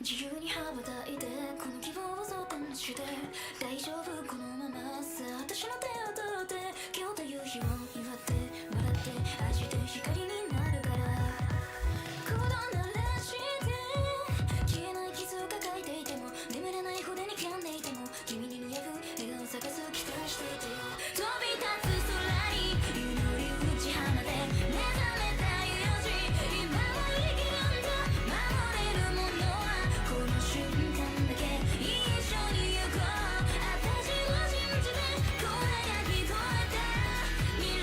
自由に羽ばたいてこの希望を相談して大丈夫このままさあ私の手を取って今日という日を祝って笑って愛して光になるから鼓動鳴らして消えない傷を抱えていても眠れない筆に噛んでいても君に似合う笑顔を探す期待していてよ飛び立つ空に祈り打ち放て目覚めたい4時今は生きるんだ守れるものはこの瞬間だけ一緒に行こう私を信じて声が聞こえた未来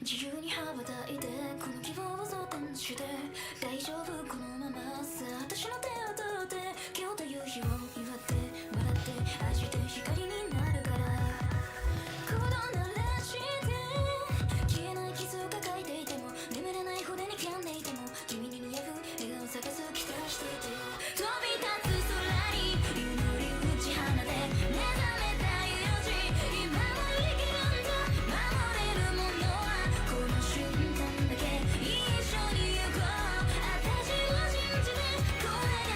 自由に羽ばたいてこの希望を装填して大丈夫このままさあ私の手を取って今日という日を祝って笑って愛して光になるから鼓動鳴らして消えない傷を抱えていても眠れない骨に病んでいても君に似合う笑顔探す期待していてよ飛び立つ空に祈り打ち放て目覚めた命今も生きるんだ守れるものはこの瞬間だけ一緒に行こう私を信じてこれ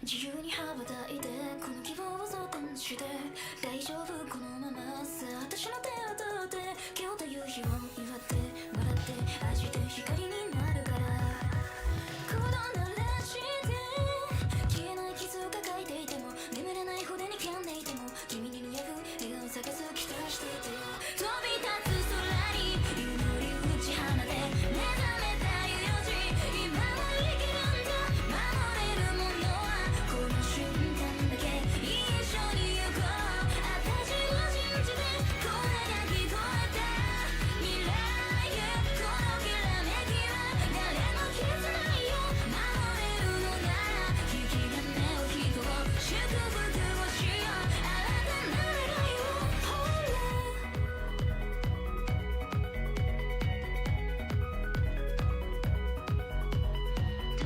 自由に羽ばたいてこの希望を装填して大丈夫このままさあ私の手を取って今日という日を祝って笑って味で光になるから空洞ならして消えない傷を抱えていても眠れない筆に噛んでいても君に似合う笑顔探す期待していてよ飛び立つ空に祈り打ち放て目覚めたい命今は生きるんだ守れるものはこの瞬間だけ一緒に行こう私を信じて声が聞こえた未来へこのきらめきは誰も消せないよ守れるのなら引き金を引こう祝福をしよう新たな願いをほら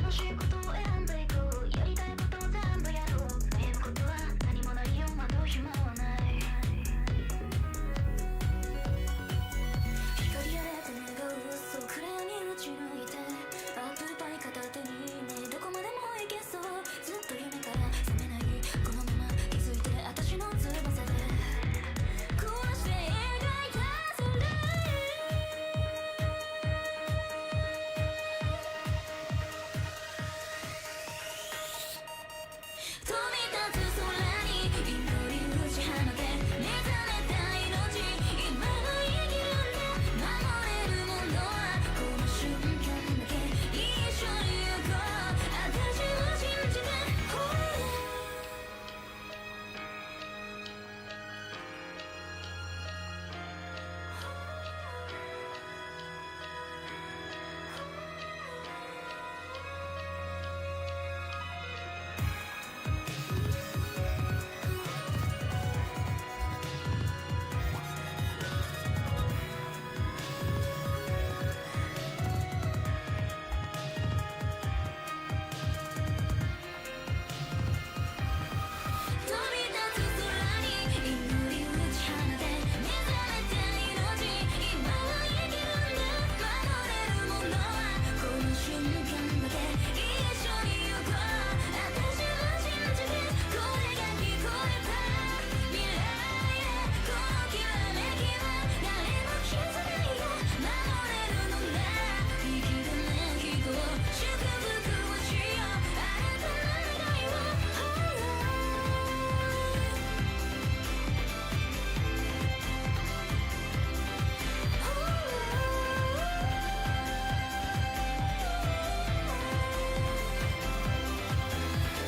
楽しいことを選んでいこうやりたいことを全部やろう悩むことは何もないよ惑う暇はない光やれて願う嘘暗闇打ち抜いてアップルパイ片手にねどこまでも行けそうずっと夢から覚めないこのまま気づいて私の翼で壊して描いた空へ飛び立つ空に祈り打ち放て目覚めた命今は生きるんだ守れるものはこの瞬間だけ一緒に行こう私を信じてほら飛び立つ空に祈り打ち放て目覚めた命今は生きるんだ守れるものはこの瞬間だけ一緒に行こう私を信じて声が聞こえた未来へこのきらめきは誰も消せないよ守れるのなら引き金を引こう祝福をしよう新たな願いをほら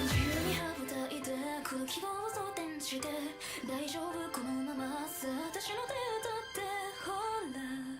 自由に羽ばたいてこの希望を装填して大丈夫このままさあ私の手を取ってほら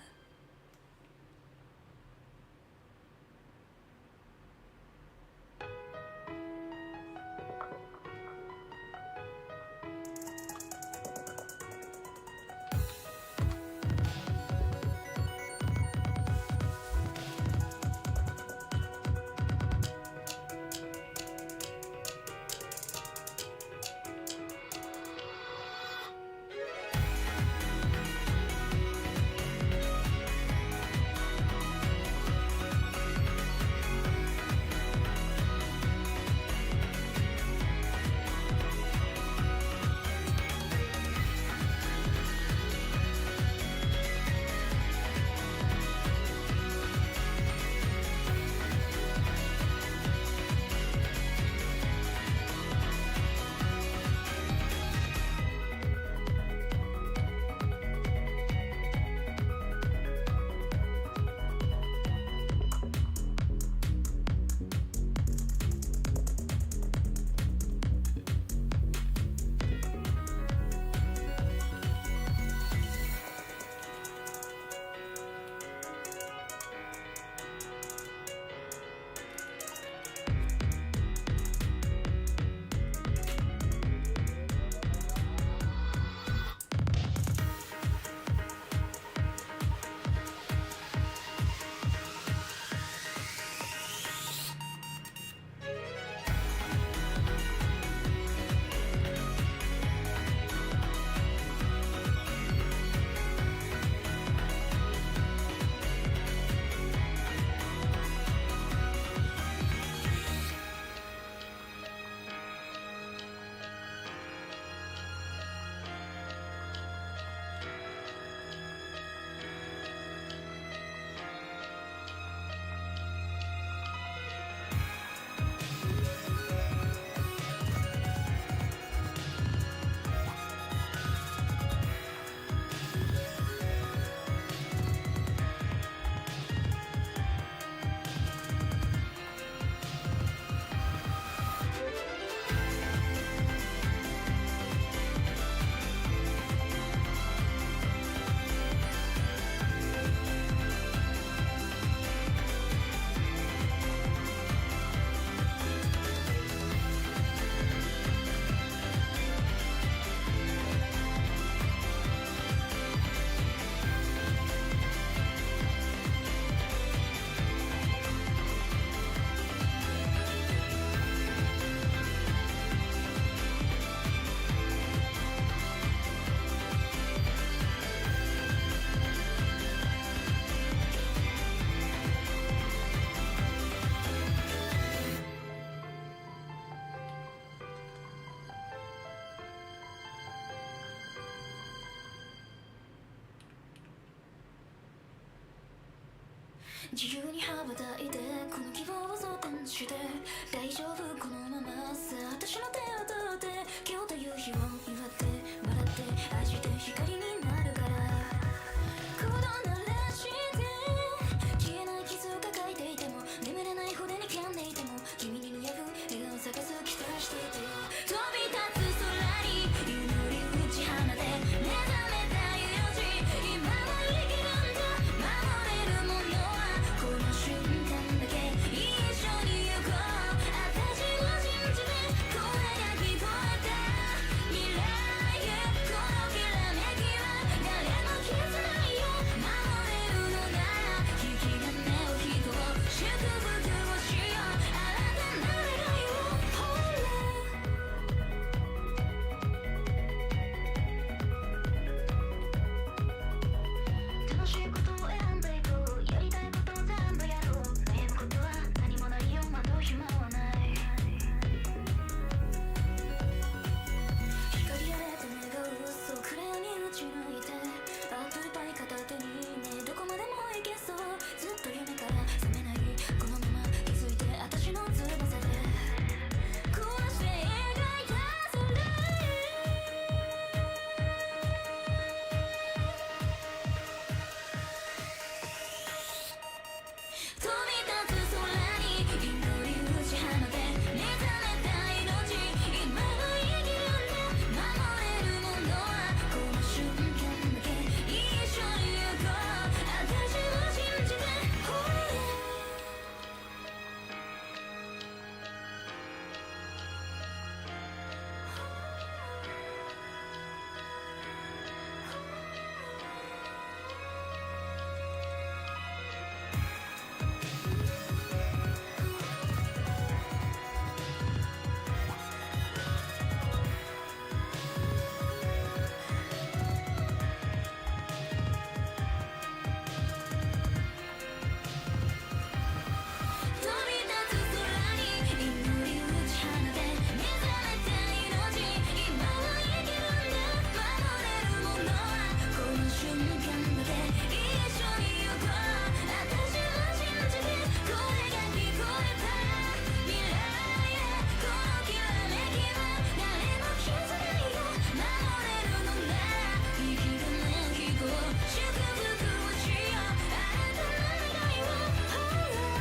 自由に羽ばたいてこの希望を装填して大丈夫このままさ私の手を取って今日という日を祝って笑って愛して光になるからこの鳴らして消えない傷を抱えていても眠れない骨に噛んでいても君に似合う笑顔を探す期待していてよ飛び立つ空に祈り打ち放て目覚めた命今は生きるんだ守れるものはこの瞬間だけ一緒に行こう私を信じて声が聞こえた未来へこのきらめきは誰も消せないよ守れるのなら引き金を引こう祝福をしよう新たな願いをほら楽しいことを選んでいこうやりたいことを全部やろう悩むことは何もないよ惑う暇はない光やれて願うそう暗闇打ち抜いてアップルパイ片手にねどこまでも行けそうずっと夢から覚めないこのまま気づいて私の翼で壊して描いた空へ飛び立つ空に祈り打ち放て目覚めた命今は生きるんだ守れるものはこの瞬間だけ一緒に行こう私を信じてほら飛び立つ空に祈り打ち放て目覚めた命今は生きるんだ守れるものはこの瞬間だけ一緒に行こう私を信じて声が聞こえた未来へこのきらめきは誰も消せないよ守れるのなら引き金を引こう祝福をしよう新たな願いをほら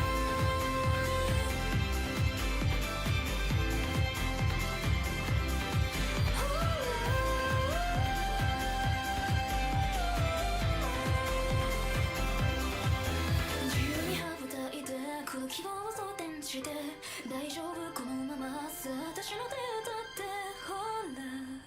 自由に羽ばたいてこの希望を装填して大丈夫このままさ私の手を取ってほら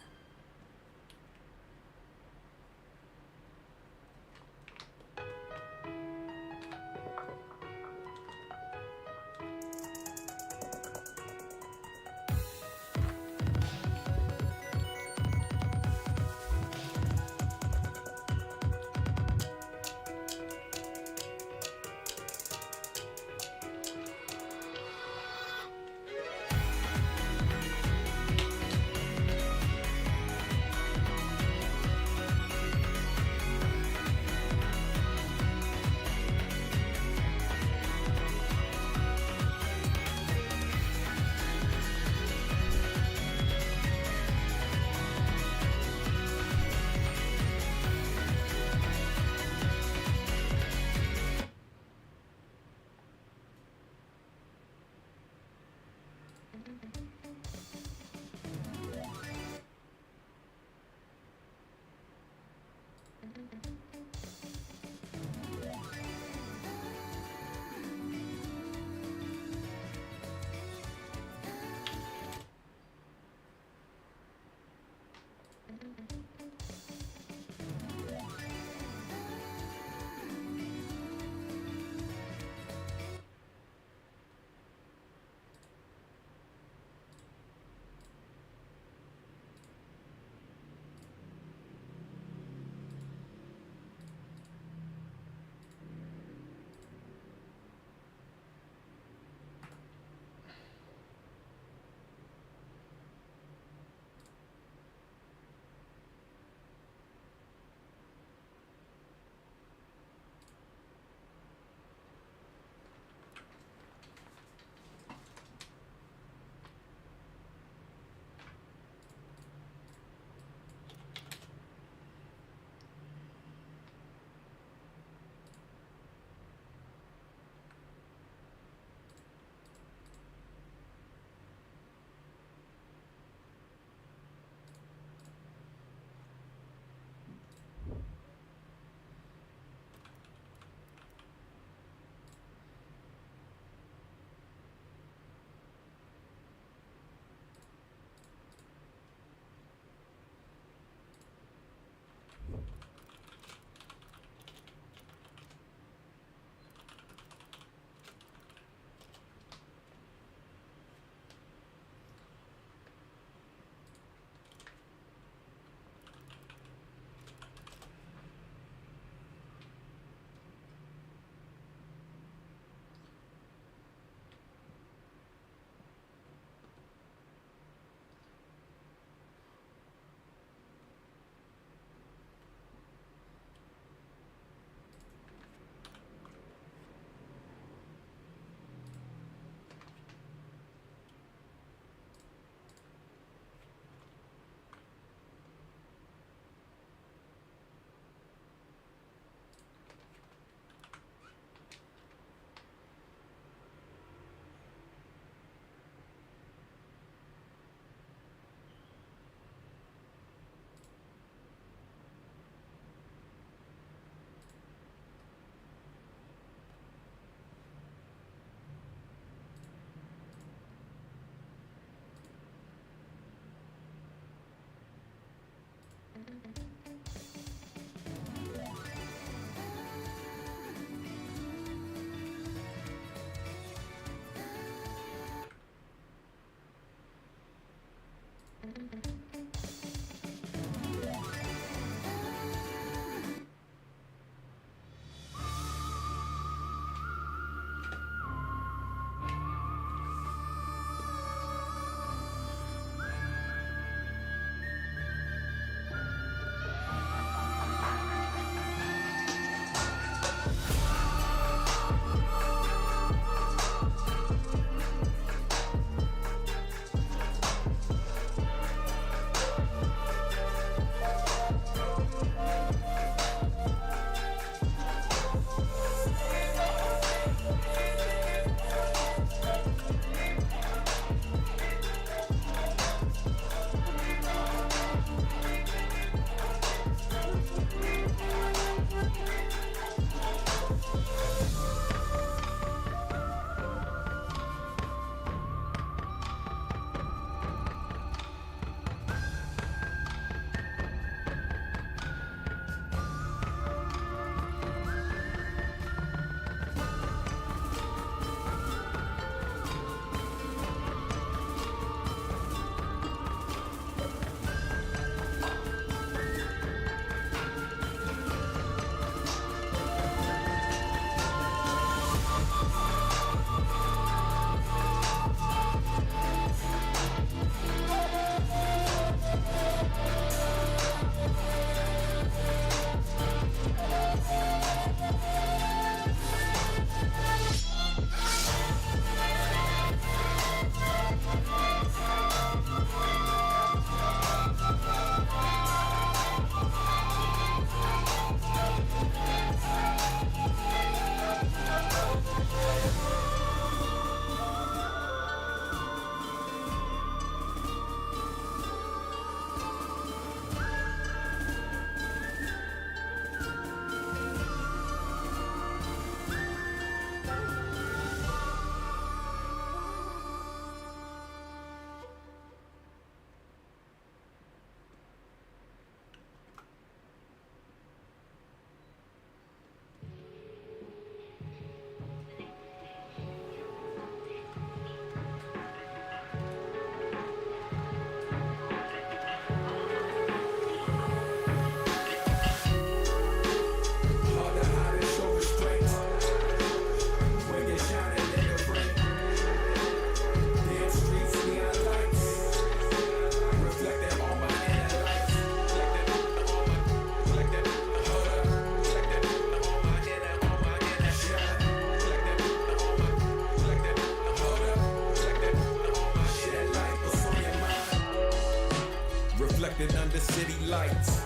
reflected under city lights.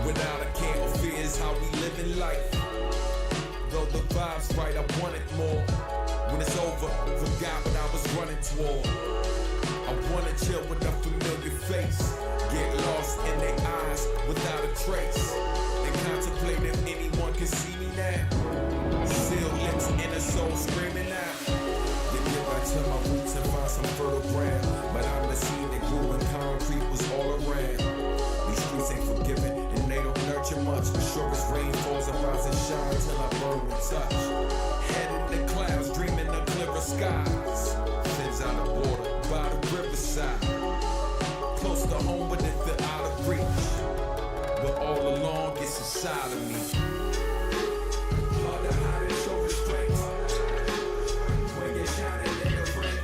Without a care or fears, how we living life. Though the vibe's right, I wanted more. When it's over, forgot what I was running toward. I wanna chill with a familiar face, get lost in their eyes without a trace, and contemplate if anyone can see me now. Sealed lips, inner soul screaming out. Then get back to my roots and find some fertile ground. But I'm the seed that grew when concrete was all around. These streets ain't forgiving and they don't nurture much. For sure as rain falls, I rise and shine till I burn with touch. Head in the clouds, dreaming of clearer skies. Fins out the border, by the riverside. Close to home, but it feel out of reach. But all along, it's inside of me. Hard to hide and show restraint. When you're shining in the rain.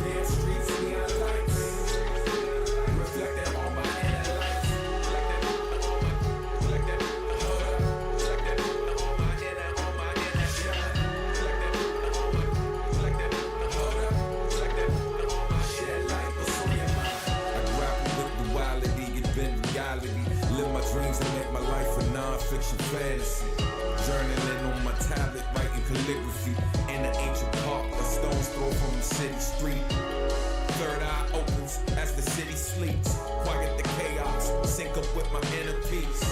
Damn streets, neon lights. Reflecting on my inner lights. Reflecting on my inner shine. Live my dreams and make my life a non-fiction fantasy. Journaling on my tablet, writing calligraphy. In an ancient park, a stone's throw from the city street. Third eye opens as the city sleeps. Quiet the chaos, sync up with my inner peace.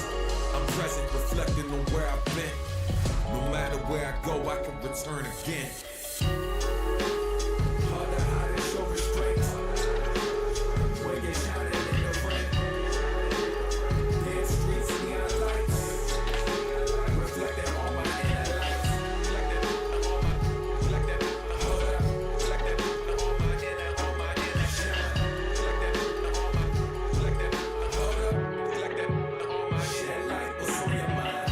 I'm present, reflecting on where I've been. No matter where I go, I can return again. Hard to hide and show restraint. When you're shining in the rain. Damn streets, neon lights. Reflecting on my inner lights. Reflecting on my inner shine. Reflecting on my shed light. What's on your mind?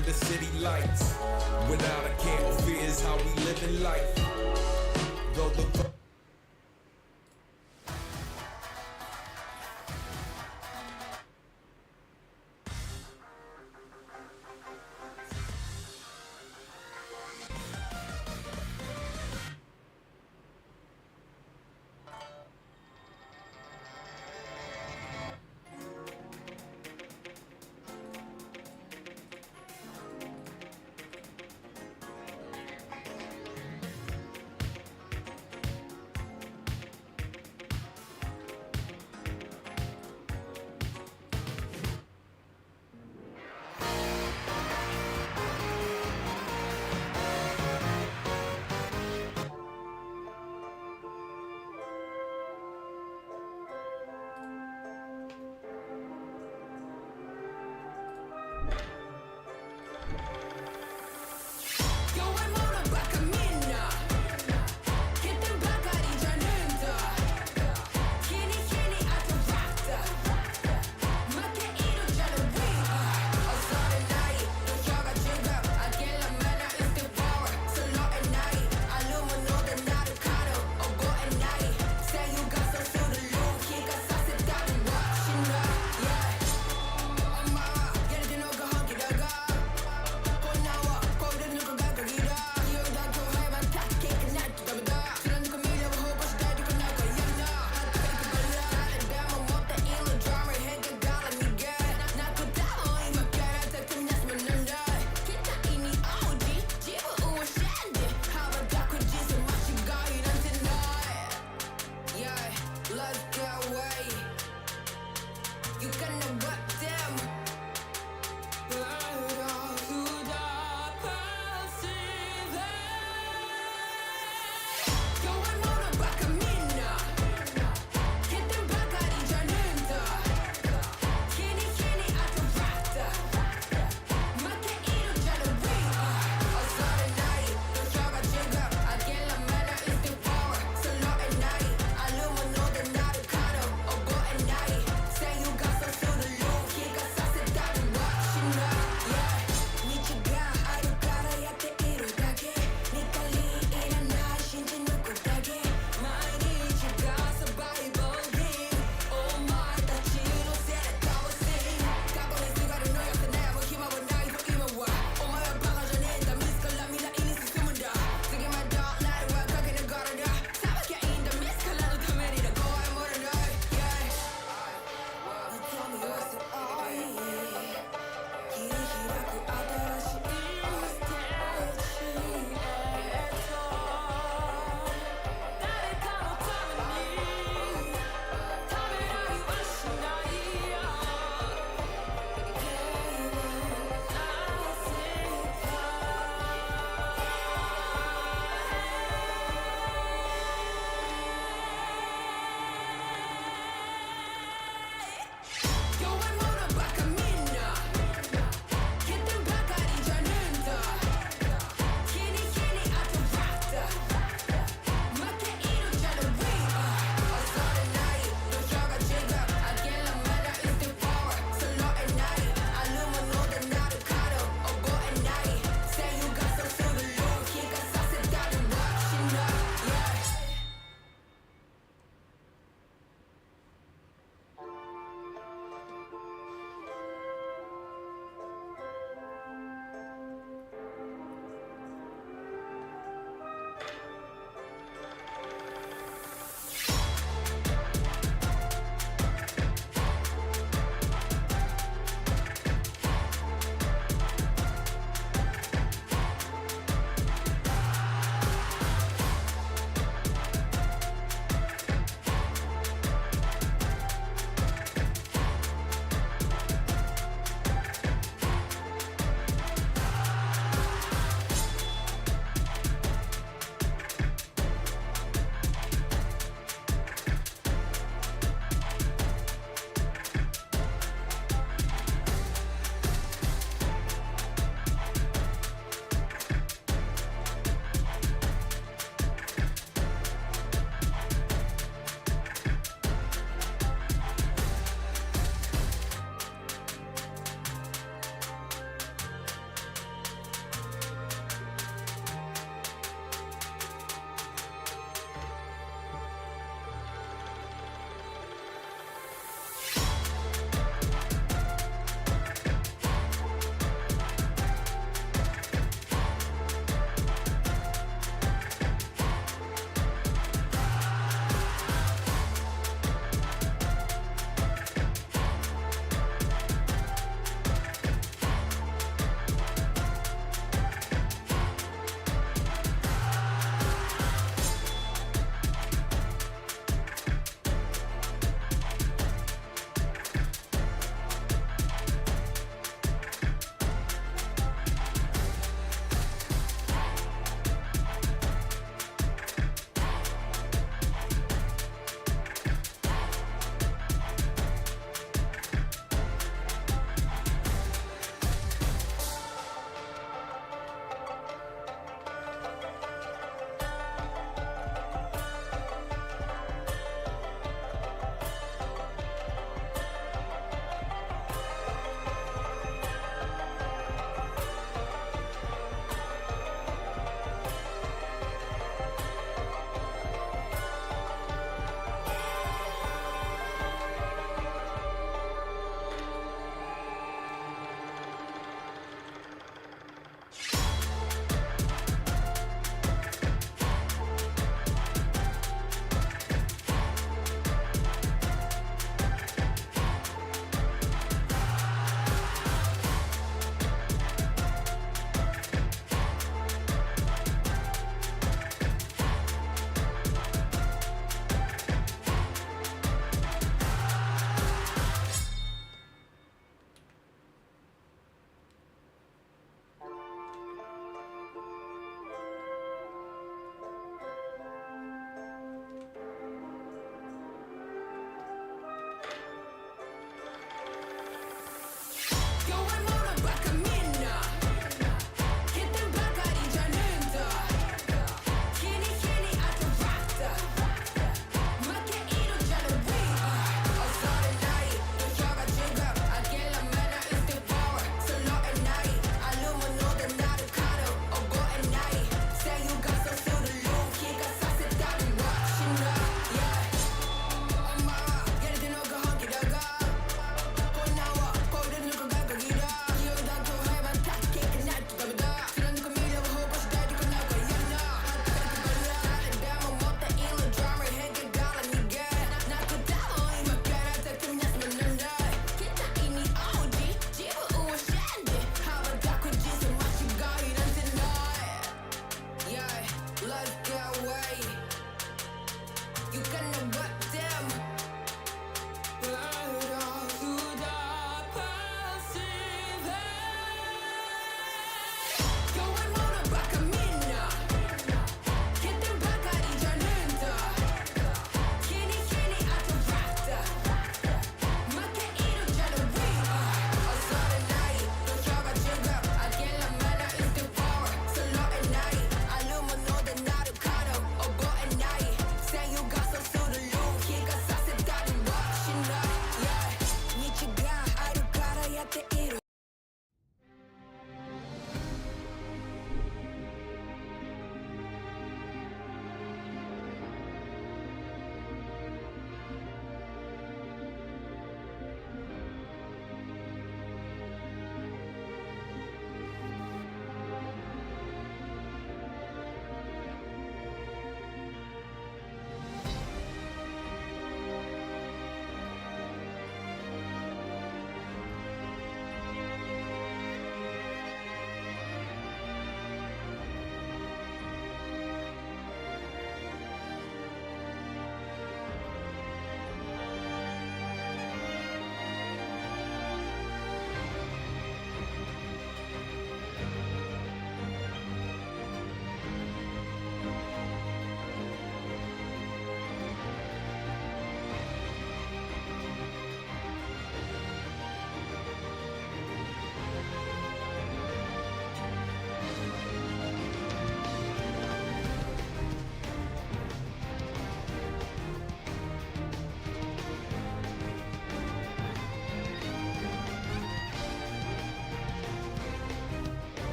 under city lights. Without a care or fears, how we living life. Though the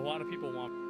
lot of people want.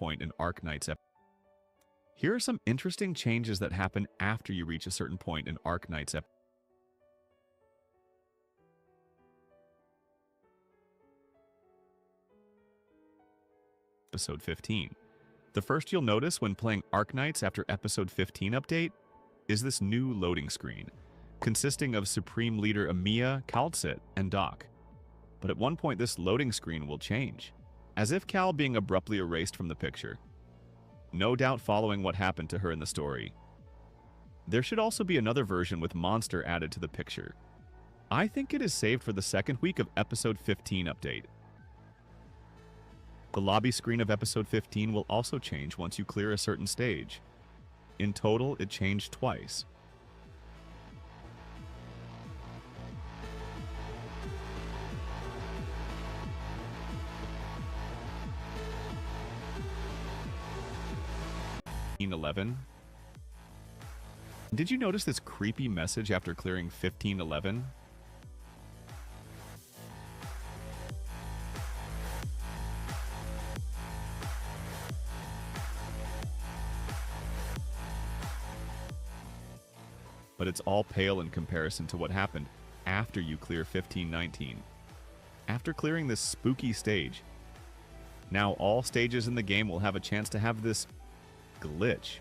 point in Arknight's episode. Here are some interesting changes that happen after you reach a certain point in Arknight's episode 15. The first you'll notice when playing Arknights after episode 15 update is this new loading screen, consisting of Supreme Leader Amiya, Kal'tsit, and Doc. But at one point this loading screen will change, as if Cal being abruptly erased from the picture. No doubt following what happened to her in the story. There should also be another version with Monster added to the picture. I think it is saved for the second week of episode 15 update. The lobby screen of episode 15 will also change once you clear a certain stage. In total, it changed twice. In 11. Did you notice this creepy message after clearing 1511? But it's all pale in comparison to what happened after you clear 1519. After clearing this spooky stage, now all stages in the game will have a chance to have this glitch.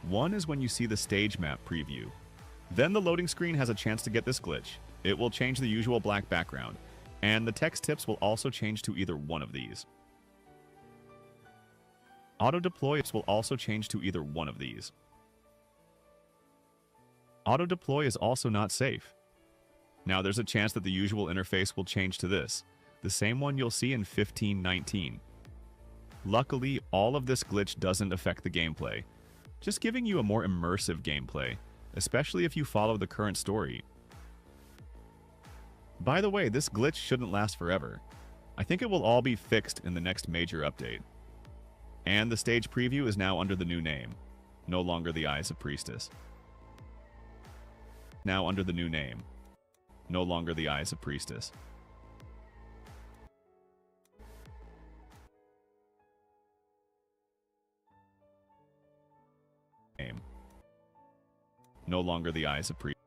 One is when you see the stage map preview. Then the loading screen has a chance to get this glitch. It will change the usual black background, and the text tips will also change to either one of these. Auto deploy will also change to either one of these. Auto deploy is also not safe. Now there's a chance that the usual interface will change to this, the same one you'll see in 1519. Luckily, all of this glitch doesn't affect the gameplay, just giving you a more immersive gameplay, especially if you follow the current story. By the way, this glitch shouldn't last forever. I think it will all be fixed in the next major update. And the stage preview is now under the new name, no longer the Eyes of Priestess. Now under the new name, no longer the Eyes of Priestess. Name. No longer the Eyes of Priestess.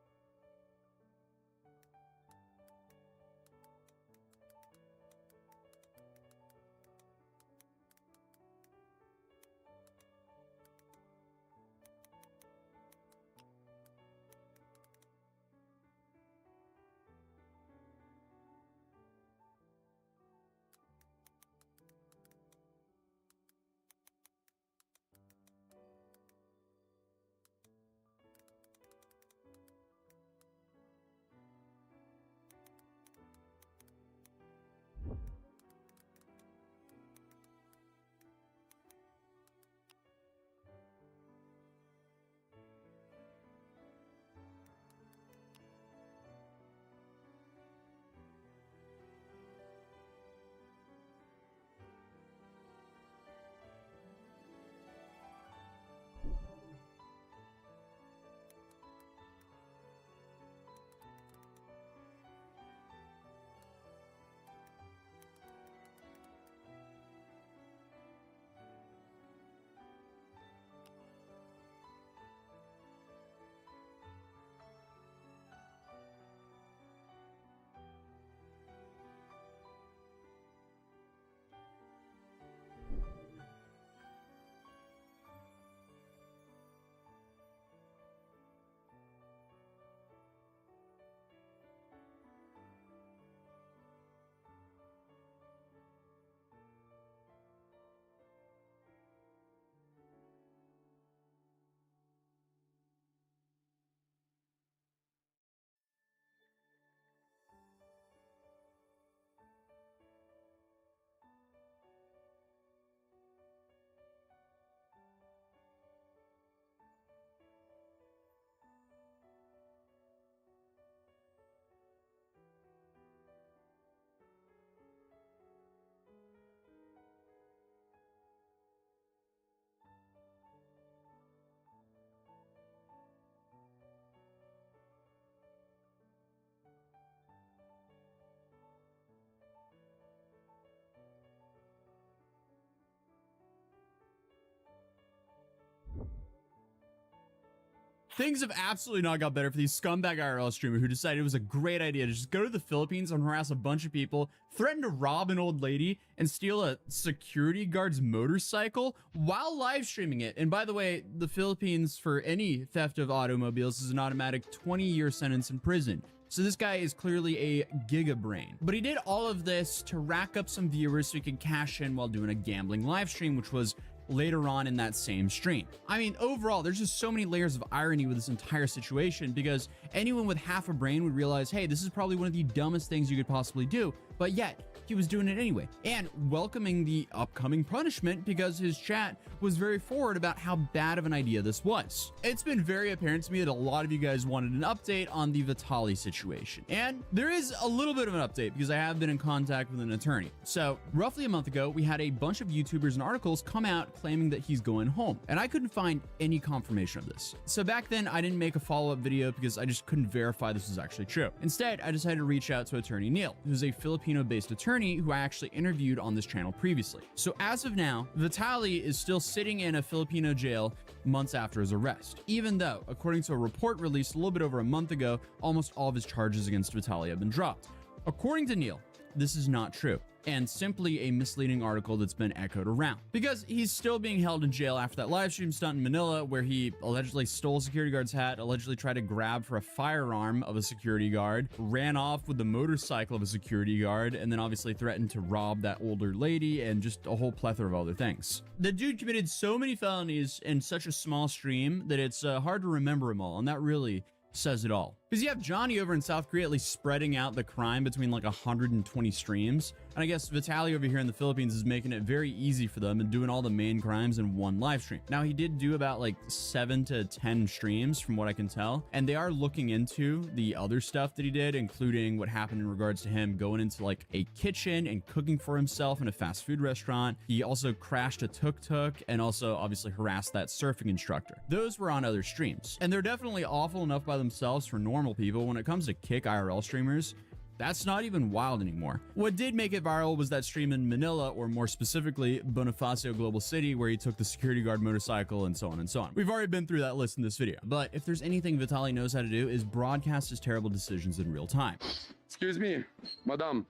Things have absolutely not got better for the scumbag IRL streamer who decided it was a great idea to just go to the Philippines and harass a bunch of people, threaten to rob an old lady, and steal a security guard's motorcycle while live streaming it. And by the way, the Philippines, for any theft of automobiles, is an automatic 20-year sentence in prison. So this guy is clearly a gigabrain. But he did all of this to rack up some viewers so he could cash in while doing a gambling live stream, which was later on in that same stream. I mean, overall, there's just so many layers of irony with this entire situation, because anyone with half a brain would realize, hey, this is probably one of the dumbest things you could possibly do, but yet he was doing it anyway and welcoming the upcoming punishment because his chat was very forward about how bad of an idea this was. It's been very apparent to me that a lot of you guys wanted an update on the Vitaly situation, and there is a little bit of an update because I have been in contact with an attorney. So roughly a month ago, we had a bunch of YouTubers and articles come out claiming that he's going home, and I couldn't find any confirmation of this. So back then I didn't make a follow-up video because I just couldn't verify this was actually true. Instead, I decided to reach out to attorney Neil, who's a Filipino-based attorney who I actually interviewed on this channel previously. So as of now, Vitaly is still sitting in a Filipino jail months after his arrest, even though, according to a report released a little bit over a month ago, almost all of his charges against Vitaly have been dropped. According to Neil, this is not true, and simply a misleading article that's been echoed around, because he's still being held in jail after that live stream stunt in Manila where he allegedly stole a security guard's hat, allegedly tried to grab for a firearm of a security guard, ran off with the motorcycle of a security guard, and then obviously threatened to rob that older lady, and just a whole plethora of other things. The dude committed so many felonies in such a small stream that it's hard to remember them all, and that really says it all. Because you have Johnny over in South Korea at least spreading out the crime between like 120 streams. And I guess Vitaly over here in the Philippines is making it very easy for them and doing all the main crimes in one live stream. Now, he did do about like 7 to 10 streams from what I can tell. And they are looking into the other stuff that he did, including what happened in regards to him going into like a kitchen and cooking for himself in a fast food restaurant. He also crashed a tuk-tuk and also obviously harassed that surfing instructor. Those were on other streams. And they're definitely awful enough by themselves for normal people. When it comes to kick IRL streamers, that's not even wild anymore. What did make it viral was that stream in Manila, or more specifically, Bonifacio Global City, where he took the security guard motorcycle and so on and so on. We've already been through that list in this video. But if there's anything Vitaly knows how to do, is broadcast his terrible decisions in real time. Excuse me, madam,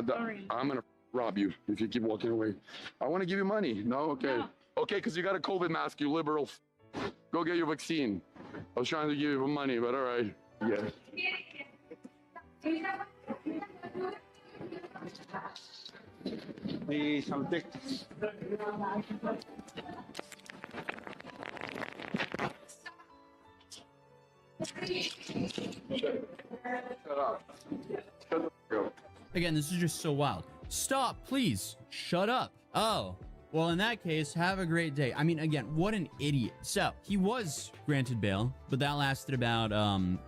sorry. I'm gonna rob you if you keep walking away. I want to give you money. No, okay. No. Okay, because you got a COVID mask, you liberal. Go get your vaccine. I was trying to give you money, but all right. Yeah. Something. Shut up. Shut up. Again, this is just so wild. Stop, please. Shut up. Oh. Well, in that case, have a great day. I mean, again, what an idiot. So he was granted bail, but that lasted about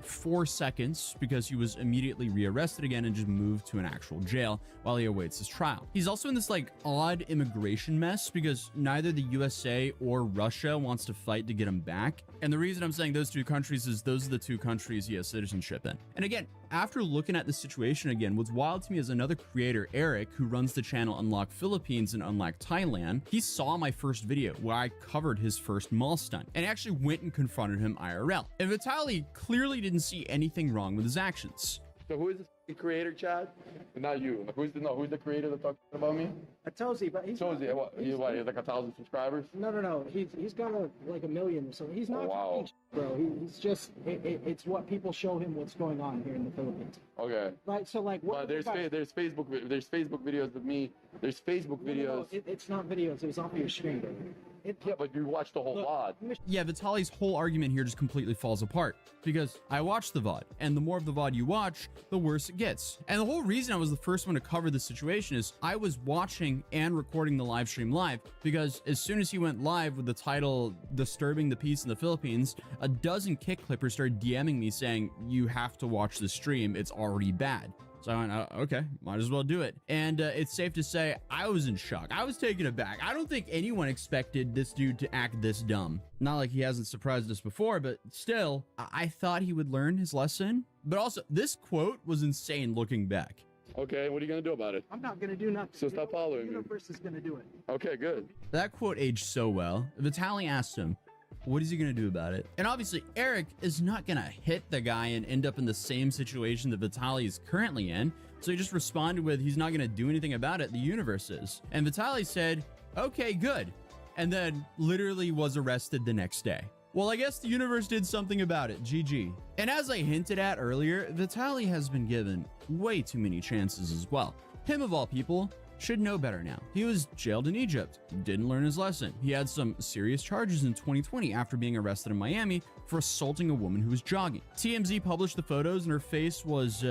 4 seconds because he was immediately rearrested again and just moved to an actual jail while he awaits his trial. He's also in this like odd immigration mess because neither the USA or Russia wants to fight to get him back. And the reason I'm saying those two countries is those are the two countries he has citizenship in. And again, after looking at the situation again, what's wild to me is another creator, Eric, who runs the channel Unlock Philippines and Unlock Thailand. He saw my first video where I covered his first mall stunt and actually went and confronted him IRL. And Vitaly clearly didn't see anything wrong with his actions. So who is the creator, Chad? Not you. Who's the creator that talking about me? Tozy, but he's Tozy. What? He has like 1,000 subscribers? No. He's got like 1 million or so. He's not talking shit, bro. He's just it's what people show him what's going on here in the Philippines. Okay. Right. So like, what? But there's Facebook videos of me. There's Facebook videos. No, it's not videos. It was off of your screen. Yeah, but you watched the whole VOD. Yeah, Vitaly's whole argument here just completely falls apart because I watched the VOD, and the more of the VOD you watch, the worse it gets. And the whole reason I was the first one to cover this situation is I was watching and recording the live stream live because as soon as he went live with the title Disturbing the Peace in the Philippines, a dozen kick clippers started DMing me saying, you have to watch the stream, it's already bad. So I went, okay, might as well do it. And it's safe to say I was in shock. I was taken aback. I don't think anyone expected this dude to act this dumb. Not like he hasn't surprised us before, but still, I thought he would learn his lesson. But also, this quote was insane looking back. Okay, what are you going to do about it? I'm not going to do nothing. So stop following me. The universe is going to do it. Okay, good. That quote aged so well. Vitaly asked him, what is he gonna do about it? And obviously, Eric is not gonna hit the guy and end up in the same situation that Vitaly is currently in. So he just responded with, he's not gonna do anything about it, the universe is. And Vitaly said, okay, good. And then literally was arrested the next day. Well, I guess the universe did something about it, GG. And as I hinted at earlier, Vitaly has been given way too many chances as well. Him of all people should know better now. He was jailed in Egypt, didn't learn his lesson. He had some serious charges in 2020 after being arrested in Miami for assaulting a woman who was jogging. TMZ published the photos and her face was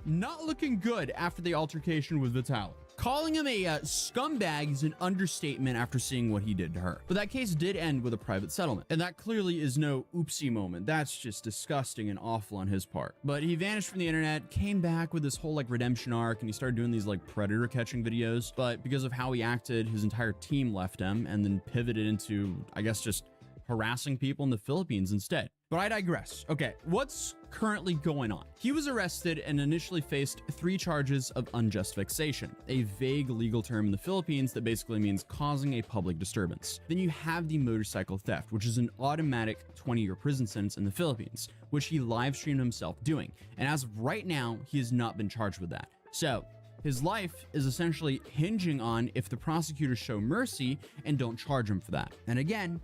not looking good after the altercation with Vitaly. Calling him a scumbag is an understatement after seeing what he did to her. But that case did end with a private settlement. And that clearly is no oopsie moment. That's just disgusting and awful on his part. But he vanished from the internet, came back with this whole like redemption arc, and he started doing these like predator catching videos. But because of how he acted, his entire team left him and then pivoted into, I guess, just harassing people in the Philippines instead. But I digress. Okay, what's currently going on? He was arrested and initially faced 3 charges of unjust vexation, a vague legal term in the Philippines that basically means causing a public disturbance. Then you have the motorcycle theft, which is an automatic 20-year prison sentence in the Philippines, which he live streamed himself doing. And as of right now, he has not been charged with that. So his life is essentially hinging on if the prosecutors show mercy and don't charge him for that. And again,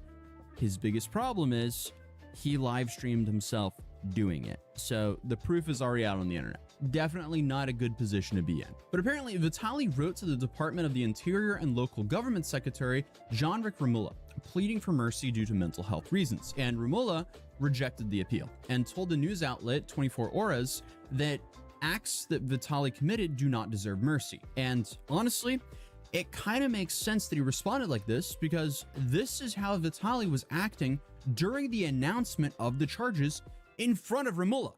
his biggest problem is he live streamed himself doing it. So the proof is already out on the internet. Definitely not a good position to be in. But apparently Vitaly wrote to the Department of the Interior and Local Government Secretary, Jean-Ric Romulo, pleading for mercy due to mental health reasons. And Romulo rejected the appeal and told the news outlet 24 Horas that acts that Vitaly committed do not deserve mercy. And honestly, it kind of makes sense that he responded like this, because this is how Vitaly was acting during the announcement of the charges in front of Romulo.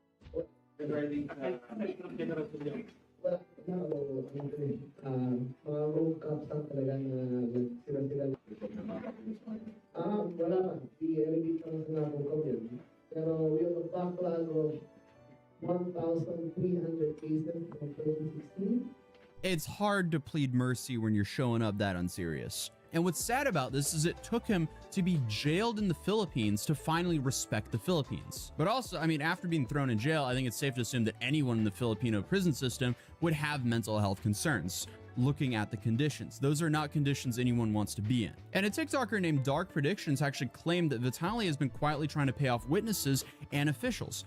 It's hard to plead mercy when you're showing up that unserious. And what's sad about this is it took him to be jailed in the Philippines to finally respect the Philippines. But also, I mean, after being thrown in jail, I think it's safe to assume that anyone in the Filipino prison system would have mental health concerns. Looking at the conditions, those are not conditions anyone wants to be in. And a TikToker named Dark Predictions actually claimed that Vitaly has been quietly trying to pay off witnesses and officials.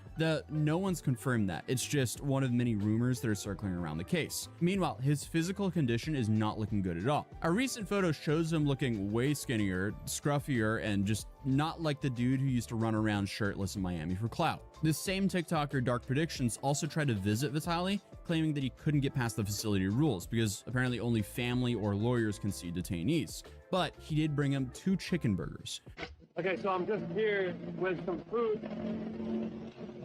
No one's confirmed that. It's just one of many rumors that are circling around the case. Meanwhile, his physical condition is not looking good at all. A recent photo shows him looking way skinnier, scruffier, and just not like the dude who used to run around shirtless in Miami for clout. This same TikToker, Dark Predictions, also tried to visit Vitaly, claiming that he couldn't get past the facility rules because apparently only family or lawyers can see detainees. But he did bring him 2 chicken burgers. Okay, so I'm just here with some food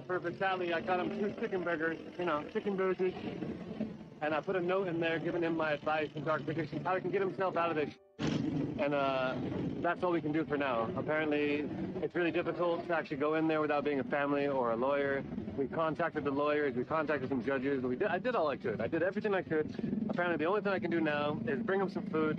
for Vitaly. I got him 2 chicken burgers, chicken burgers. And I put a note in there giving him my advice and Dark Predictions, how he can get himself out of this. And that's all we can do for now. Apparently, it's really difficult to actually go in there without being a family or a lawyer. We contacted the lawyers, we contacted some judges. I did all I could. I did everything I could. Apparently, the only thing I can do now is bring him some food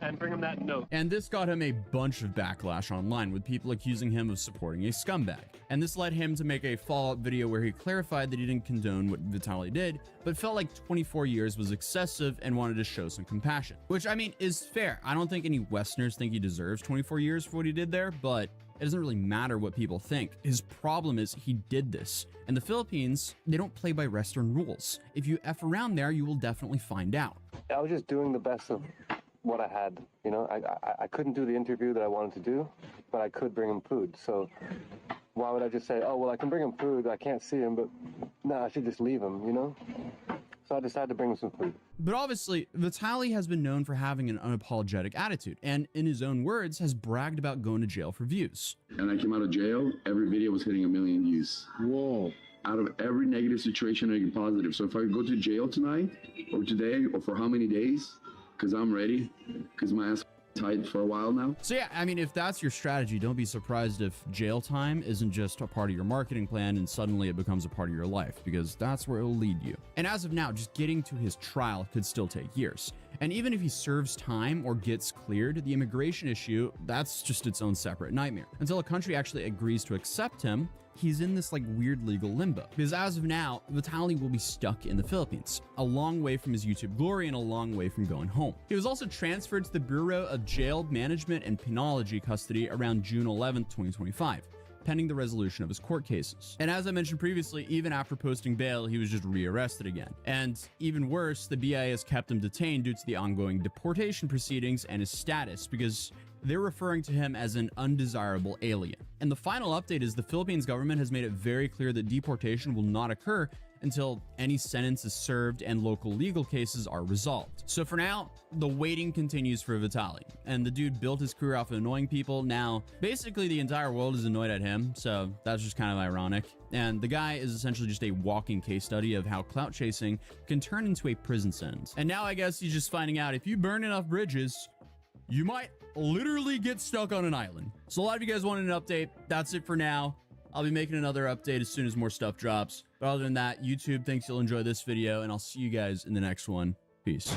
and bring him that note. And this got him a bunch of backlash online, with people accusing him of supporting a scumbag. And this led him to make a follow-up video where he clarified that he didn't condone what Vitaly did, but felt like 24 years was excessive and wanted to show some compassion. Which, I mean, is fair. I don't think any Westerners think he deserves 24 years for what he did there, but it doesn't really matter what people think. His problem is he did this. And the Philippines, they don't play by Western rules. If you F around there, you will definitely find out. I was just doing the best of what I had. I couldn't do the interview that I wanted to do, but I could bring him food. So why would I just say, oh, well, I can bring him food, I can't see him, but no, I should just leave him, So I decided to bring him some food. But obviously, Vitaly has been known for having an unapologetic attitude, and in his own words, has bragged about going to jail for views. And I came out of jail, every video was hitting 1 million views. Whoa. Out of every negative situation, I get positive. So if I go to jail tonight, or today, or for how many days, because I'm ready, because my ass tight for a while now. So yeah, I mean, if that's your strategy, don't be surprised if jail time isn't just a part of your marketing plan and suddenly it becomes a part of your life, because that's where it'll lead you. And as of now, just getting to his trial could still take years. And even if he serves time or gets cleared, the immigration issue, that's just its own separate nightmare. Until a country actually agrees to accept him, he's in this like weird legal limbo. Because as of now, Vitaly will be stuck in the Philippines, a long way from his YouTube glory and a long way from going home. He was also transferred to the Bureau of Jail Management and Penology custody around June 11th, 2025. Pending the resolution of his court cases. And as I mentioned previously, even after posting bail, he was just rearrested again. And even worse, the BIA has kept him detained due to the ongoing deportation proceedings and his status, because they're referring to him as an undesirable alien. And the final update is the Philippines government has made it very clear that deportation will not occur until any sentence is served and local legal cases are resolved. So for now, the waiting continues for Vitaly. And the dude built his career off of annoying people. Now, basically the entire world is annoyed at him, so that's just kind of ironic. And the guy is essentially just a walking case study of how clout chasing can turn into a prison sentence. And now I guess he's just finding out if you burn enough bridges, you might literally get stuck on an island. So a lot of you guys wanted an update. That's it for now. I'll be making another update as soon as more stuff drops. But other than that, YouTube thinks you'll enjoy this video, and I'll see you guys in the next one. Peace.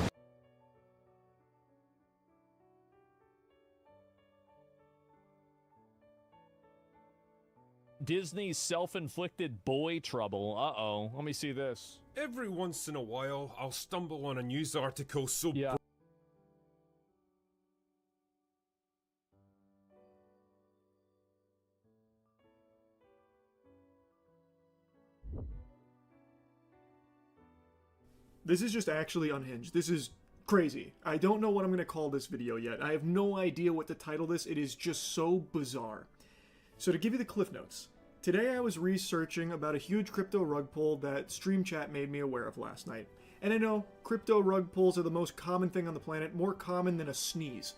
Disney's self-inflicted boy trouble. Uh-oh. Let me see this. Every once in a while, I'll stumble on a news article so This is just actually unhinged. This is crazy. I don't know what I'm going to call this video yet. I have no idea what to title this. It is just so bizarre. So to give you the cliff notes, today I was researching about a huge crypto rug pull that Stream Chat made me aware of last night. And I know crypto rug pulls are the most common thing on the planet, more common than a sneeze.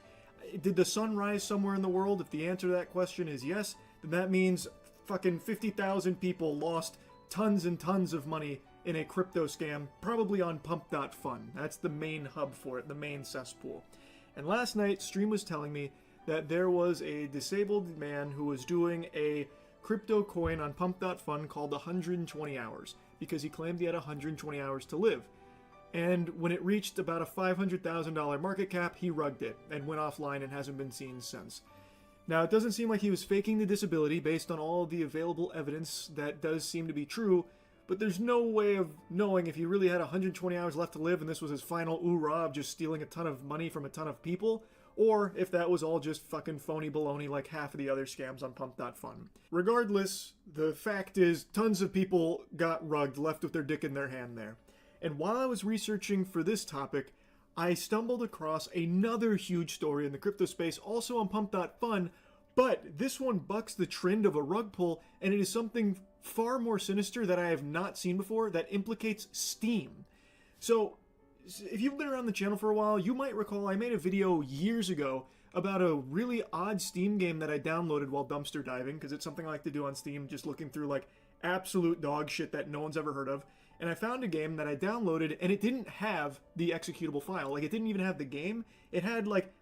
Did the sun rise somewhere in the world? If the answer to that question is yes, then that means fucking 50,000 people lost tons and tons of money in a crypto scam, probably on pump.fun. That's the main hub for it, the main cesspool. And last night, Stream was telling me that there was a disabled man who was doing a crypto coin on pump.fun called 120 hours, because he claimed he had 120 hours to live. And when it reached about a $500,000 market cap, he rugged it and went offline and hasn't been seen since. Now, it doesn't seem like he was faking the disability based on all of the available evidence that does seem to be true, but there's no way of knowing if he really had 120 hours left to live and this was his final oorah of just stealing a ton of money from a ton of people, or if that was all just fucking phony baloney like half of the other scams on pump.fun. Regardless, the fact is tons of people got rugged, left with their dick in their hand there. And while I was researching for this topic, I stumbled across another huge story in the crypto space, also on pump.fun, but this one bucks the trend of a rug pull, and it is something far more sinister that I have not seen before that implicates Steam. So, if you've been around the channel for a while, you might recall I made a video years ago about a really odd Steam game that I downloaded while dumpster diving, because it's something I like to do on Steam, just looking through like absolute dog shit that no one's ever heard of. And I found a game that I downloaded, and it didn't have the executable file. Like, it didn't even have the game. It had like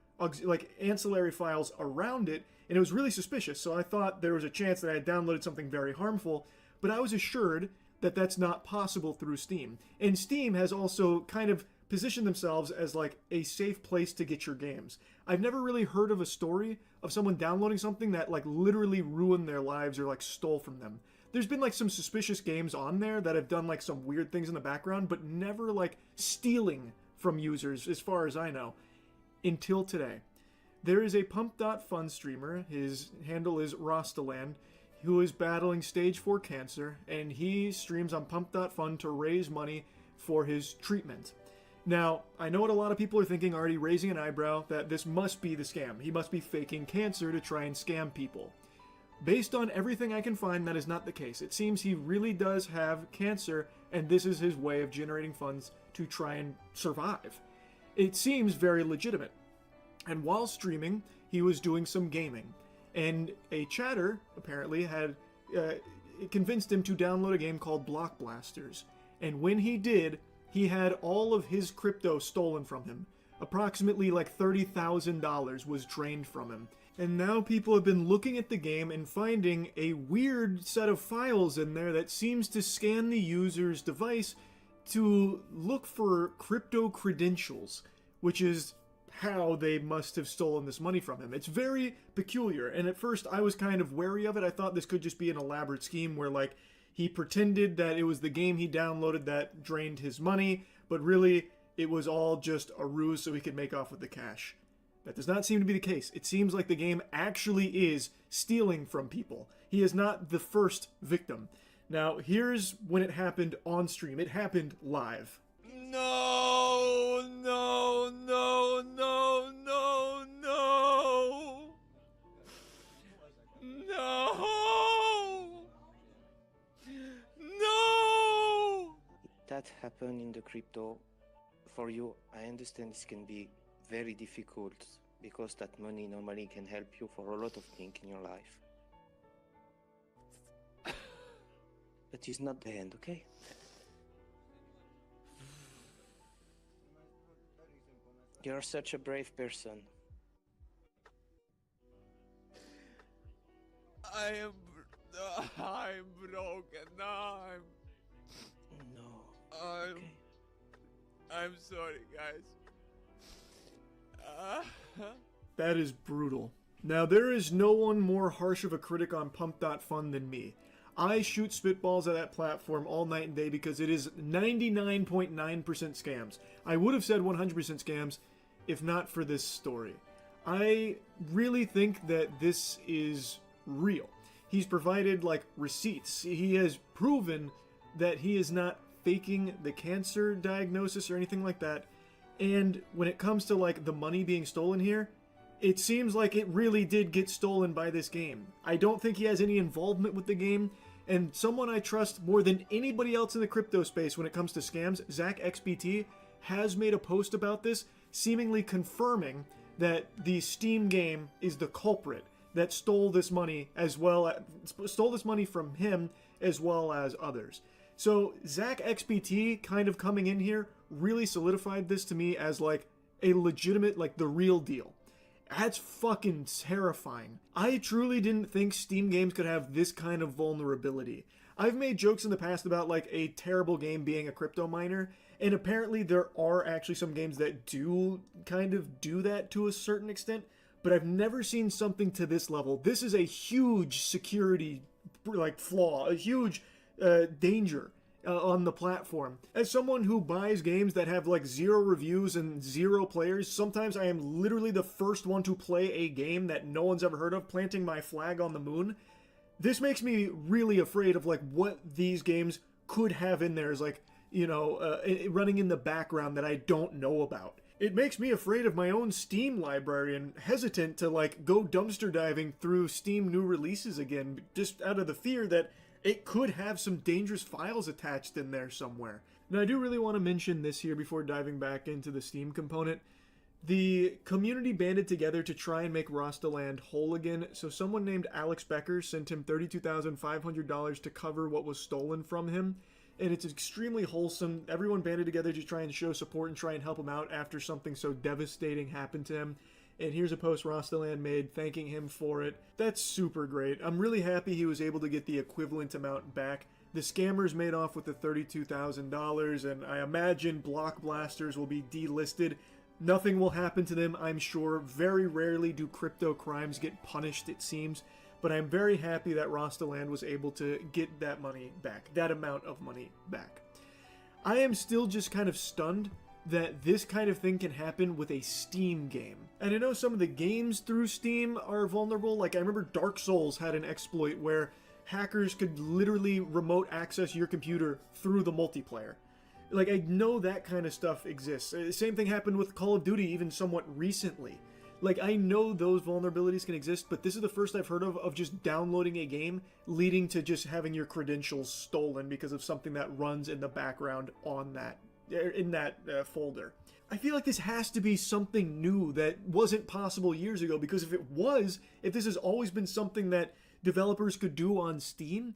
ancillary files around it, and it was really suspicious. So I thought there was a chance that I had downloaded something very harmful, but I was assured that that's not possible through Steam. And Steam has also kind of positioned themselves as like a safe place to get your games. I've never really heard of a story of someone downloading something that like literally ruined their lives or like stole from them. There's been like some suspicious games on there that have done like some weird things in the background, but never like stealing from users as far as I know. Until today. There is a pump.fun streamer, his handle is Rostaland, who is battling stage 4 cancer, and he streams on pump.fun to raise money for his treatment. Now, I know what a lot of people are thinking, already raising an eyebrow, that this must be the scam. He must be faking cancer to try and scam people. Based on everything I can find, that is not the case. It seems he really does have cancer, and this is his way of generating funds to try and survive. It seems very legitimate. And while streaming, he was doing some gaming. And a chatter, apparently, had convinced him to download a game called Block Blasters. And when he did, he had all of his crypto stolen from him. Approximately like $30,000 was drained from him. And now people have been looking at the game and finding a weird set of files in there that seems to scan the user's device to look for crypto credentials, which is how they must have stolen this money from him. It's very peculiar, and at first I was kind of wary of it. I thought this could just be an elaborate scheme where, like, he pretended that it was the game he downloaded that drained his money, but really it was all just a ruse so he could make off with the cash. That does not seem to be the case. It seems like the game actually is stealing from people. He is not the first victim. Now, here's when it happened on stream. It happened live. No, no, no, no, no, no. No. No. That happened in the crypto. For you, I understand this can be very difficult because that money normally can help you for a lot of things in your life. But it's not the end, okay? You're such a brave person. I'm broken. No, Okay. I'm sorry, guys. That is brutal. Now, there is no one more harsh of a critic on Pump.Fun than me. I shoot spitballs at that platform all night and day because it is 99.9% scams. I would have said 100% scams if not for this story. I really think that this is real. He's provided, like, receipts. He has proven that he is not faking the cancer diagnosis or anything like that. And when it comes to, like, the money being stolen here, it seems like it really did get stolen by this game. I don't think he has any involvement with the game, and someone I trust more than anybody else in the crypto space when it comes to scams, Zach XBT, has made a post about this, seemingly confirming that the Steam game is the culprit that stole this money from him as well as others. So Zach XBT kind of coming in here really solidified this to me as, like, a legitimate, like, the real deal. That's fucking terrifying. I truly didn't think Steam games could have this kind of vulnerability. I've made jokes in the past about, like, a terrible game being a crypto miner, and apparently there are actually some games that do kind of do that to a certain extent, but I've never seen something to this level. This is a huge security, like, flaw, a huge danger on the platform. As someone who buys games that have, like, 0 reviews and 0 players, sometimes I am literally the first one to play a game that no one's ever heard of, planting my flag on the moon. This makes me really afraid of, like, what these games could have in there, is, like, you know, running in the background that I don't know about. It makes me afraid of my own Steam library and hesitant to, like, go dumpster diving through Steam new releases again, just out of the fear that it could have some dangerous files attached in there somewhere. Now, I do really want to mention this here before diving back into the Steam component. The community banded together to try and make Rostaland whole again, so someone named Alex Becker sent him $32,500 to cover what was stolen from him, and it's extremely wholesome. Everyone banded together to try and show support and try and help him out after something so devastating happened to him. And here's a post Rostaland made thanking him for it. That's super great. I'm really happy he was able to get the equivalent amount back. The scammers made off with the $32,000, and I imagine block blasters will be delisted. Nothing will happen to them, I'm sure. Very rarely do crypto crimes get punished, it seems. But I'm very happy that Rostaland was able to get that money back, that amount of money back. I am still just kind of stunned that this kind of thing can happen with a Steam game. And I know some of the games through Steam are vulnerable. Like, I remember Dark Souls had an exploit where hackers could literally remote access your computer through the multiplayer. Like, I know that kind of stuff exists. Same thing happened with Call of Duty even somewhat recently. Like, I know those vulnerabilities can exist, but this is the first I've heard of just downloading a game leading to just having your credentials stolen because of something that runs in the background on that, in that folder. I feel like this has to be something new that wasn't possible years ago, because if it was, if this has always been something that developers could do on Steam,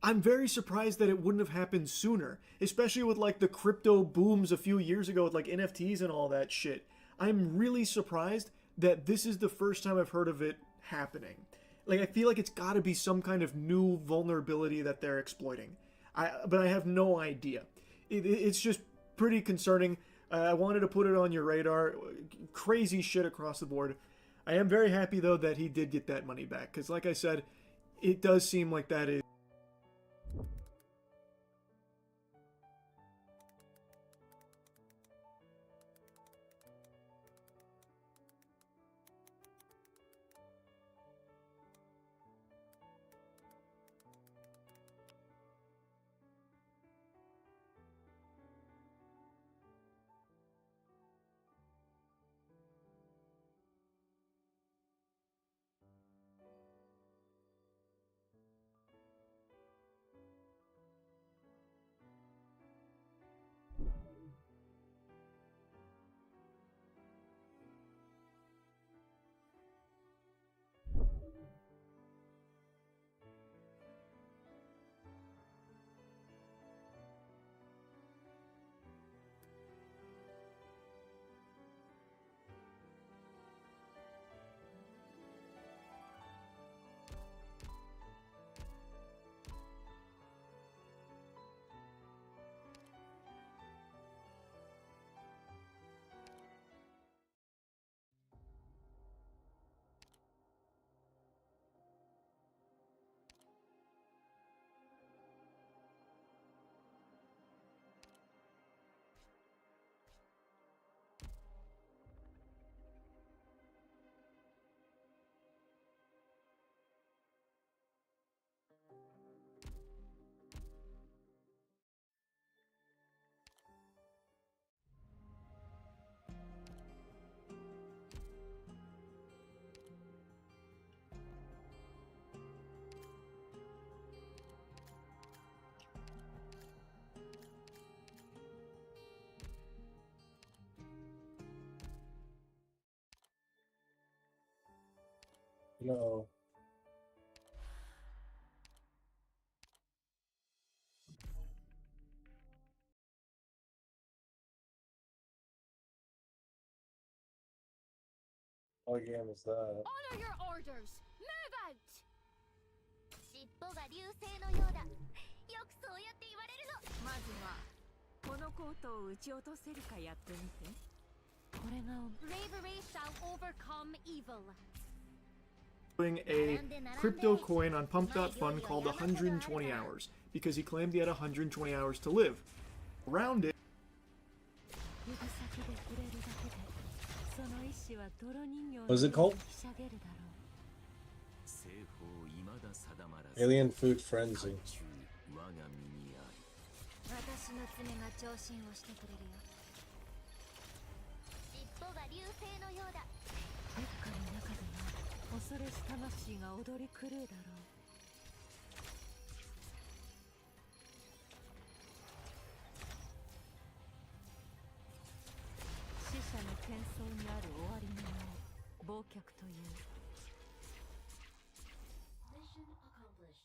I'm very surprised that it wouldn't have happened sooner, especially with, like, the crypto booms a few years ago with, like, NFTs and all that shit. I'm really surprised that this is the first time I've heard of it happening. Like, I feel like it's got to be some kind of new vulnerability that they're exploiting. But I have no idea. It's just pretty concerning. I wanted to put it on your radar. Crazy shit across the board. I am very happy, though, that he did get that money back. Because, like I said, it does seem like that is... No. What game is that? Honor your orders. Move out. 尻尾が流星のようだ。よくそうやって言われるの。まずはこのコートを撃ち落とせるかやってみて。これが Bravery shall overcome evil. Doing a crypto coin on Pump.Fun called 120 Hours because he claimed he had 120 hours to live. Around it, what is it called? Alien Food Frenzy. 私の爪が調子をしてくれるよ。尻尾が流星のようだ。どっかの中では恐れし魂が踊り狂うだろう。死者の喧騒にある終わりの名を忘却という。Mission accomplished.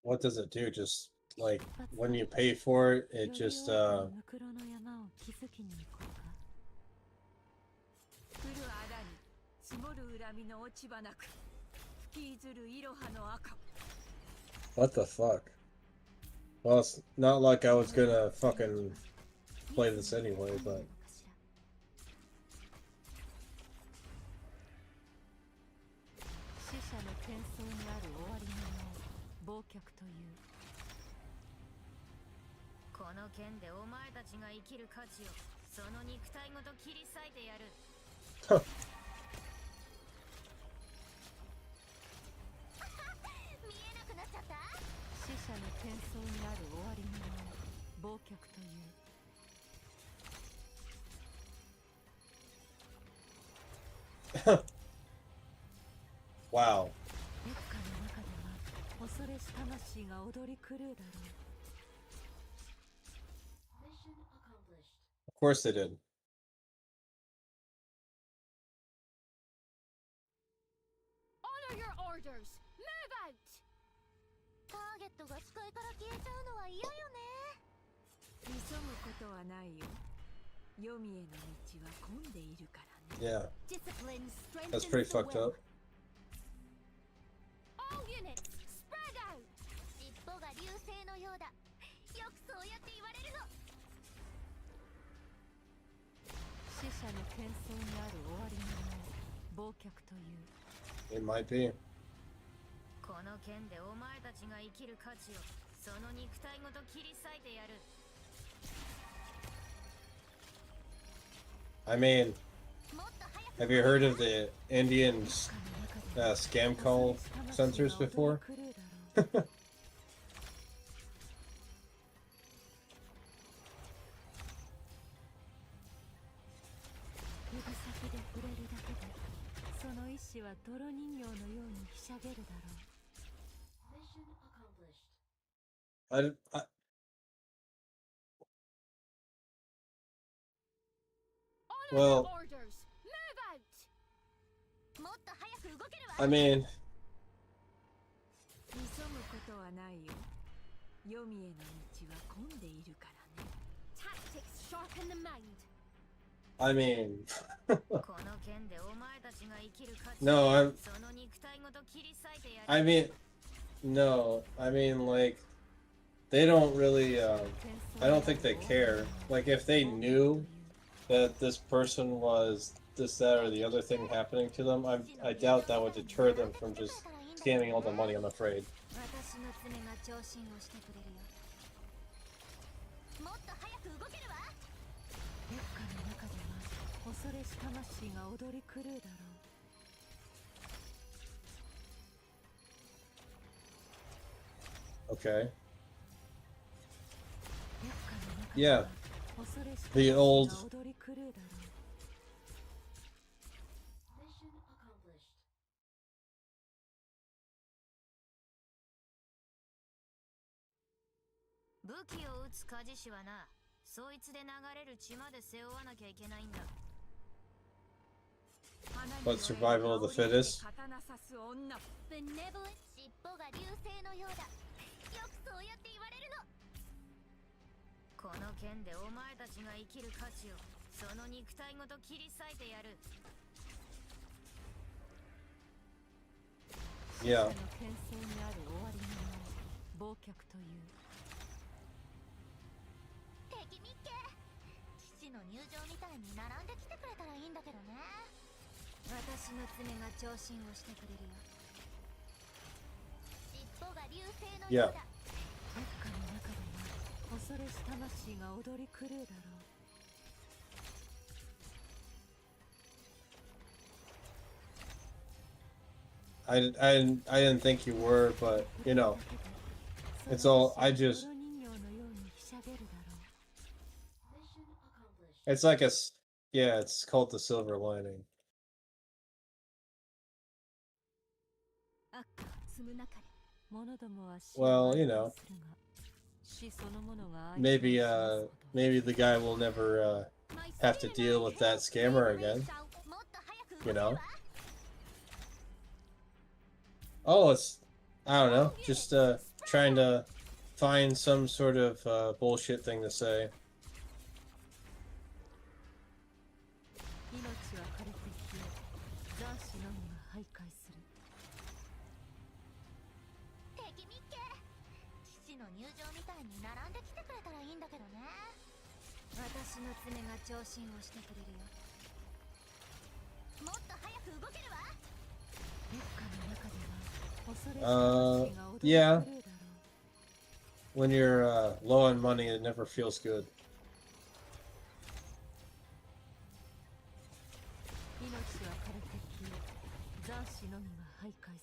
What does it do? Just like when you pay for it, it just 来るあだに積もる恨みの落ち葉なく吹きずるいろはの赤。 What the fuck? Well, it's not like I was gonna fucking play this anyway, but 死者の喧騒にある終わりの名を忘却という。この剣でお前たちが生きる価値をその肉体ごと切り裂いてやる。見えなくなっちゃった。死者の喧騒にある終わりの名を忘却という。wow. どっかの中では恐れし魂が踊り狂うだろう。Of course they did. Honor your orders. Move out. ターゲットが視界から消えちゃうのは嫌よね。急ぐことはないよ。黄泉への道は混んでいるからね。Yeah. That's pretty fucked up. All units, spread out. 尻尾が流星 It might be. I mean, have you heard of the Indian scam call centers before? I, well, I mean, I mean, no, I mean, no, I mean, like, they don't really, I don't think they care. Like, if they knew that this person was this, that, or the other thing happening to them, I doubt that would deter them from just scamming all the money, I'm afraid. Okay. Yeah. The old... But survival of the fittest? Yeah. Yeah. I didn't think you were, but, you know, it's all, it's like yeah, it's called the silver lining. Well, you know, maybe, maybe the guy will never, have to deal with that scammer again, you know? Oh, it's, I don't know, just, trying to find some sort of, bullshit thing to say. Yeah. When you're, low on money, it never feels good.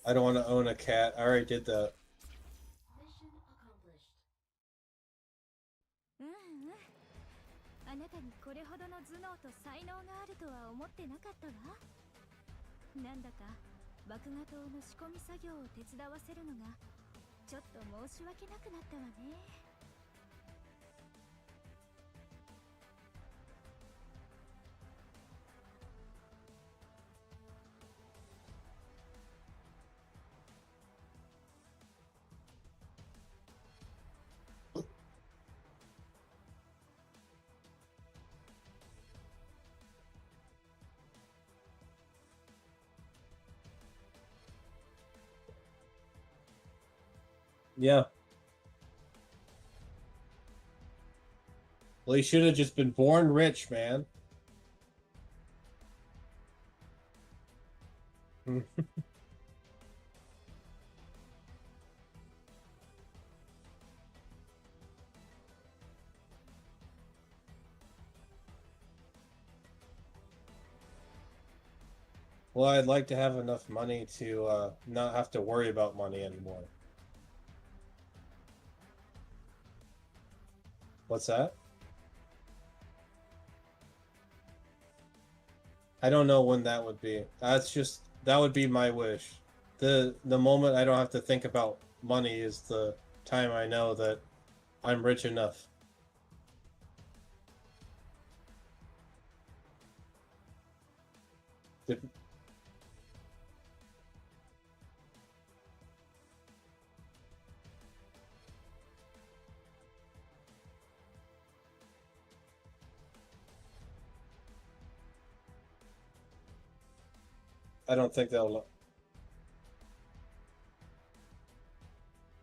I don't want to own a cat. I already did that. Yeah. Well, he should have just been born rich, man. Well, I'd like to have enough money to not have to worry about money anymore. What's that? I don't know when that would be. That would be my wish. The moment I don't have to think about money is the time I know that I'm rich enough. I don't think that'll.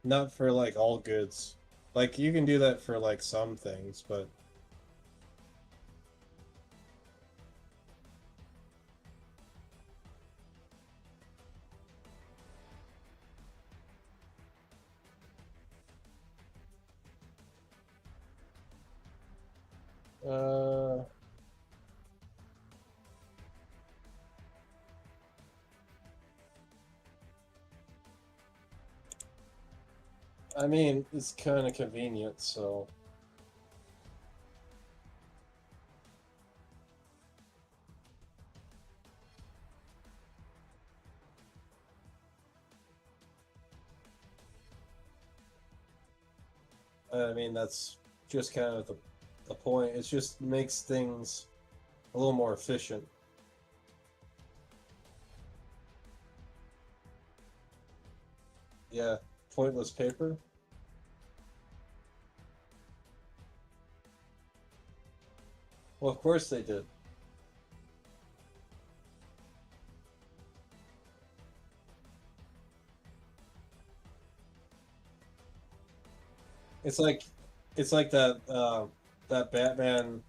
Not for like all goods. Like you can do that for like some things, but uh I mean, it's kind of convenient, so I mean, that's just kind of the point. It just makes things a little more efficient. Yeah, pointless paper. Well, of course they did. It's like that Batman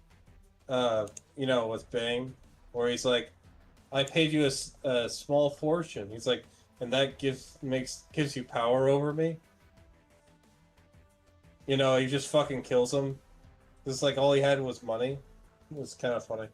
you know, with Bane, where he's like, I paid you a small fortune. He's like, and that gives you power over me. You know, he just fucking kills him. It's like all he had was money. It was kind of funny.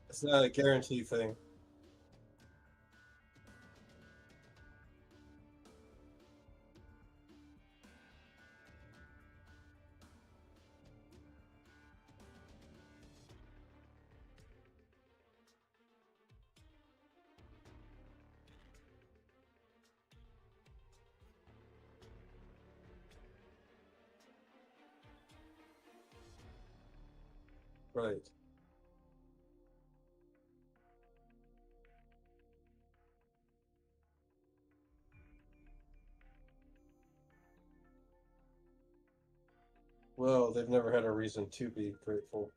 It's not a guarantee thing. Right. Well, they've never had a reason to be grateful.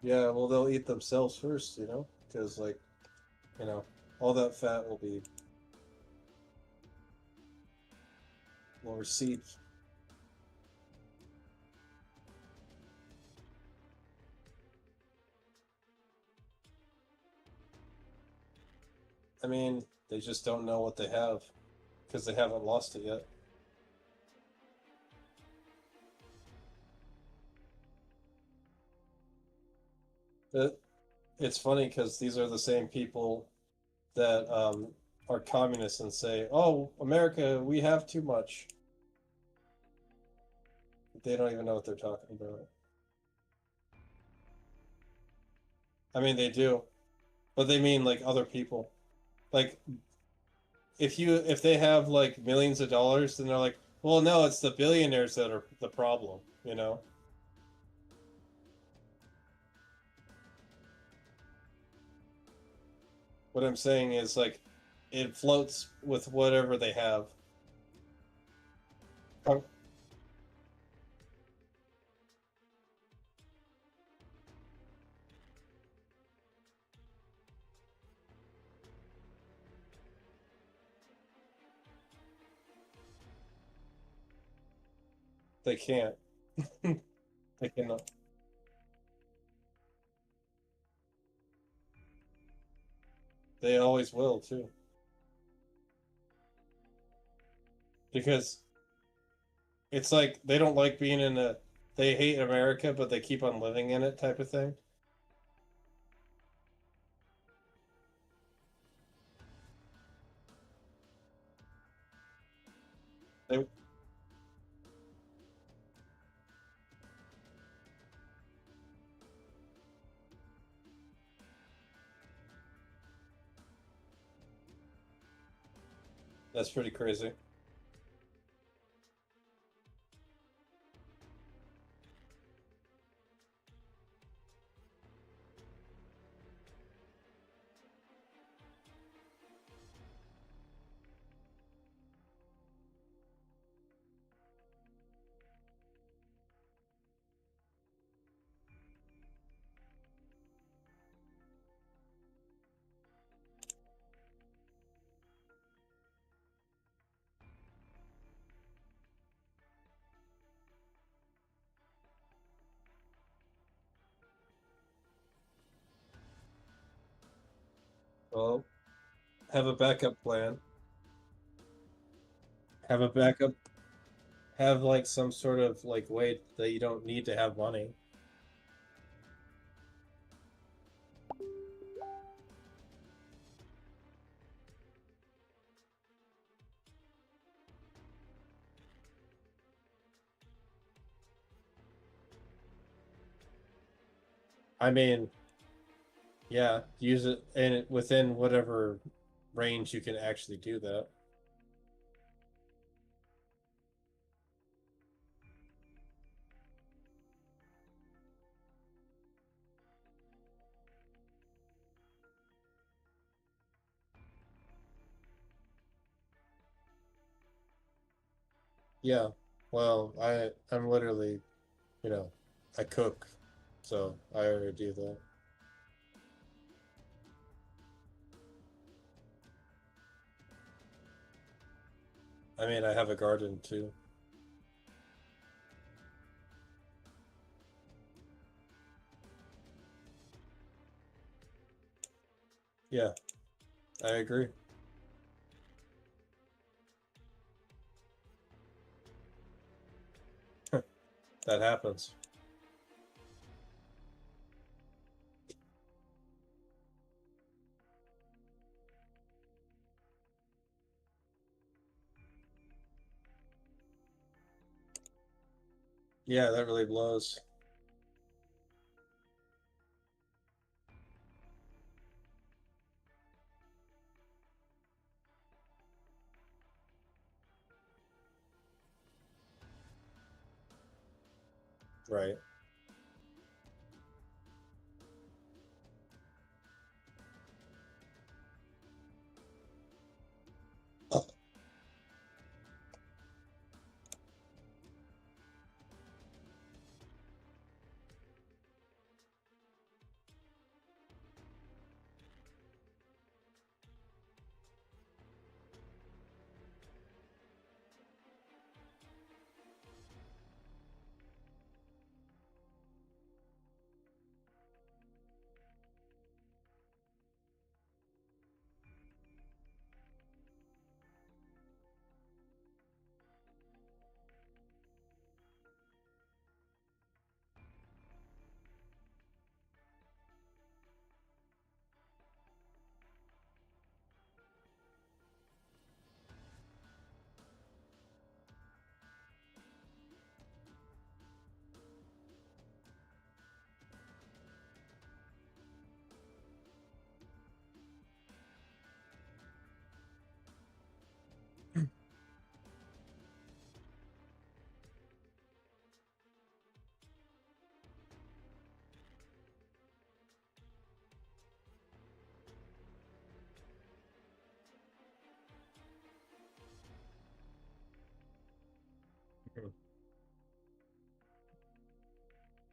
Yeah, well, they'll eat themselves first, you know? Because, like, you know, all that fat will recede. I mean, they just don't know what they have because they haven't lost it yet. It's funny because these are the same people that are communists and say, "Oh, America, we have too much." They don't even know what they're talking about. I mean, they do, but they mean like other people. Like if they have like millions of dollars, then they're like, "Well, no, it's the billionaires that are the problem," you know? What I'm saying is like it floats with whatever they have. Oh, they can't. They cannot. They always will too. Because it's like they don't like being in a they hate America, but they keep on living in it type of thing. They That's pretty crazy. Well, have a backup plan. Have a backup. Have like some sort of like way that you don't need to have money. I mean, yeah, use it and within whatever range you can actually do that. Yeah. Well, I'm literally, you know, I cook, so I already do that. I mean, I have a garden too. Yeah, I agree. That happens. Yeah, that really blows. Right.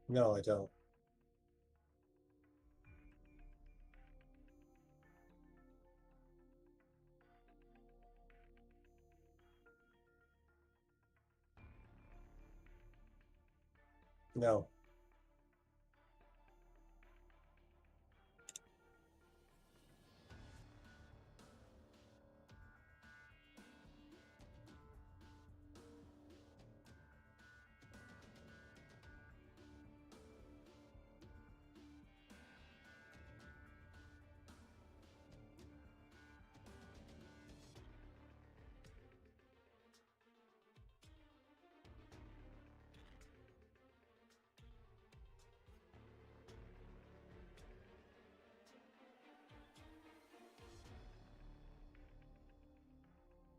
No, I don't. No.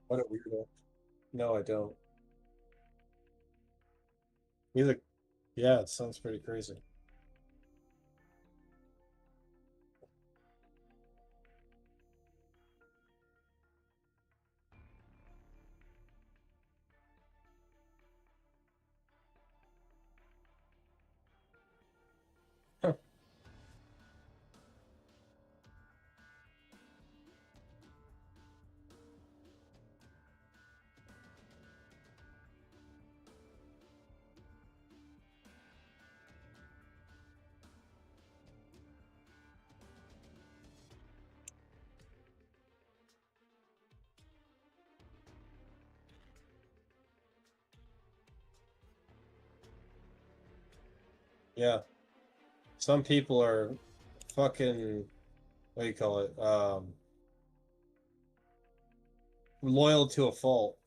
What a weirdo. No, I don't. Either. Yeah, it sounds pretty crazy. Huh. Yeah. Some people are fucking, what do you call it? Loyal to a fault.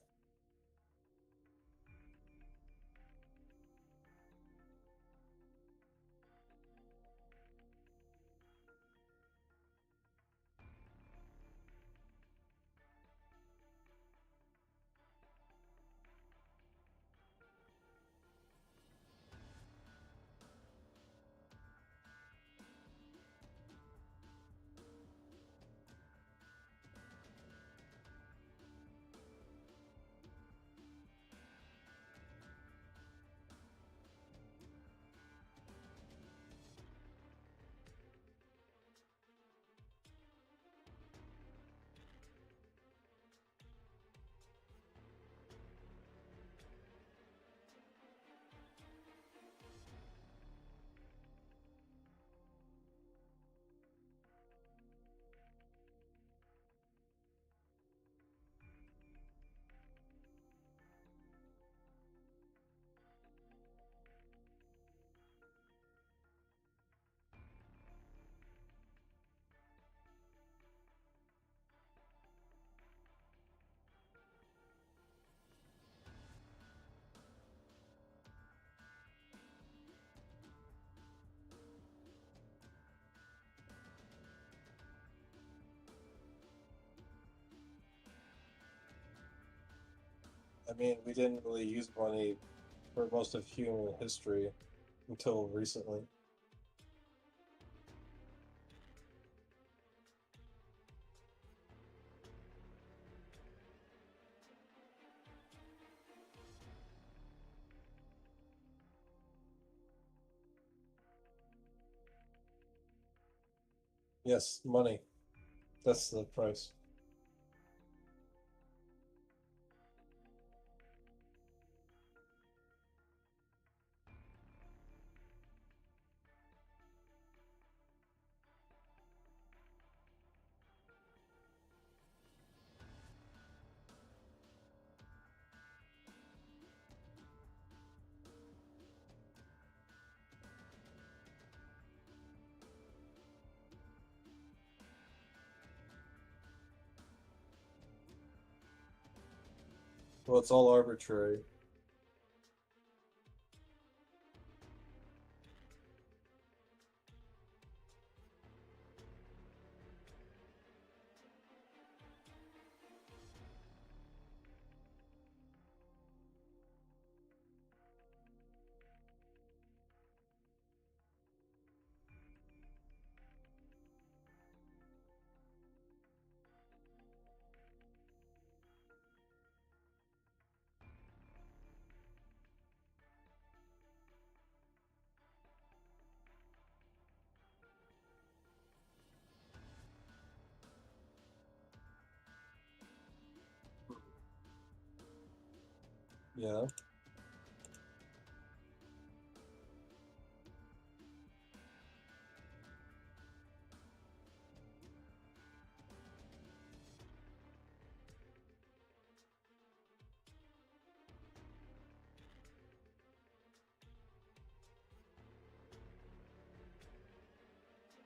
I mean, we didn't really use money for most of human history until recently. Yes, money. That's the price. Well, it's all arbitrary. Yeah.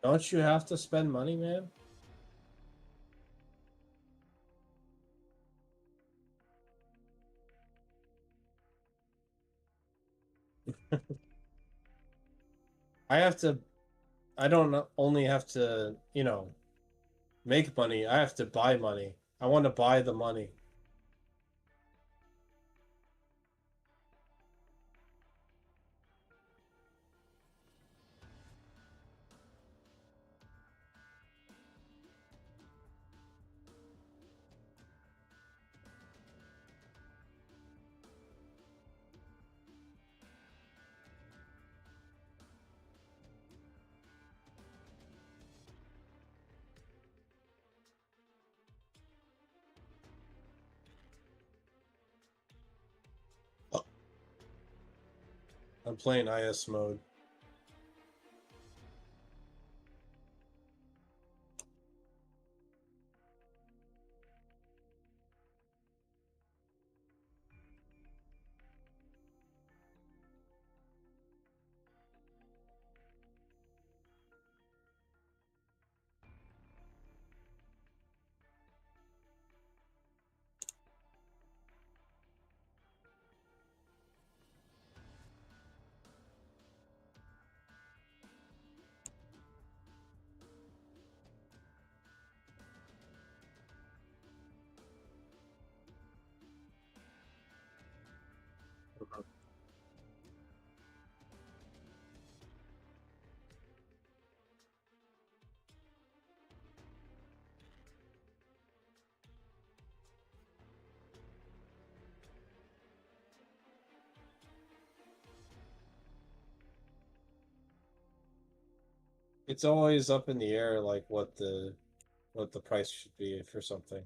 Don't you have to spend money, man? I have to. I don't only have to, you know, make money. I have to buy money. I want to buy the money. I'm playing IS mode. It's always up in the air, like what the price should be for something.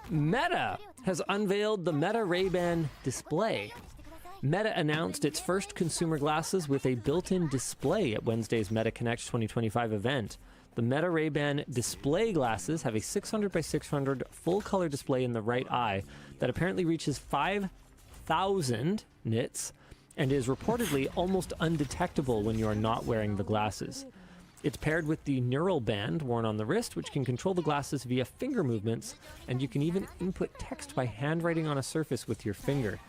Meta has unveiled the Meta Ray-Ban display. Meta announced its first consumer glasses with a built-in display at Wednesday's Meta Connect 2025 event. The Meta Ray-Ban display glasses have a 600 by 600 full-color display in the right eye that apparently reaches 5,000 nits and is reportedly almost undetectable when you are not wearing the glasses. It's paired with the neural band worn on the wrist, which can control the glasses via finger movements, and you can even input text by handwriting on a surface with your finger.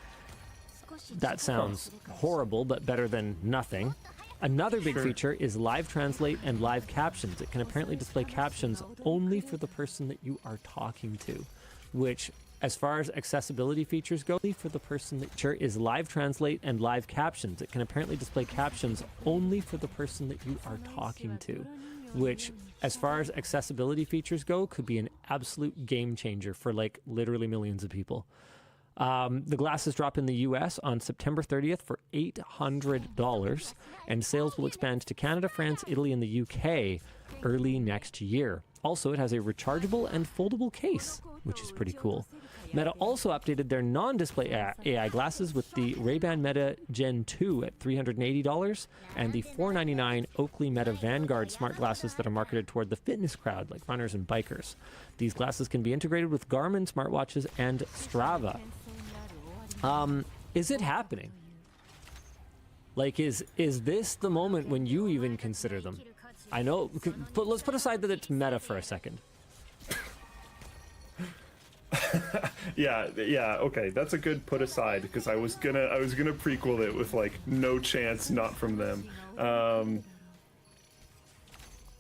That sounds horrible, but better than nothing. Another big feature is live translate and live captions. It can apparently display captions only for the person that you are talking to, which, as far as accessibility features go, for the person that is live translate and live captions. It can apparently display captions only for the person that you are talking to, which, as far as accessibility features go, could be an absolute game changer for like literally millions of people. The glasses drop in the US on September 30th for $800, and sales will expand to Canada, France, Italy, and the UK early next year. Also, it has a rechargeable and foldable case, which is pretty cool. Meta also updated their non-display AI glasses with the Ray-Ban Meta Gen 2 at $380 and the $499 Oakley Meta Vanguard smart glasses that are marketed toward the fitness crowd, like runners and bikers. These glasses can be integrated with Garmin smartwatches and Strava. Is it happening? Like, is this the moment when you even consider them? I know, but let's put aside that it's Meta for a second. yeah, okay, that's a good put aside, because I was gonna prequel it with like no chance not from them.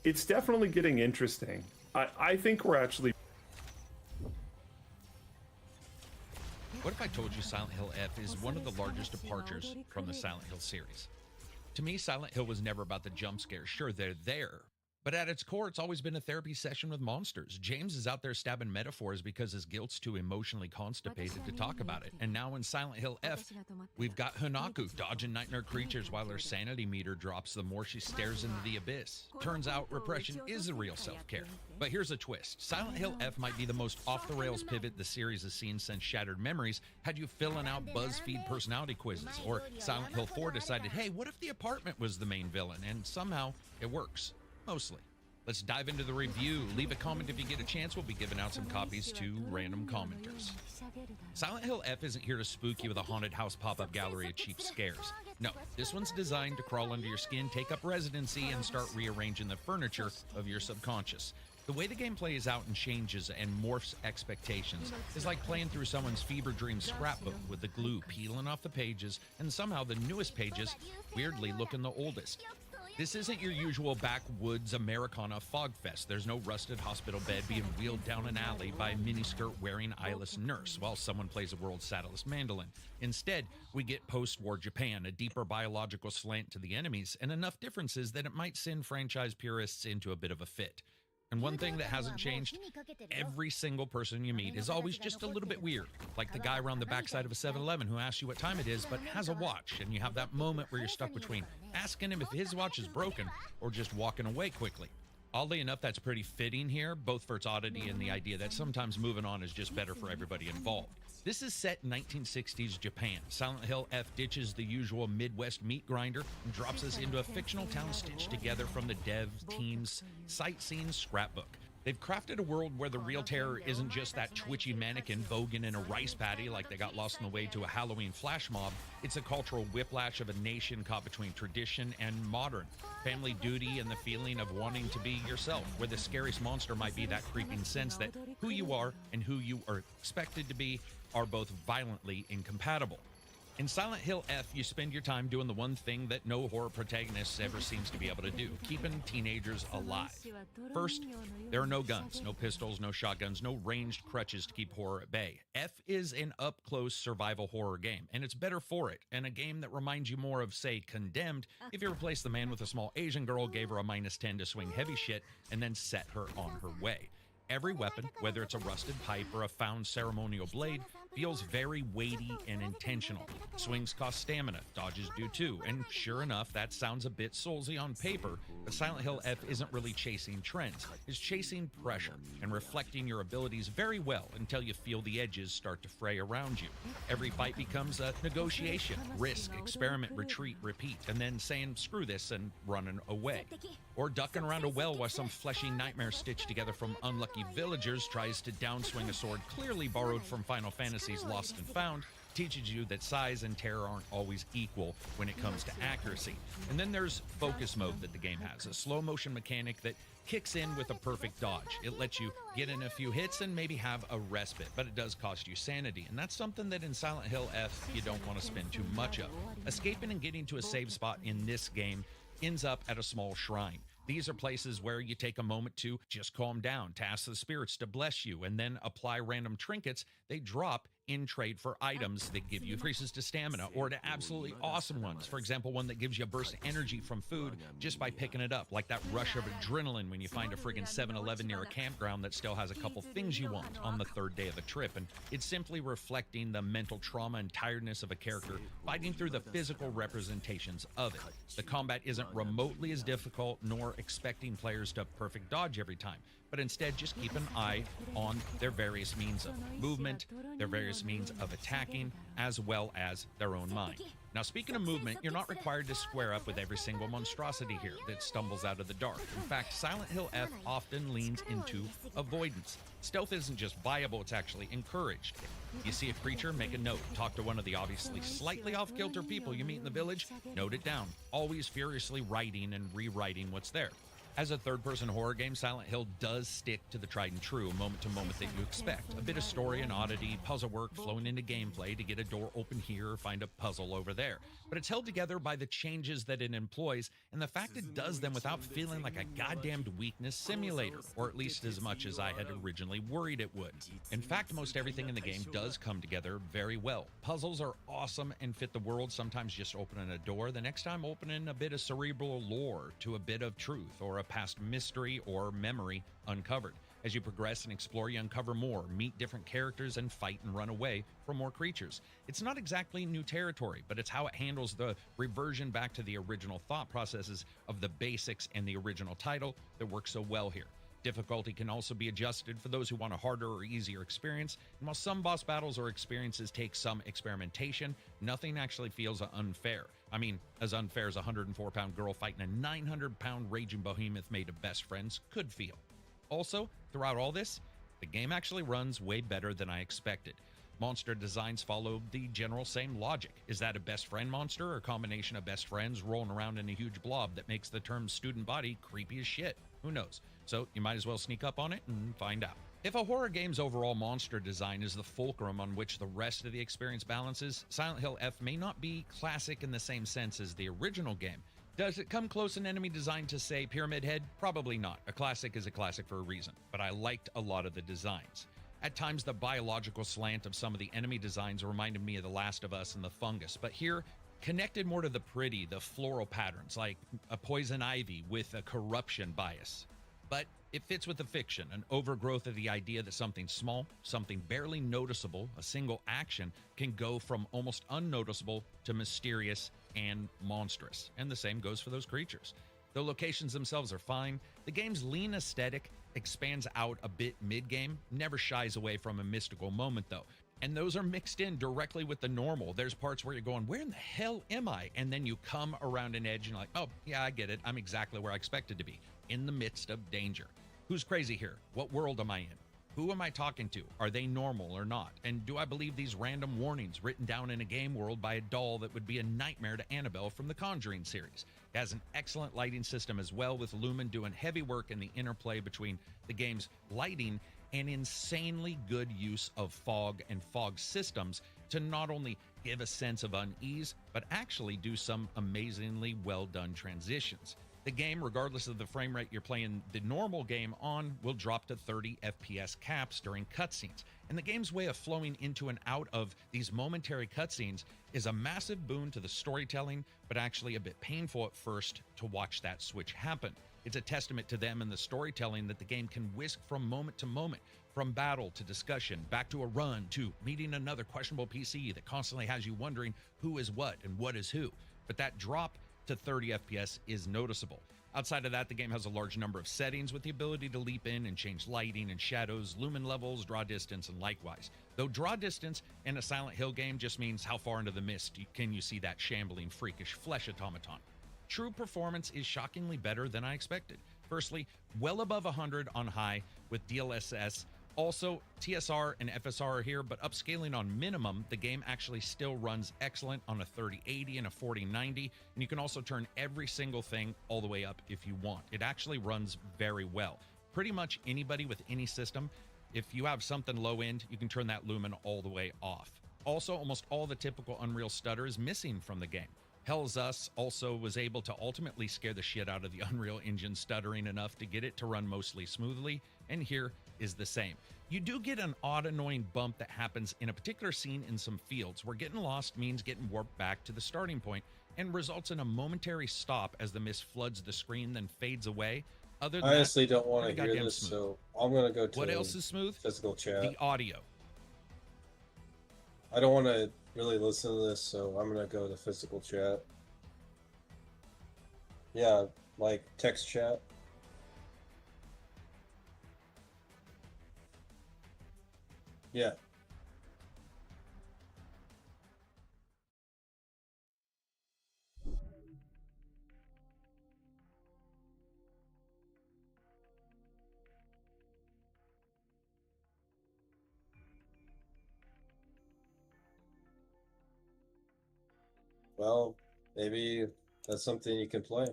It's definitely getting interesting. I think we're actually. What if I told you Silent Hill F is one of the largest departures from the Silent Hill series? To me, Silent Hill was never about the jump scares. Sure, they're there, but at its core, it's always been a therapy session with monsters. James is out there stabbing metaphors because his guilt's too emotionally constipated to talk about it. And now in Silent Hill F, we've got Hanaku dodging nightmare creatures while her sanity meter drops the more she stares into the abyss. Turns out repression is a real self-care. But here's a twist. Silent Hill F might be the most off-the-rails pivot the series has seen since Shattered Memories had you filling out BuzzFeed personality quizzes. Or Silent Hill 4 decided, hey, what if the apartment was the main villain? And somehow it works. Mostly. Let's dive into the review. Leave a comment if you get a chance. We'll be giving out some copies to random commenters. Silent Hill F isn't here to spook you with a haunted house pop-up gallery of cheap scares. No, this one's designed to crawl under your skin, take up residency, and start rearranging the furniture of your subconscious. The way the game plays out and changes and morphs expectations is like playing through someone's fever dream scrapbook with the glue peeling off the pages, and somehow the newest pages weirdly looking the oldest. This isn't your usual backwoods Americana fog fest. There's no rusted hospital bed being wheeled down an alley by a miniskirt wearing eyeless nurse while someone plays a world's saddest mandolin. Instead, we get post-war Japan, a deeper biological slant to the enemies, and enough differences that it might send franchise purists into a bit of a fit. And one thing that hasn't changed, every single person you meet is always just a little bit weird. Like the guy around the backside of a 7-Eleven who asks you what time it is, but has a watch, and you have that moment where you're stuck between asking him if his watch is broken or just walking away quickly. Oddly enough, that's pretty fitting here, both for its oddity and the idea that sometimes moving on is just better for everybody involved. This is set in 1960s Japan. Silent Hill F ditches the usual Midwest meat grinder and drops us into a fictional town stitched together from the dev team's sightseeing scrapbook. They've crafted a world where the real terror isn't just that twitchy mannequin voguing in a rice paddy like they got lost in the way to a Halloween flash mob. It's a cultural whiplash of a nation caught between tradition and modern. Family duty and the feeling of wanting to be yourself, where the scariest monster might be that creeping sense that who you are and who you are expected to be are both violently incompatible. In Silent Hill F, you spend your time doing the one thing that no horror protagonist ever seems to be able to do, keeping teenagers alive. First, there are no guns, no pistols, no shotguns, no ranged crutches to keep horror at bay. F is an up-close survival horror game, and it's better for it, and a game that reminds you more of, say, Condemned, if you replace the man with a small Asian girl, gave her a -10 to swing heavy shit, and then set her on her way. Every weapon, whether it's a rusted pipe or a found ceremonial blade, feels very weighty and intentional. Swings cost stamina, dodges do too, and sure enough, that sounds a bit soulsy on paper, but Silent Hill F isn't really chasing trends. It's chasing pressure and reflecting your abilities very well until you feel the edges start to fray around you. Every fight becomes a negotiation, risk, experiment, retreat, repeat, and then saying screw this and running away. Or ducking around a well while some fleshy nightmare stitched together from unlucky villagers tries to downswing a sword clearly borrowed from Final Fantasy's Lost and Found, teaches you that size and terror aren't always equal when it comes to accuracy. And then there's focus mode that the game has, a slow motion mechanic that kicks in with a perfect dodge. It lets you get in a few hits and maybe have a respite, but it does cost you sanity, and that's something that in Silent Hill F you don't want to spend too much of. Escaping and getting to a save spot in this game ends up at a small shrine. These are places where you take a moment to just calm down, to ask the spirits to bless you, and then apply random trinkets they drop in trade for items that give you increases to stamina, or to absolutely awesome ones. For example, one that gives you a burst of energy from food just by picking it up, like that rush of adrenaline when you find a friggin' 7-Eleven near a campground that still has a couple things you want on the third day of the trip. And it's simply reflecting the mental trauma and tiredness of a character fighting through the physical representations of it. The combat isn't remotely as difficult, nor expecting players to perfect dodge every time, but instead just keep an eye on their various means of movement, their various means of attacking, as well as their own mind. Now, speaking of movement, you're not required to square up with every single monstrosity here that stumbles out of the dark. In fact, Silent Hill F often leans into avoidance. Stealth isn't just viable, it's actually encouraged. You see a creature, make a note. Talk to one of the obviously slightly off-kilter people you meet in the village, note it down. Always furiously writing and rewriting what's there. As a third-person horror game, Silent Hill does stick to the tried and true moment-to-moment that you expect. A bit of story and oddity, puzzle work flowing into gameplay to get a door open here or find a puzzle over there. But it's held together by the changes that it employs and the fact it does them without feeling like a goddamned weakness simulator, or at least as much as I had originally worried it would. In fact, most everything in the game does come together very well. Puzzles are awesome and fit the world, sometimes just opening a door, the next time opening a bit of cerebral lore to a bit of truth, or a past mystery or memory uncovered. As you progress and explore, you uncover more, meet different characters, and fight and run away from more creatures. It's not exactly new territory, but it's how it handles the reversion back to the original thought processes of the basics and the original title that works so well here. Difficulty can also be adjusted for those who want a harder or easier experience, and while some boss battles or experiences take some experimentation, nothing actually feels unfair. I mean, as unfair as a 104-pound girl fighting a 900-pound raging behemoth made of best friends could feel. Also, throughout all this, the game actually runs way better than I expected. Monster designs follow the general same logic. Is that a best friend monster or a combination of best friends rolling around in a huge blob that makes the term student body creepy as shit? Who knows? So you might as well sneak up on it and find out. If a horror game's overall monster design is the fulcrum on which the rest of the experience balances, Silent Hill F may not be classic in the same sense as the original game. Does it come close in enemy design to, say, Pyramid Head? Probably not. A classic is a classic for a reason, but I liked a lot of the designs. At times, the biological slant of some of the enemy designs reminded me of The Last of Us and the fungus, but here, connected more to the pretty, the floral patterns, like a poison ivy with a corruption bias. But it fits with the fiction, an overgrowth of the idea that something small, something barely noticeable, a single action, can go from almost unnoticeable to mysterious and monstrous. And the same goes for those creatures. The locations themselves are fine. The game's lean aesthetic expands out a bit mid-game, never shies away from a mystical moment though. And those are mixed in directly with the normal. There's parts where you're going, where in the hell am I? And then you come around an edge and you're like, oh, yeah, I get it. I'm exactly where I expected to be, in the midst of danger. Who's crazy here? What world am I in? Who am I talking to? Are they normal or not? And do I believe these random warnings written down in a game world by a doll that would be a nightmare to Annabelle from the Conjuring series? It has an excellent lighting system as well, with Lumen doing heavy work in the interplay between the game's lighting and insanely good use of fog and fog systems to not only give a sense of unease, but actually do some amazingly well done transitions. The game, regardless of the frame rate you're playing the normal game on, will drop to 30 FPS caps during cutscenes. And the game's way of flowing into and out of these momentary cutscenes is a massive boon to the storytelling, but actually a bit painful at first to watch that switch happen. It's a testament to them and the storytelling that the game can whisk from moment to moment, from battle to discussion, back to a run, to meeting another questionable PC that constantly has you wondering who is what and what is who. But that drop to 30 FPS is noticeable. Outside of that, the game has a large number of settings with the ability to leap in and change lighting and shadows, lumen levels, draw distance, and likewise. Though draw distance in a Silent Hill game just means how far into the mist can you see that shambling, freakish flesh automaton. True performance is shockingly better than I expected. Firstly, well above 100 on high with DLSS. Also, TSR and FSR are here, but upscaling on minimum, the game actually still runs excellent on a 3080 and a 4090, and you can also turn every single thing all the way up if you want. It actually runs very well. Pretty much anybody with any system, if you have something low end, you can turn that lumen all the way off. Also, almost all the typical Unreal stutter is missing from the game. Hell's Us also was able to ultimately scare the shit out of the Unreal Engine stuttering enough to get it to run mostly smoothly, and here is the same. You do get an odd annoying bump that happens in a particular scene in some fields where getting lost means getting warped back to the starting point and results in a momentary stop as the mist floods the screen then fades away. Other than I honestly don't want pretty to hear goddamn this, smooth. so I'm gonna go to What else is smooth? physical chat. The audio. I don't want to really listen to this, so I'm gonna go to physical chat. Yeah, like text chat. Yeah. Well, maybe that's something you can play.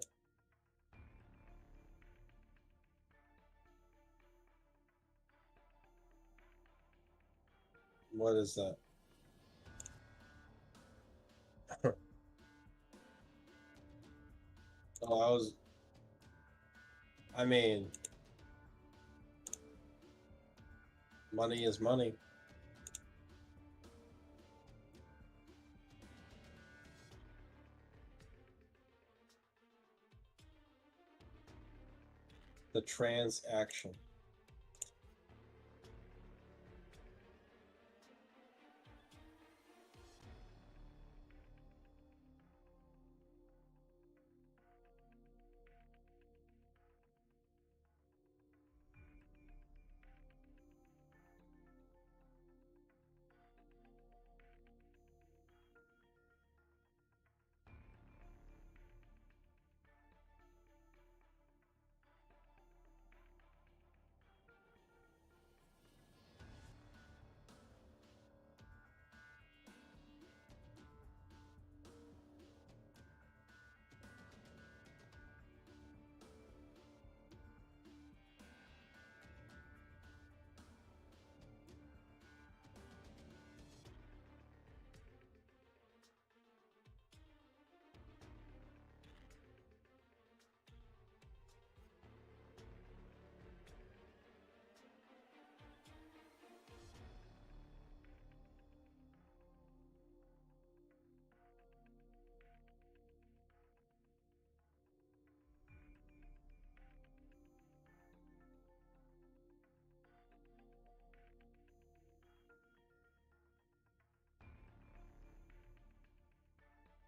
What is that? Oh, I mean, money is money. The transaction.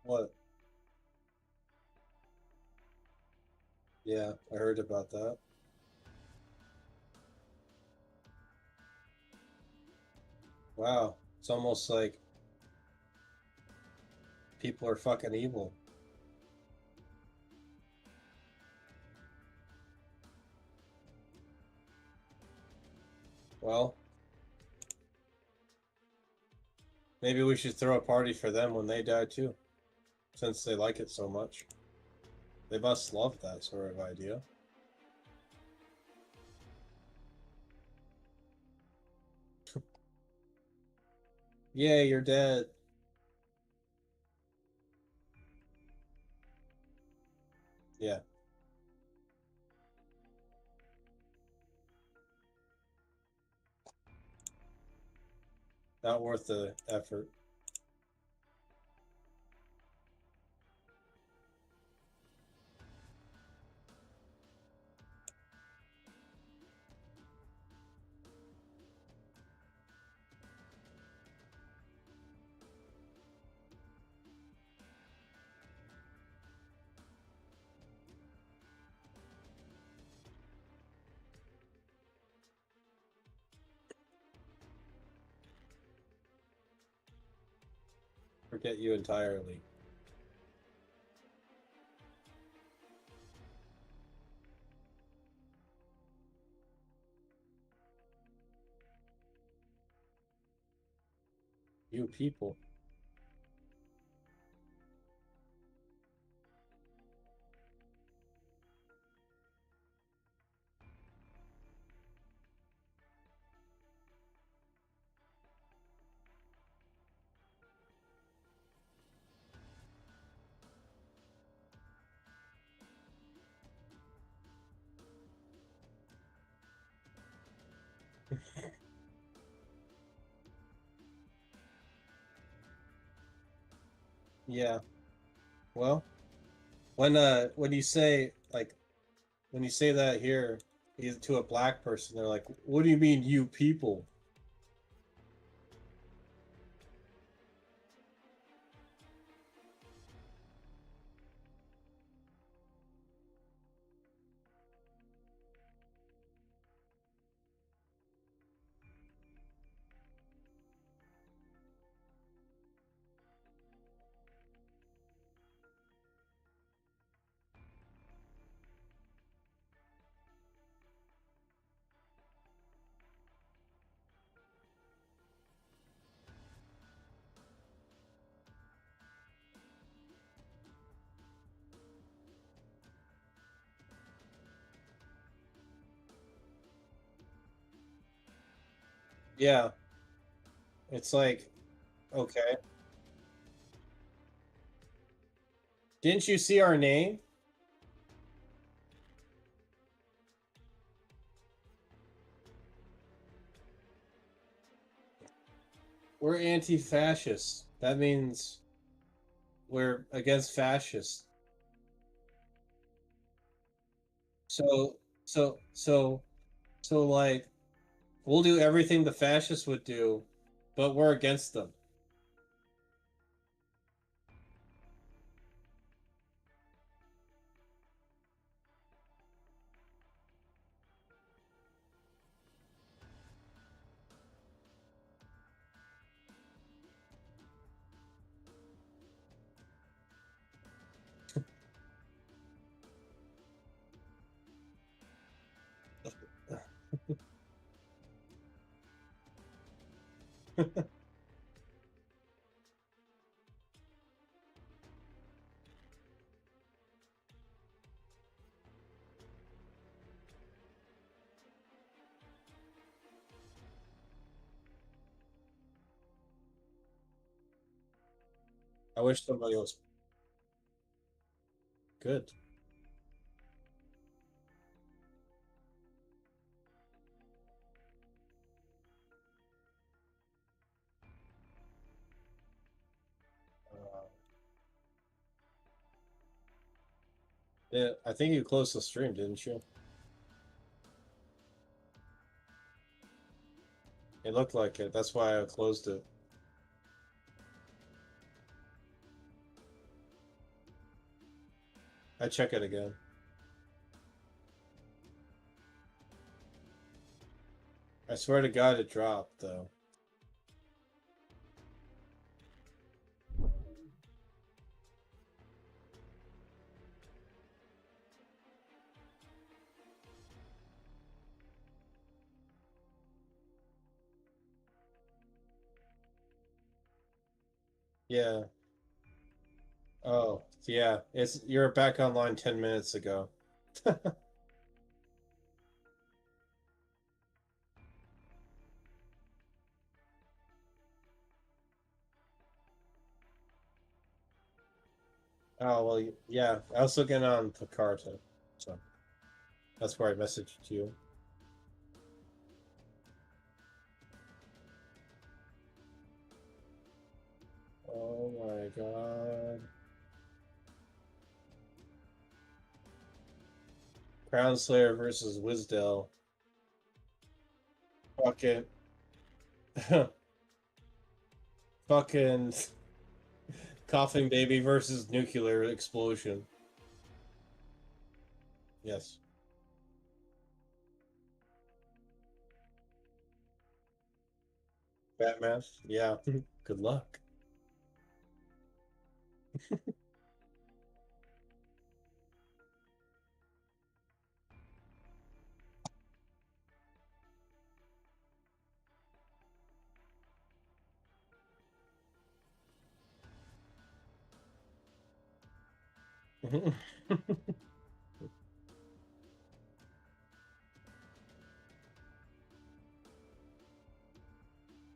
What? Yeah, I heard about that. Wow, it's almost like people are fucking evil. Well, maybe we should throw a party for them when they die too, since they like it so much. They must love that sort of idea. Yay, you're dead. Yeah. Not worth the effort. Forget you entirely. You people. Yeah. Well, when you say like when you say that here either to a black person, they're like, "What do you mean, you people?" Yeah. It's like, okay. Didn't you see our name? We're anti-fascist. That means we're against fascists. So, so like, we'll do everything the fascists would do, but we're against them. I wish somebody was good. Yeah, I think you closed the stream, didn't you? It looked like it. That's why I closed it. I check it again. I swear to God, it dropped though. Yeah. Oh, yeah. You're back online 10 minutes ago. Oh, well, yeah. I was looking on Picarta, so that's where I messaged you. Oh my god. Crown Slayer versus Wisdell. Fucking. Fucking. Coughing Baby versus Nuclear Explosion. Yes. Batman? Yeah. Good luck.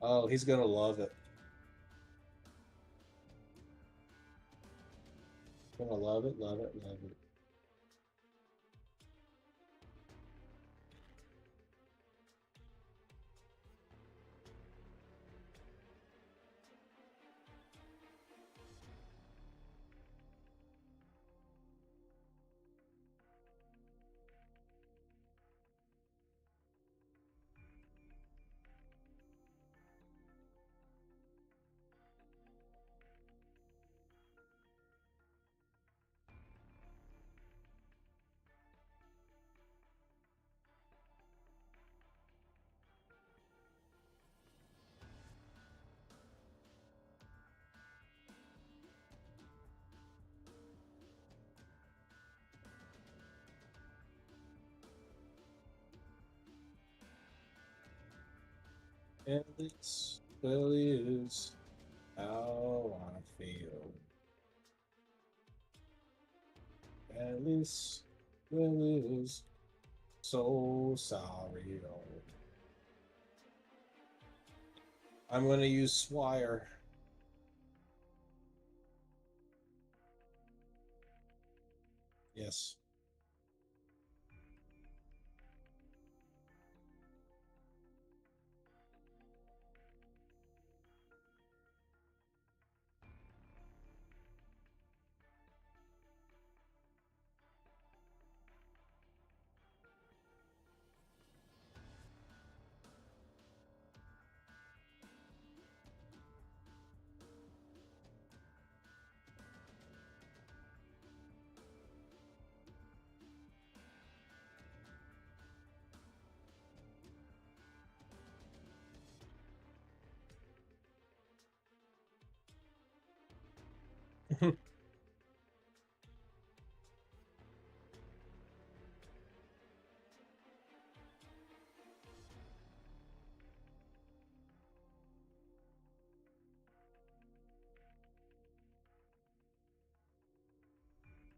Oh, he's gonna love it. Gonna love it, love it, love it. And this really is how I feel. And this really is so sorry. I'm gonna use Swire. Yes.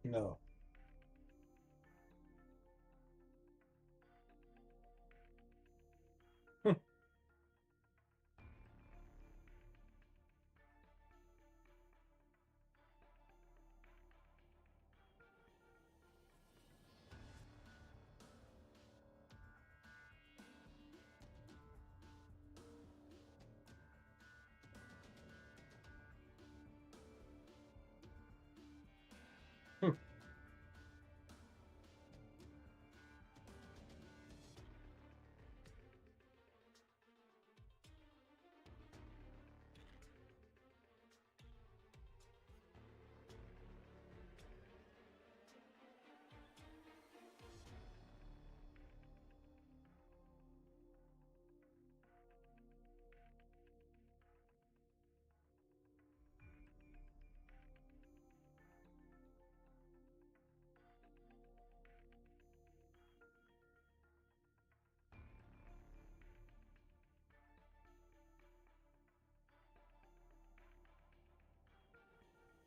No.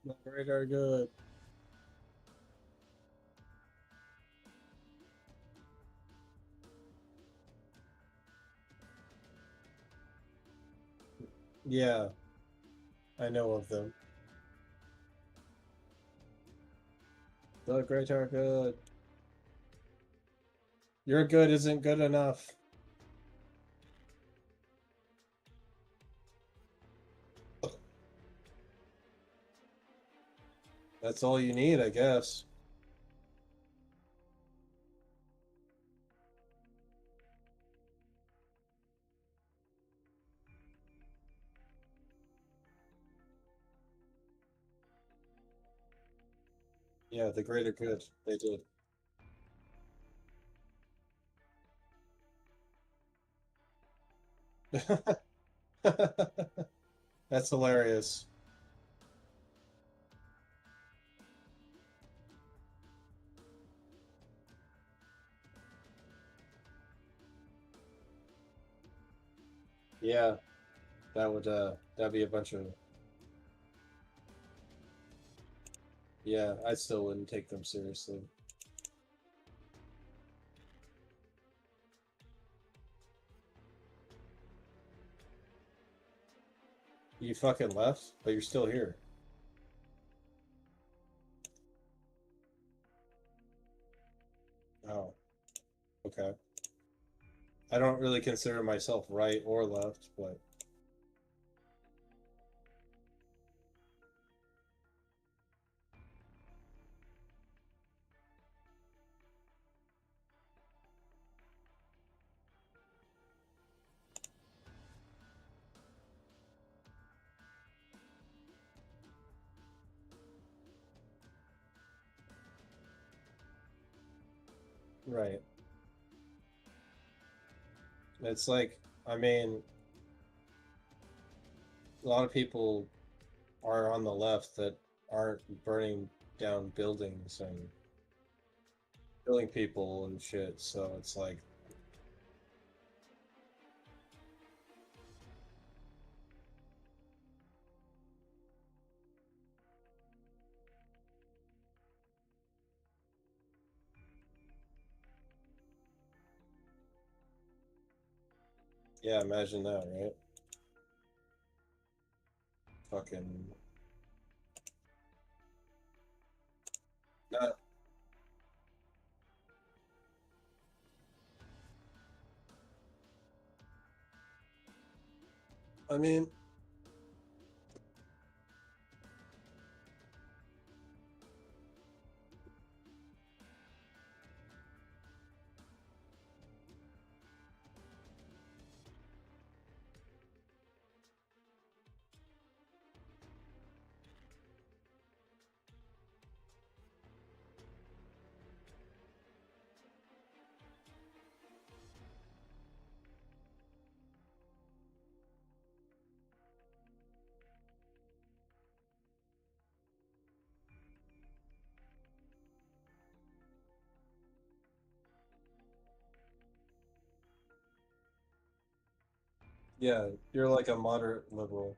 Not great or good. Yeah, I know of them. The great are good. Your good isn't good enough. That's all you need, I guess. Yeah, the greater good. They did. That's hilarious. Yeah, that'd be a bunch of. Yeah, I still wouldn't take them seriously. You fucking left, but you're still here. Oh, okay. I don't really consider myself right or left, but right. It's like, I mean, a lot of people are on the left that aren't burning down buildings and killing people and shit, so it's like, yeah, imagine that, right? Fucking not. I mean, yeah, you're like a moderate liberal.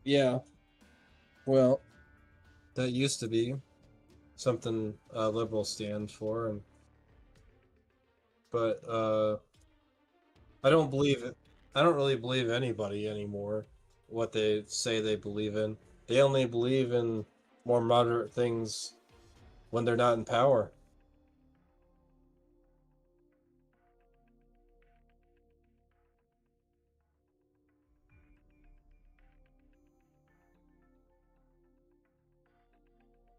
Yeah, well, that used to be something liberals stand for, and but I don't believe it. I don't really believe anybody anymore. What they say they believe in. They only believe in more moderate things when they're not in power.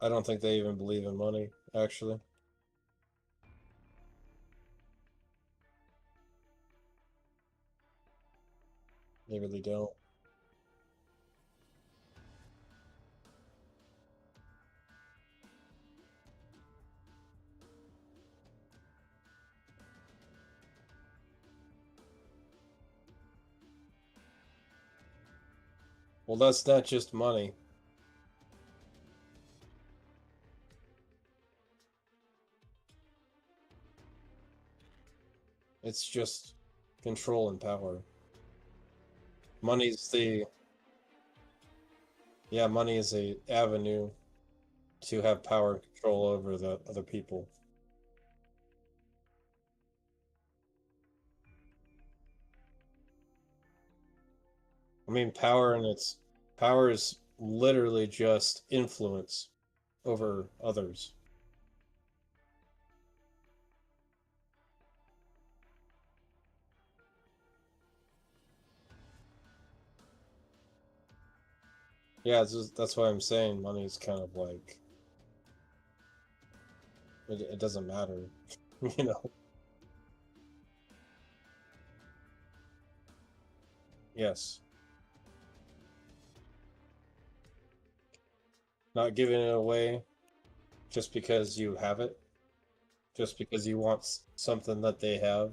I don't think they even believe in money, actually. They really don't. Well, that's not just money. It's just control and power. Money's the Yeah, money is a avenue to have power and control over the other people. I mean, power and its power is literally just influence over others. Yeah, that's why I'm saying money's kind of like it doesn't matter, you know. Yes. Not giving it away just because you have it, just because you want something that they have.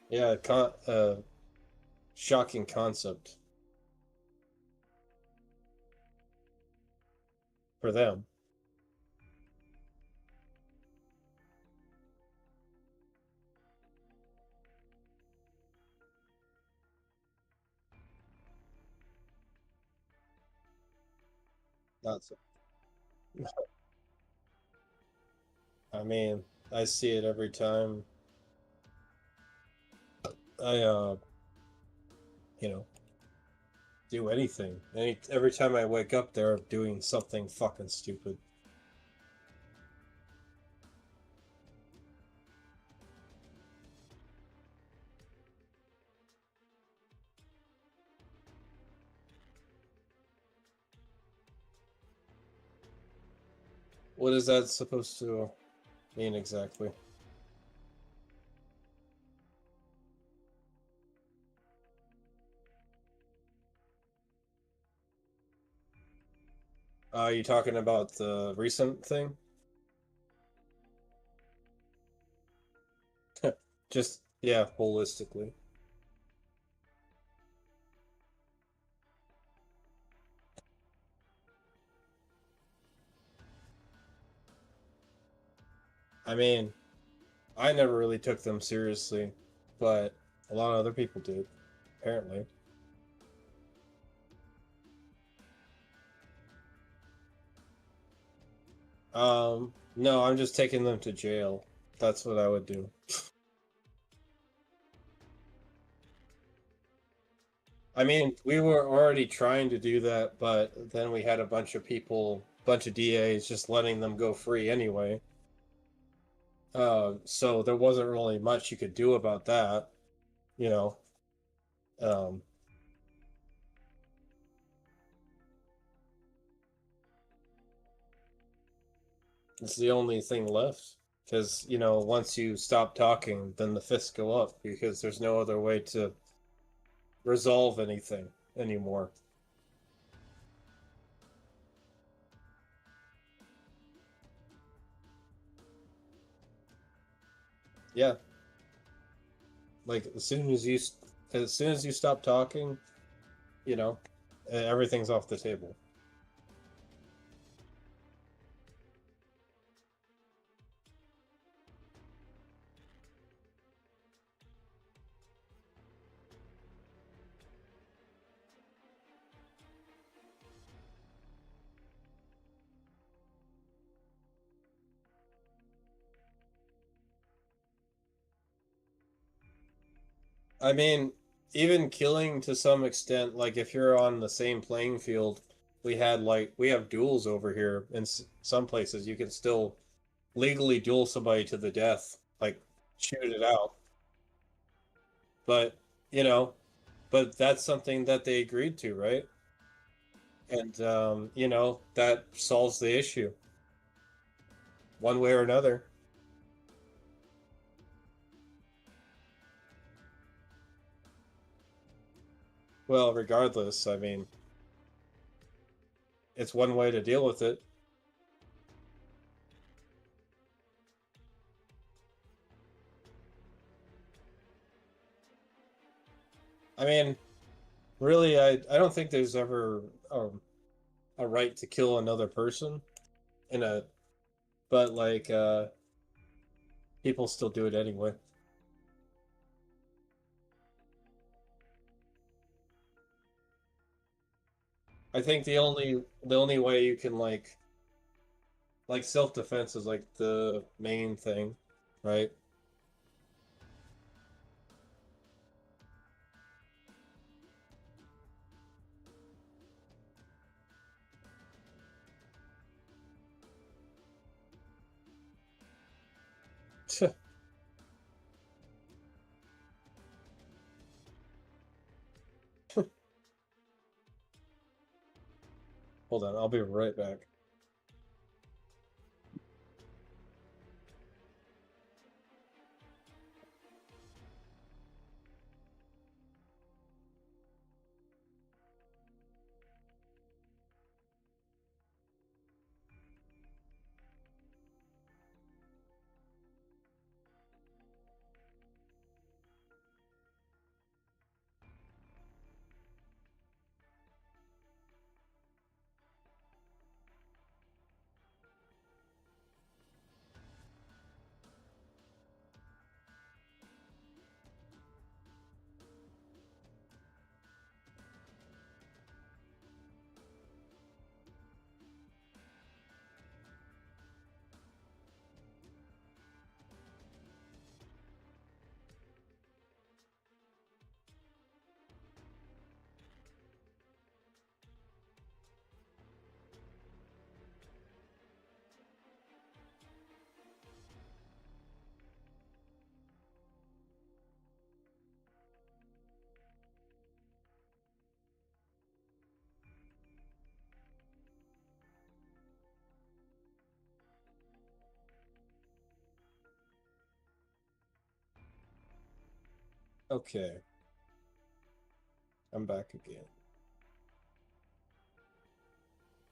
Yeah, shocking concept for them. That's I mean, I see it every time I you know, do anything. Every time I wake up, they're doing something fucking stupid. What is that supposed to mean exactly? Are you talking about the recent thing? Just, yeah, holistically. I mean, I never really took them seriously, but a lot of other people did, apparently. No, I'm just taking them to jail. That's what I would do. I mean, we were already trying to do that, but then we had a bunch of people, bunch of DAs just letting them go free anyway. So there wasn't really much you could do about that, you know. Um, it's the only thing left. Because, you know, once you stop talking, then the fists go up because there's no other way to resolve anything anymore. Yeah. Like as soon as you stop talking, you know, everything's off the table. I mean, even killing to some extent, like if you're on the same playing field, we have duels over here in some places. You can still legally duel somebody to the death, like shoot it out. But, you know, but that's something that they agreed to, right? And you know, that solves the issue one way or another. Well, regardless, I mean, it's one way to deal with it. I mean, really, I don't think there's ever a right to kill another person in a, but like people still do it anyway. I think the only way you can like self-defense is like the main thing, right? Hold on, I'll be right back. Okay. I'm back again.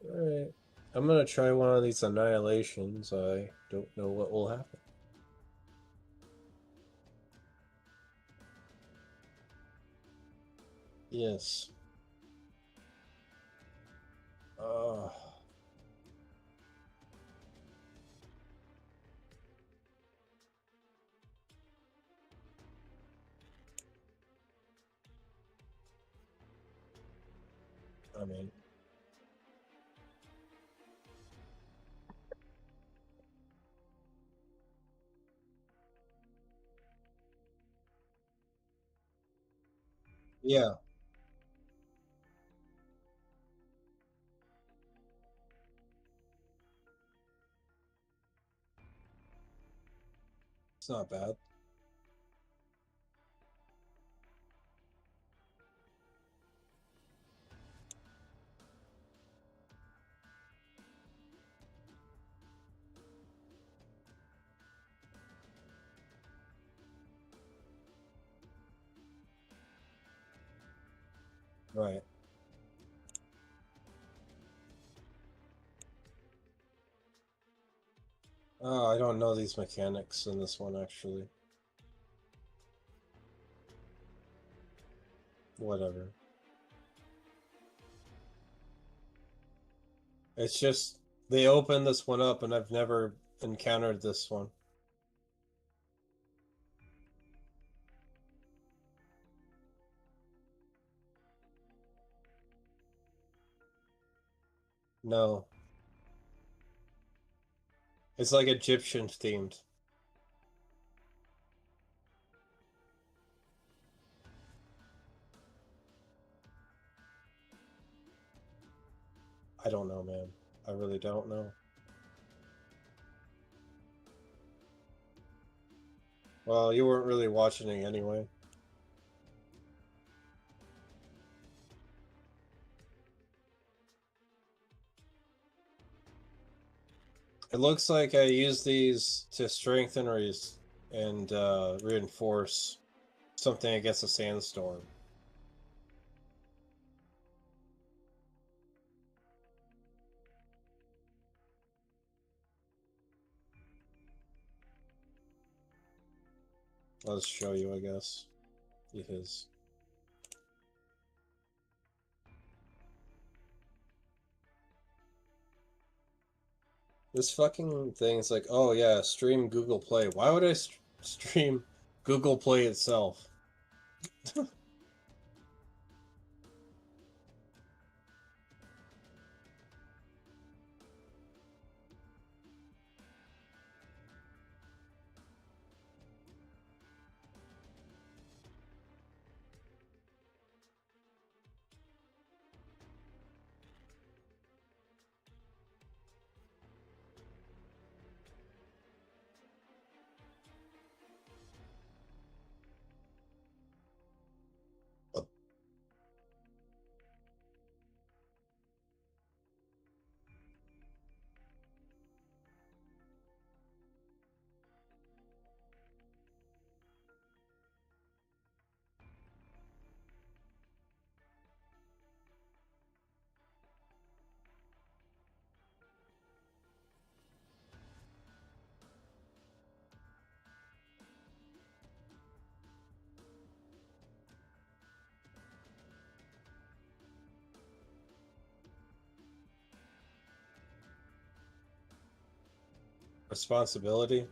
Alright. I'm gonna try one of these annihilations. I don't know what will happen. Yes. I mean, yeah. It's not bad. Right. Oh, I don't know these mechanics in this one, actually. Whatever. It's just, they opened this one up and I've never encountered this one. No. It's like Egyptian themed. I don't know, man. I really don't know. Well, you weren't really watching it anyway. It looks like I use these to strengthen and reinforce something against a sandstorm. I'll just show you, I guess. Because this fucking thing is like, oh yeah, stream Google Play. Why would I stream Google Play itself? Responsibility?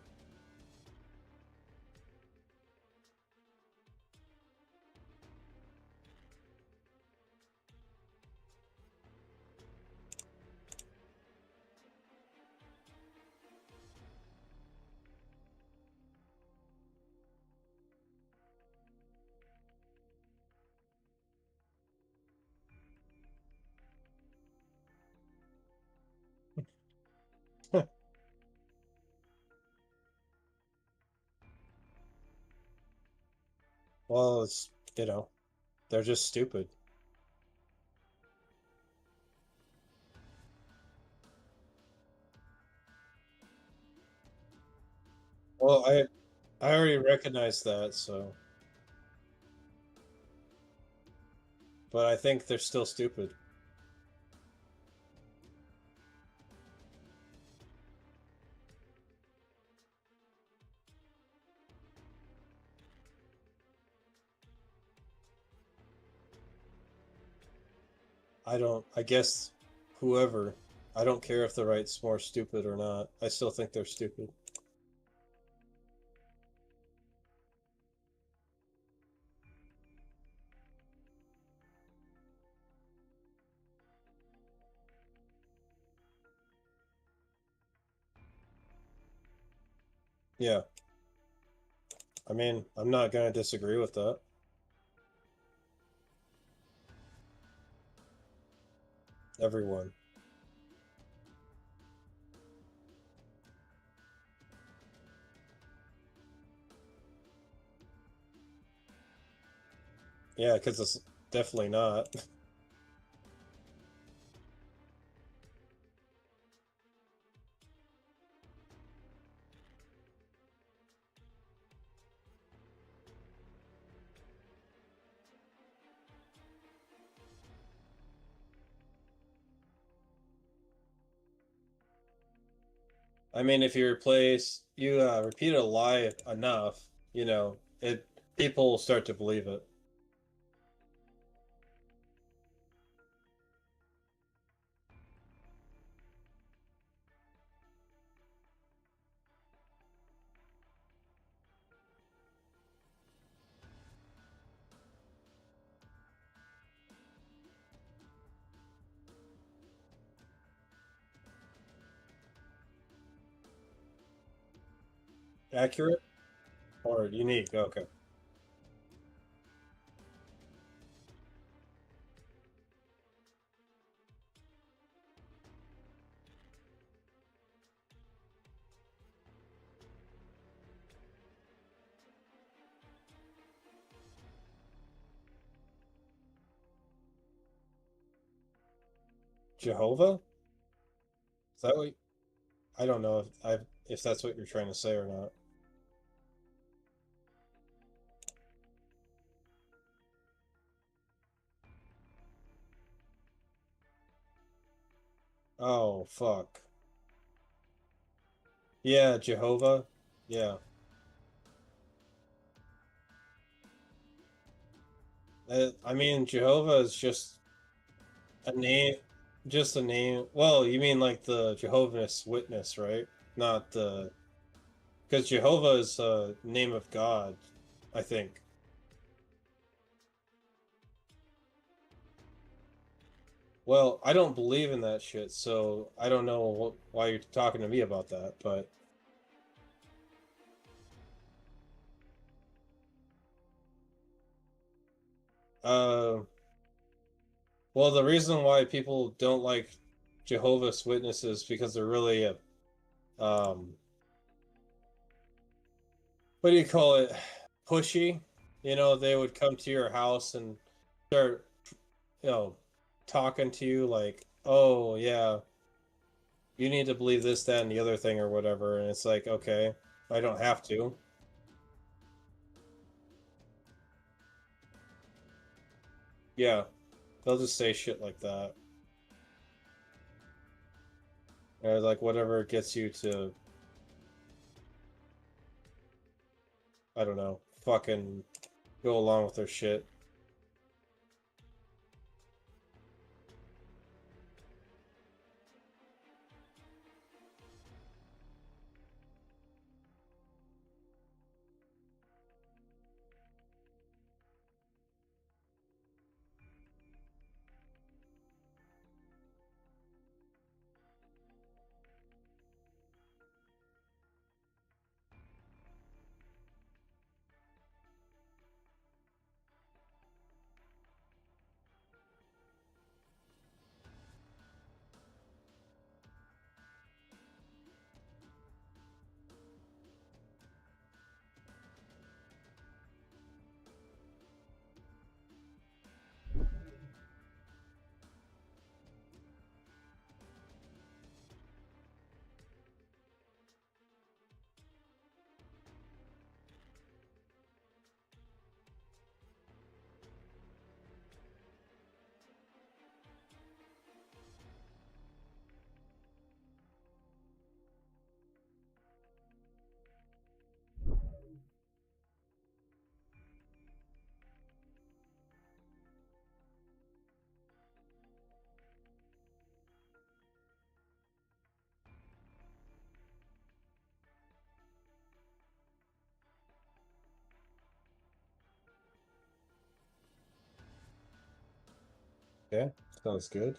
Well, it's, you know, they're just stupid. Well, I already recognized that, so. But I think they're still stupid. I guess whoever, I don't care if the right's more stupid or not. I still think they're stupid. Yeah. I mean, I'm not going to disagree with that. Everyone. Yeah, because it's definitely not. I mean, if you repeat a lie enough, you know, people will start to believe it. Accurate or unique? Okay. Jehovah? Is that what? I don't know if that's what you're trying to say or not. Oh, fuck. Yeah, Jehovah. Yeah. I mean, Jehovah is a name, just a name. Well, you mean like the Jehovah's Witness, right? Not the, because Jehovah is a name of God, I think. Well, I don't believe in that shit, so I don't know why you're talking to me about that, but uh, well, the reason why people don't like Jehovah's Witnesses because they're really um, what do you call it? Pushy. You know, they would come to your house and start, you know, talking to you like, "Oh, yeah, you need to believe this, that, and the other thing or whatever." And it's like, "Okay, I don't have to." Yeah, they'll just say shit like that. Or like whatever gets you to, I don't know, fucking go along with their shit. Yeah, sounds good.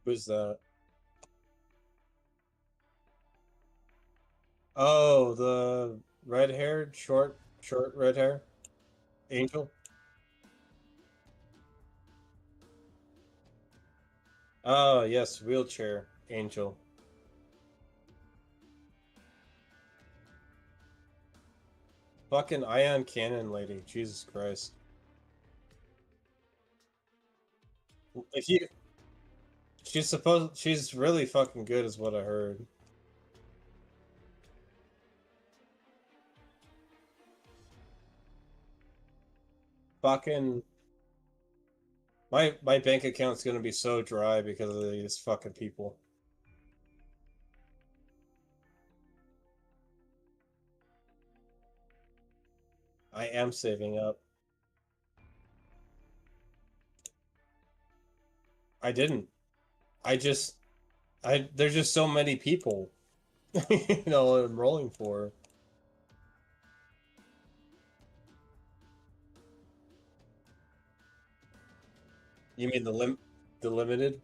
Who's that? Oh, the red-haired, short red hair? Angel? Oh, yes, wheelchair angel. Fucking ion cannon lady, Jesus Christ. If you she's really fucking good is what I heard. Fucking my bank account's gonna be so dry because of these fucking people. I am saving up. I didn't. There's just so many people, you know, I'm rolling for. You mean the limited?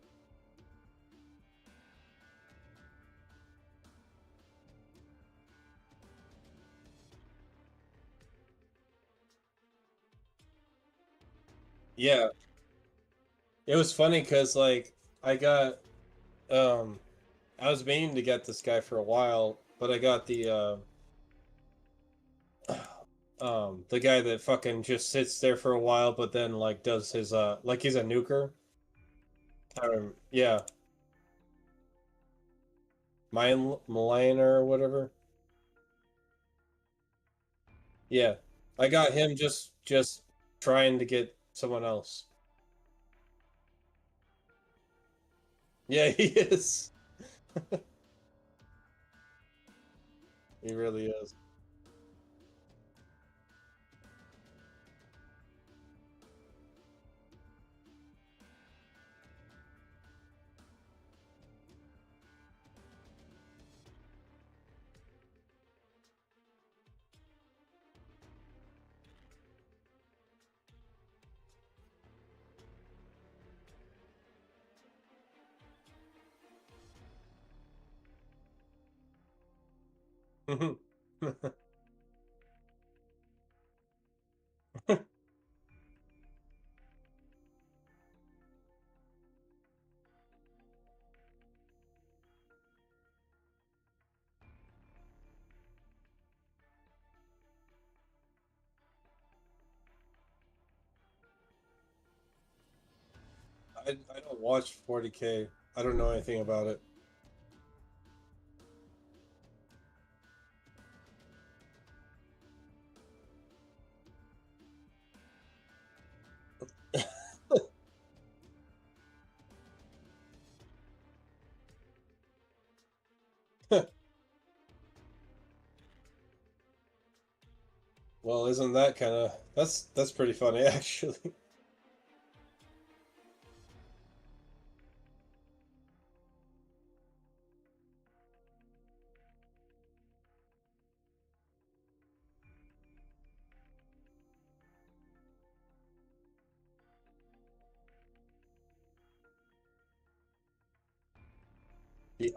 Yeah. It was funny because like um I was meaning to get this guy for a while, but I got the guy that fucking just sits there for a while but then like does his like he's a nuker. Yeah. Miner or whatever. Yeah. I got him just trying to get someone else. Yeah, he is. He really is. I don't watch 40K. I don't know anything about it. Well, isn't that kind of that's pretty funny actually. The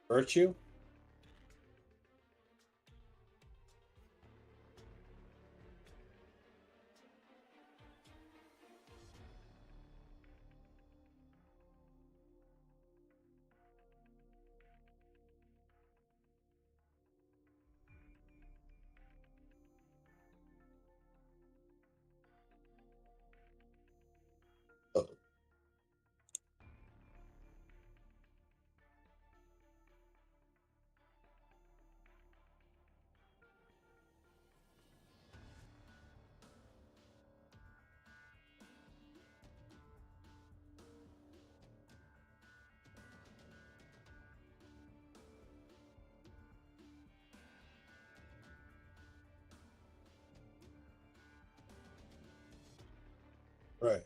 virtue? Right.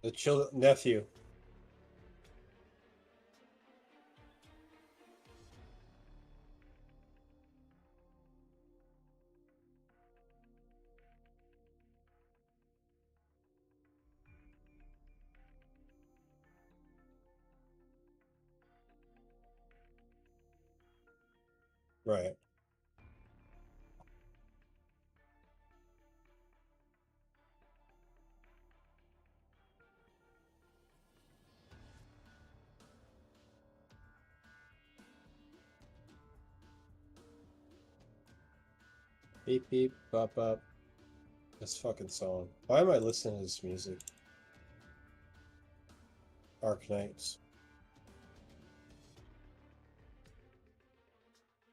The nephew. Right. Beep beep bop bop. This fucking song. Why am I listening to this music? Arknights.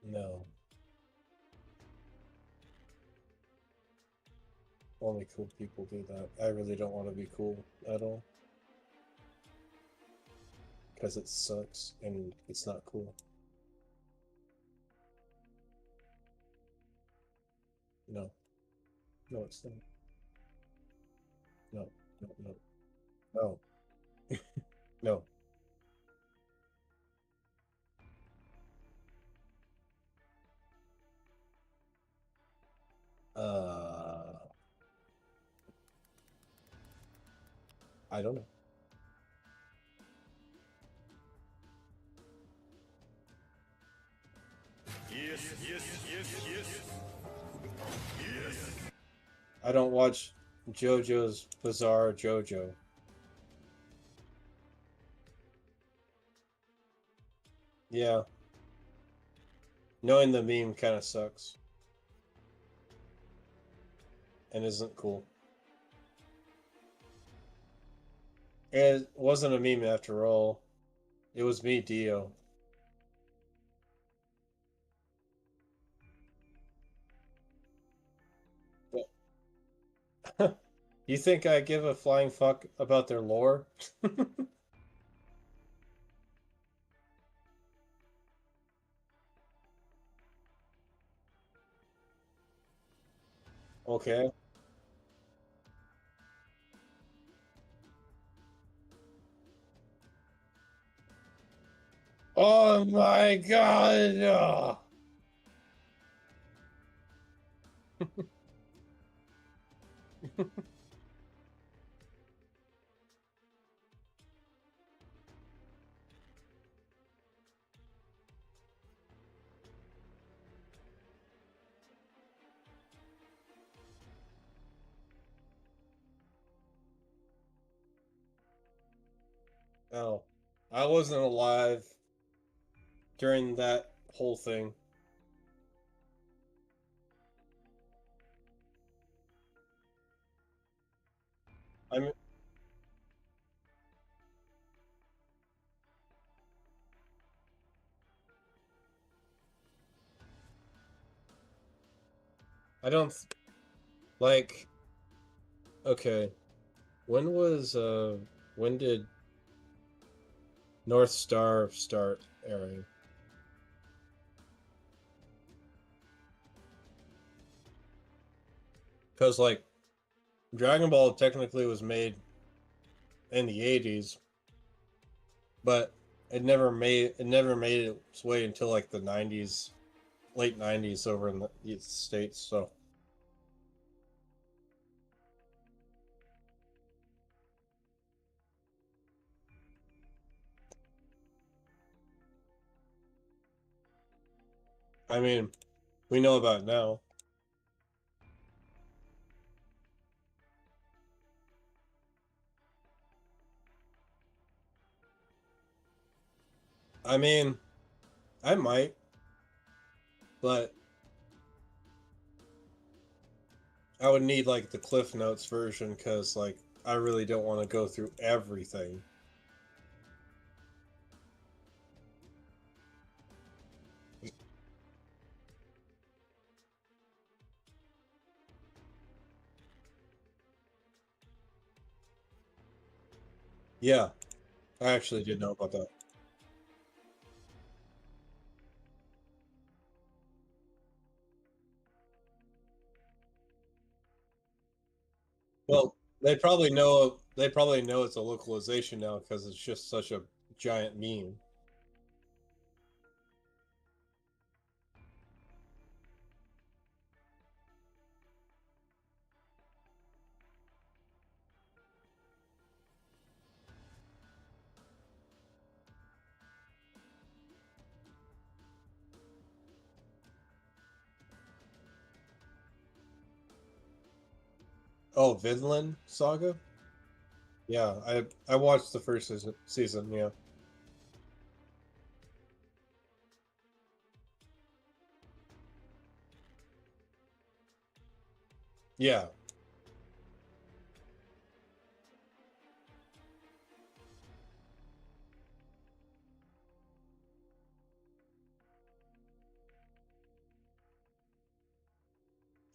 No. Only cool people do that. I really don't want to be cool at all. Because it sucks and it's not cool. No. No, it's not. No, no, no. No. No. I don't know. Yes, yes, yes, yes. Yes. I don't watch JoJo's Bizarre JoJo. Yeah. Knowing the meme kind of sucks. And isn't cool. It wasn't a meme after all. It was me, Dio. You think I give a flying fuck about their lore? Okay. Oh my god! Oh, I wasn't alive during that whole thing. I mean, I don't like. Okay, when did North Star start airing? Because like Dragon Ball technically was made in the 80s, but it never made its way until like the 90s, late 90s over in the States. So I mean, we know about it now. I mean, I might, but I would need like the Cliff Notes version because like I really don't want to go through everything. Yeah, I actually did know about that. Well, they probably know it's a localization now because it's just such a giant meme. Oh, Vinland Saga? Yeah, I watched the first season, yeah. Yeah.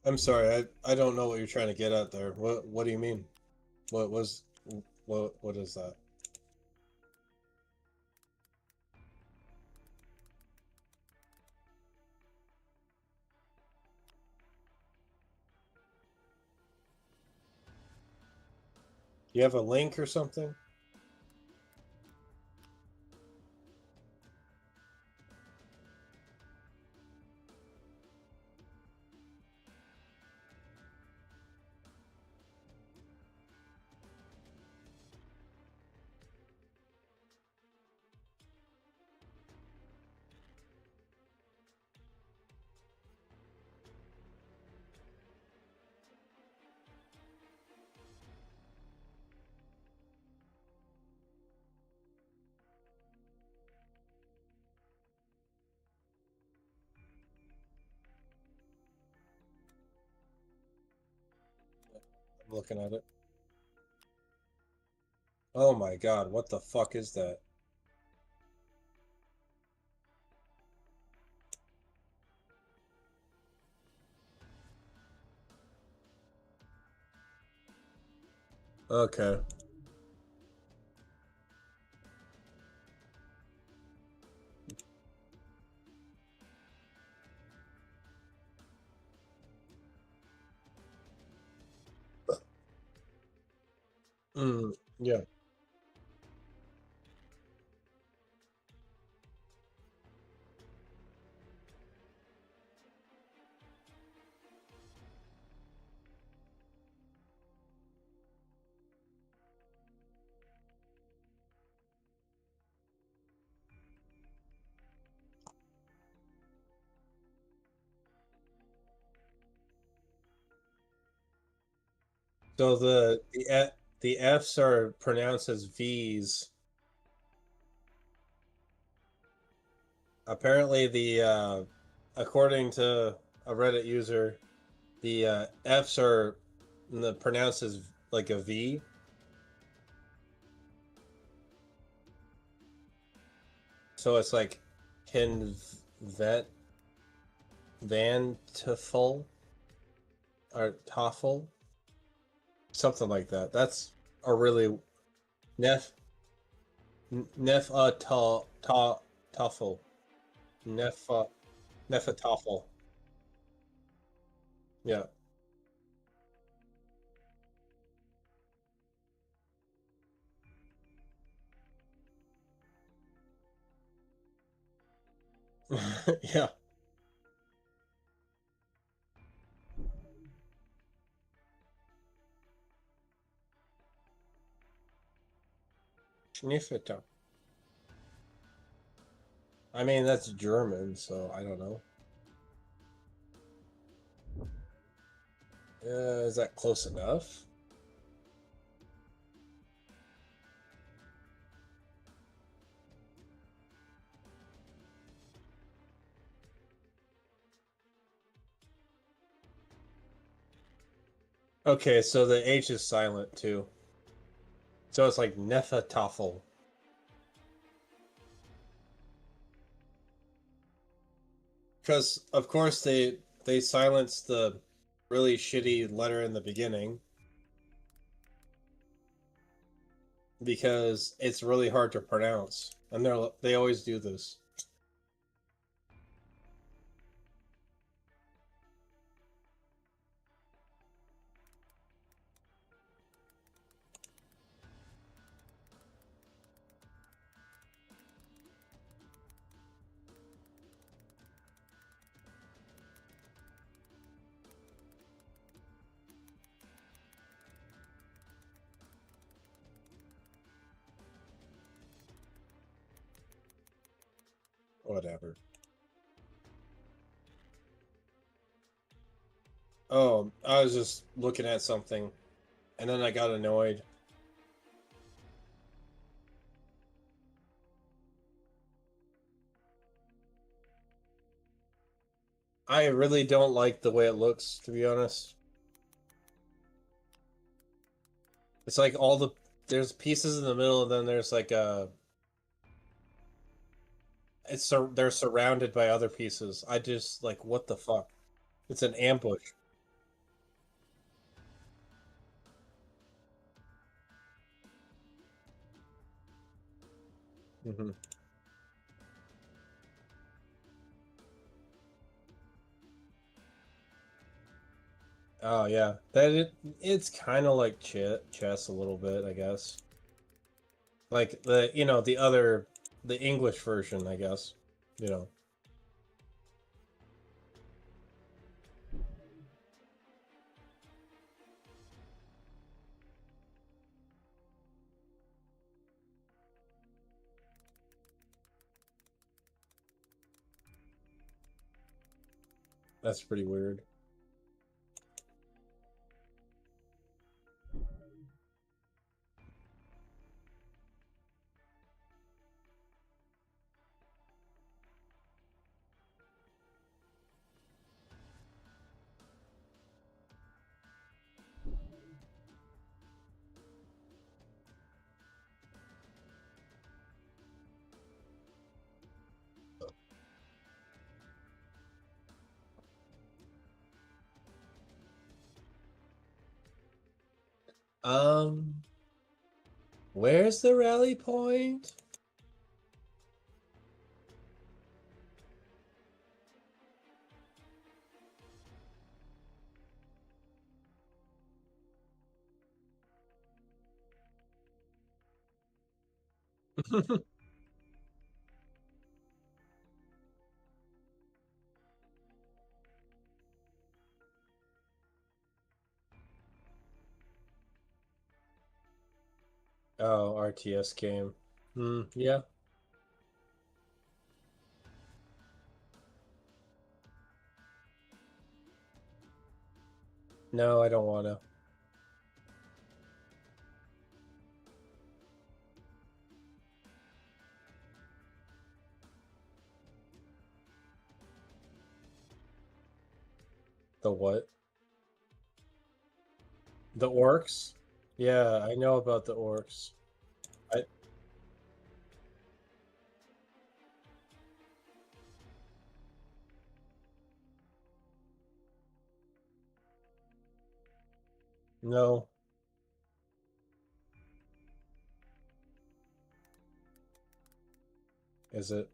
I'm sorry, I don't know what you're trying to get at there. What do you mean? What was what is that? You have a link or something? I'm looking at it. Oh my god, what the fuck is that? Okay. Yeah. So the F's are pronounced as V's. Apparently, according to a Reddit user, the F's are pronounced as like a V. So it's like Hinvet Van Tiffel or Toffel, something like that. That's a really Nef Toffel Nefatoffel. Yeah. Yeah. Schniffeta. I mean, that's German, so I don't know. Is that close enough? Okay, so the H is silent too. So it's like Nefatafel. Because of course they silenced the really shitty letter in the beginning because it's really hard to pronounce, and they always do this. Whatever. Oh, I was just looking at something, and then I got annoyed. I really don't like the way it looks, to be honest. It's like there's pieces in the middle, and then there's like they're surrounded by other pieces. I just like, what the fuck? It's an ambush. Mm-hmm. Oh yeah, it's kind of like chess a little bit, I guess. Like the English version, I guess. You know. That's pretty weird. Where's the rally point? Oh, RTS game. Yeah. No, I don't want to. The what? The orcs? Yeah, I know about the orcs. No. Is it?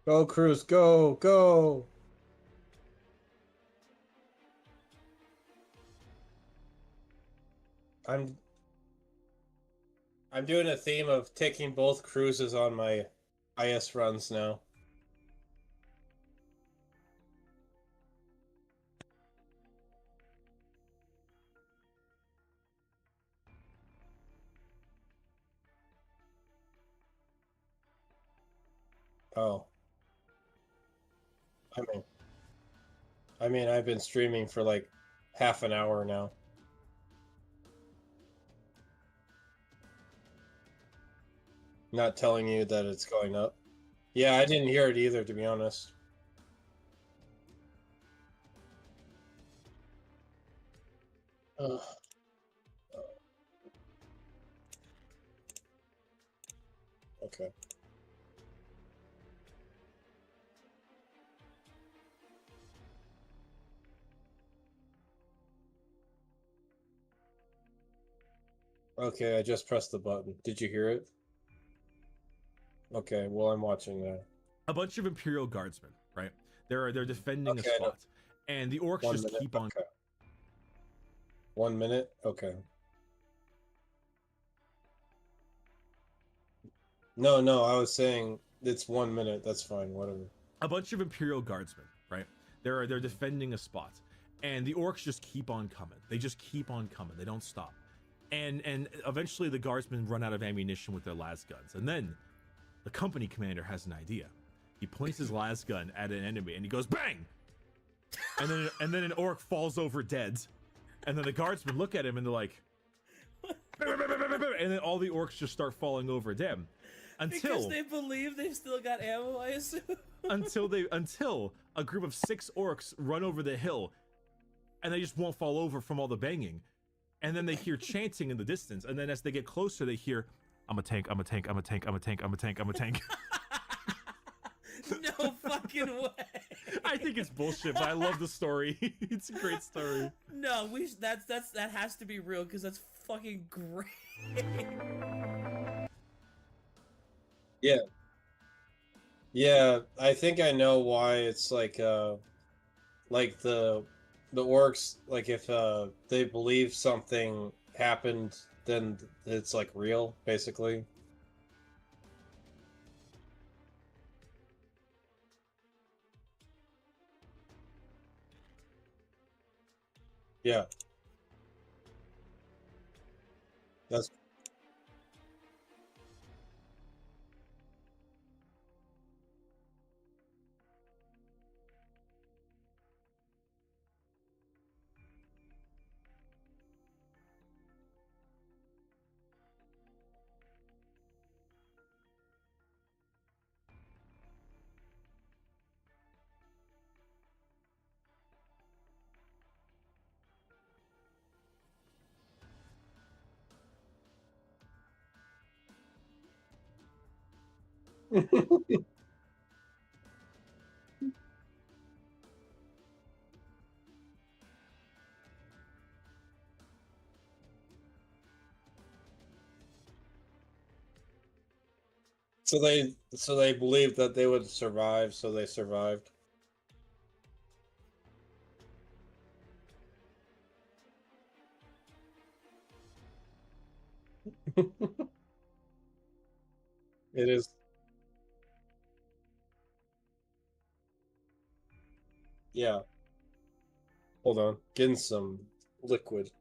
Go, Cruz, go, go! I'm doing a theme of taking both cruises on my IS runs now. Oh. I mean, I've been streaming for like half an hour now. Not telling you that it's going up. Yeah, I didn't hear it either, to be honest. Ugh. Okay. Okay, I just pressed the button. Did you hear it? Okay, well, I'm watching that. A bunch of Imperial Guardsmen, right? They're defending a spot, and the orcs just keep on. Okay. 1 minute? Okay. No, I was saying it's 1 minute. That's fine, whatever. A bunch of Imperial Guardsmen, right? They're defending a spot, and the orcs just keep on coming. They just keep on coming. They don't stop, and eventually the Guardsmen run out of ammunition with their las guns, and then the company commander has an idea. He points his las gun at an enemy, and he goes bang, and then an orc falls over dead, and then the Guardsmen look at him and they're like, and then all the orcs just start falling over them. Because they believe they've still got ammo, I assume. until a group of 6 orcs run over the hill, and they just won't fall over from all the banging, and then they hear chanting in the distance, and then as they get closer, they hear, "I'm a tank, I'm a tank, I'm a tank, I'm a tank, I'm a tank, I'm a tank." No fucking way. I think it's bullshit, but I love the story. It's a great story. No, that has to be real because that's fucking great. Yeah, I think I know why it's like the orcs, like if they believe something happened, then it's like real, basically. Yeah. That's So they believed that they would survive, so they survived. It is. Yeah. Hold on. Getting some liquid.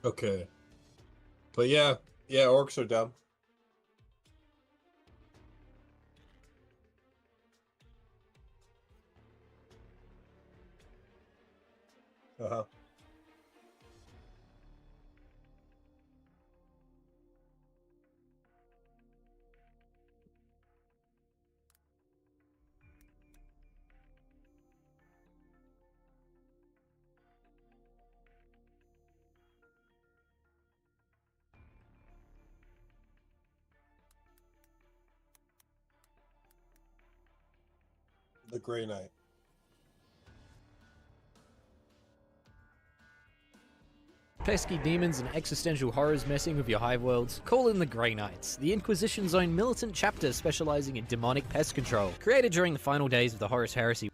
Okay. But yeah, orcs are dumb. Uh-huh. The Grey Knight. Pesky demons and existential horrors messing with your hive worlds? Call in the Grey Knights, the Inquisition's own militant chapter specializing in demonic pest control. Created during the final days of the Horus Heresy.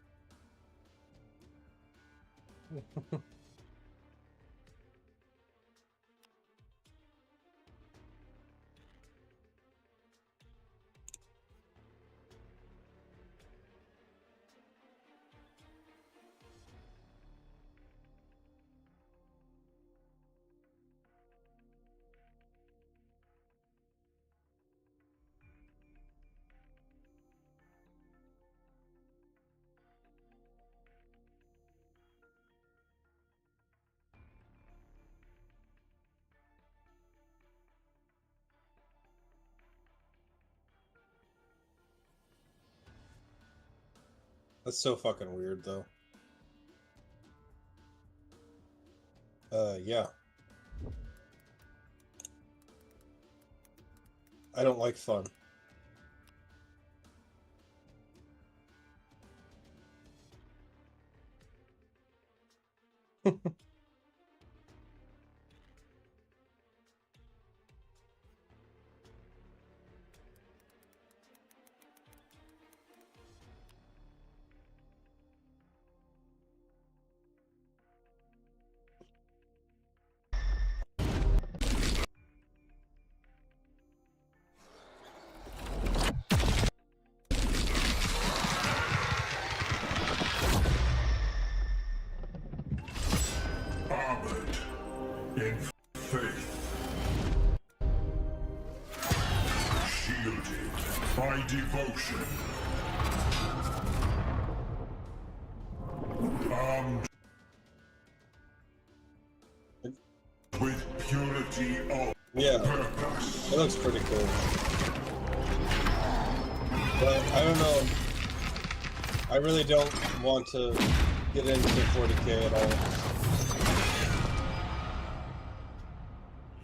That's so fucking weird, though. Yeah. I don't like fun. Armored in faith, shielded by devotion, armed with purity of purpose. That looks pretty cool. But I don't know. I really don't want to get into 40k at all.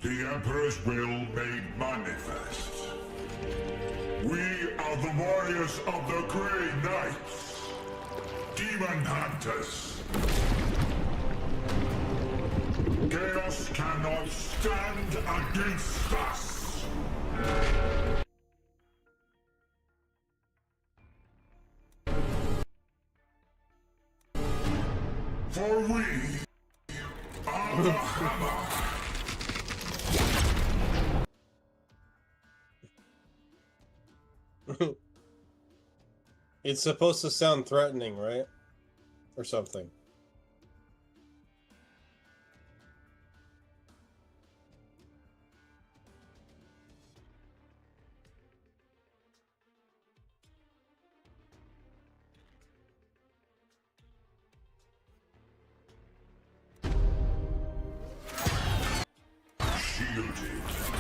The Emperor's will made manifest. We are the warriors of the Grey Knights, demon hunters. Chaos cannot stand against us. For we are the hammer. It's supposed to sound threatening, right? Or something.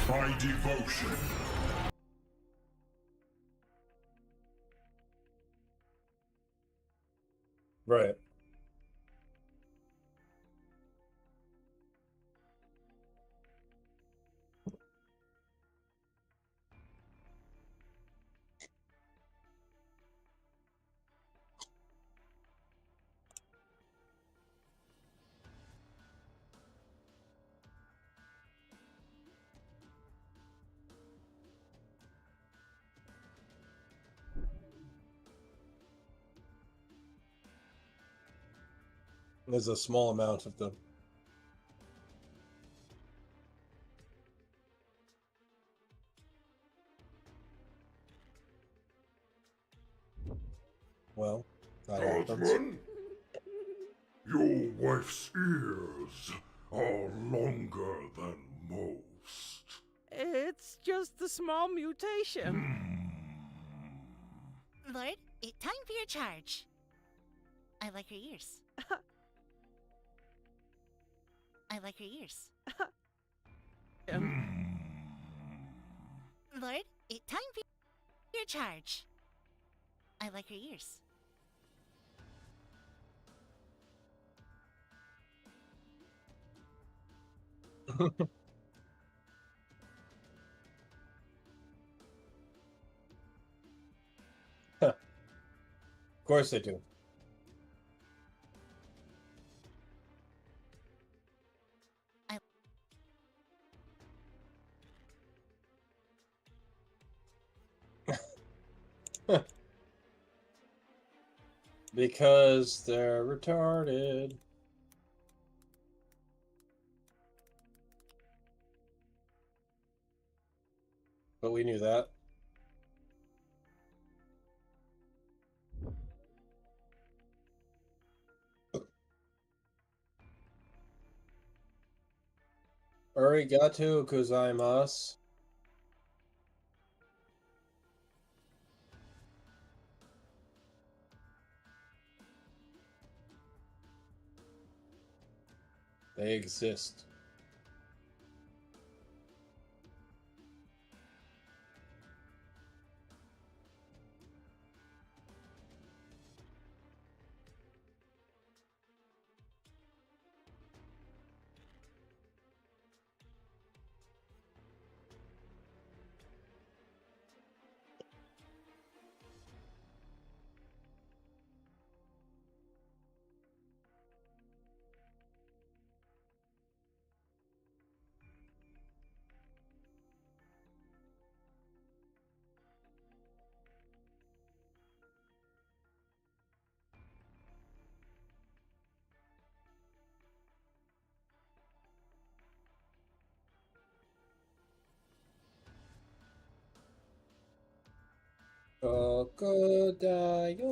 By devotion. Right. There's a small amount of them. Well, that happens. Guardsman, your wife's ears are longer than most. It's just a small mutation. Lord, it's time for your charge. I like her ears. I like her ears. Lord, it's time for your charge. I like her ears. Of course they do. Because they're retarded. But we knew that. Arigato gozaimasu. They exist. Crocodile.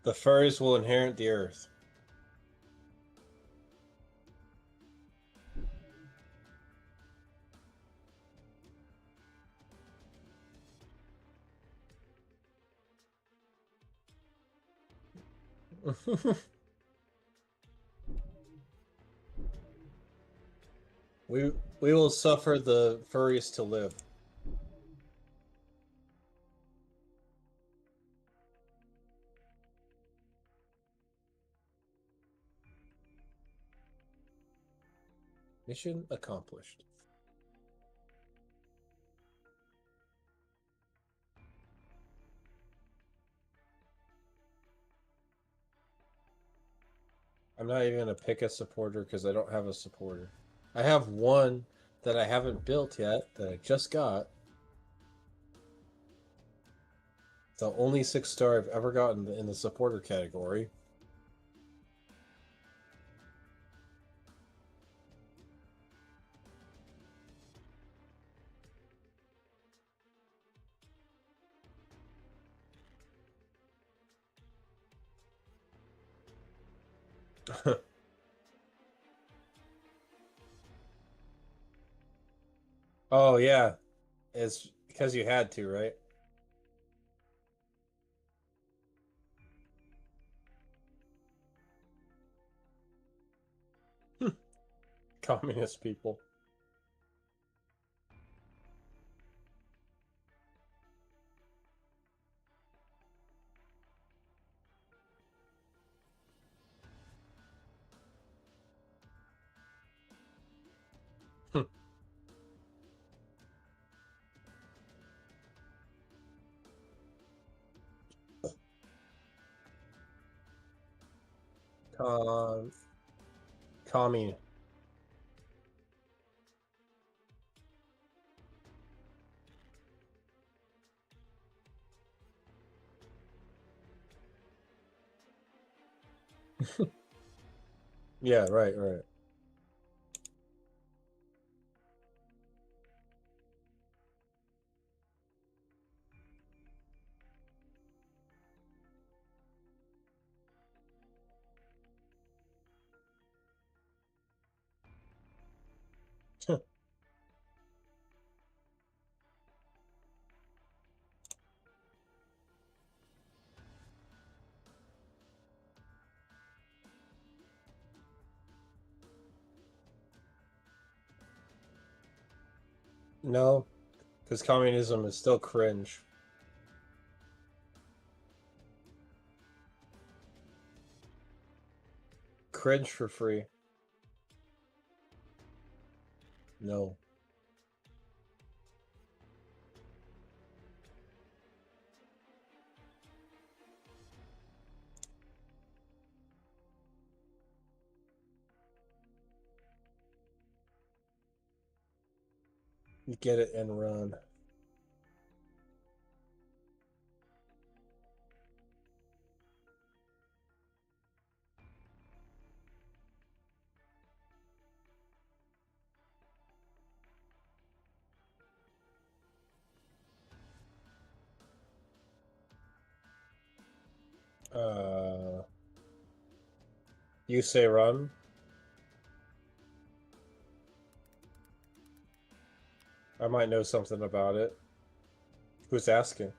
The furries will inherit the earth. we will suffer the furries to live. Mission accomplished. I'm not even gonna pick a supporter because I don't have a supporter. I have one that I haven't built yet that I just got. The only 6-star I've ever gotten in the supporter category. Oh yeah, it's because you had to, right? Communist people. Commie. Yeah, right, right. No, because communism is still cringe. Cringe for free. No. You get it and run. You say run? I might know something about it. Who's asking?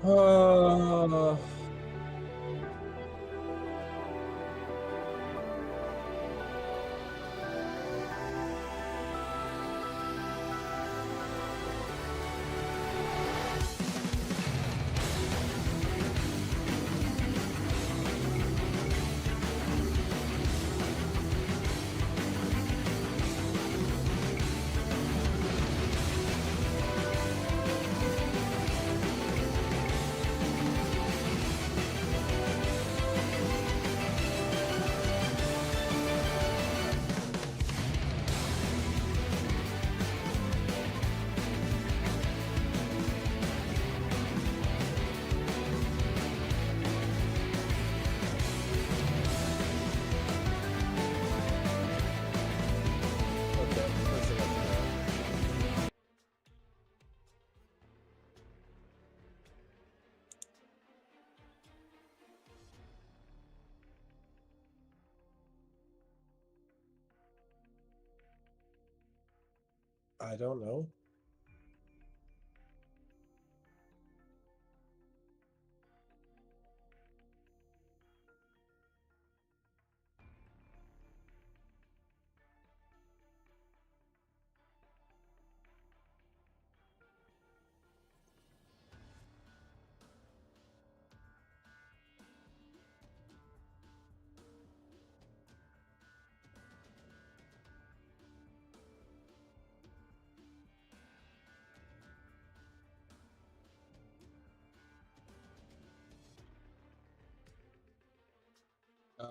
Uh... I don't know.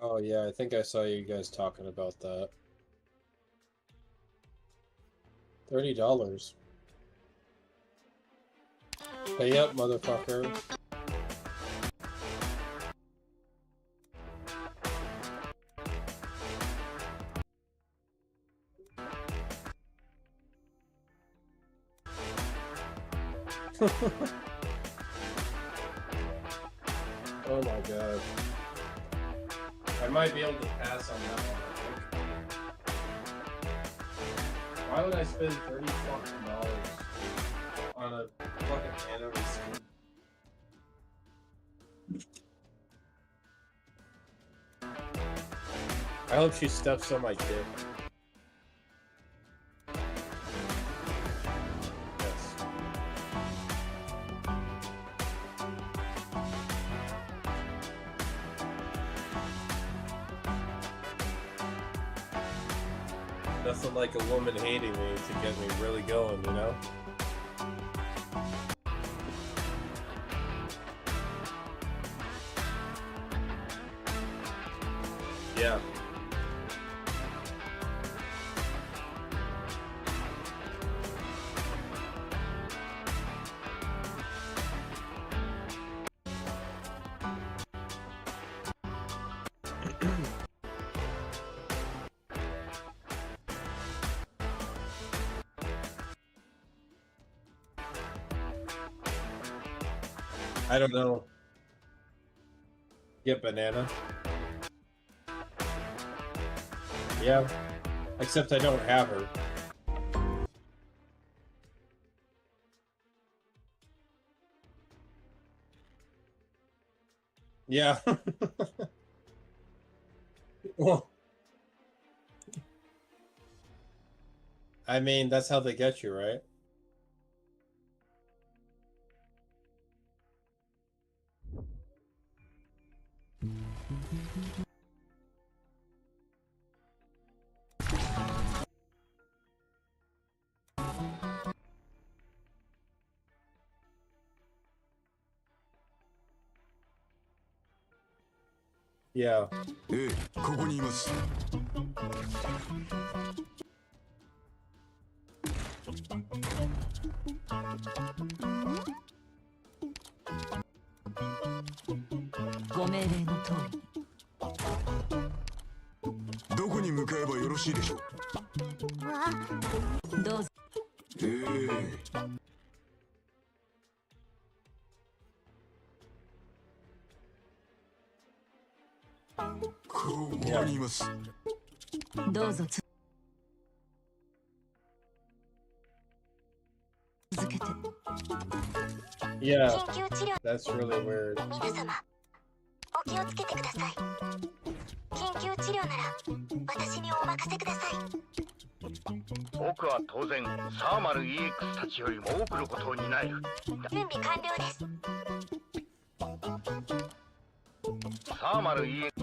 Oh yeah, I think I saw you guys talking about that. $30. Pay up, motherfucker. Oh my god. I might be able to pass on that one, I think. Why would I spend $30 on a fucking anime skin? I hope she steps on my dick. Yes. Nothing like a woman hating me to get me really going, you know? Yeah. I don't know. Get banana. Yeah. Except I don't have her. Yeah. Well, I mean, that's how they get you, right? Yeah. ええ、ここにいます。ご命令の通り。どこに向かえばよろしいでしょう。わあ、どうぞ。ええ。ここにいます。どうぞ続けて。Yeah. That's really weird. 皆様、お気をつけてください。緊急治療なら私にお任せください。僕は当然サーマル EX たちよりも多くのことを担える。準備完了です。サーマル EX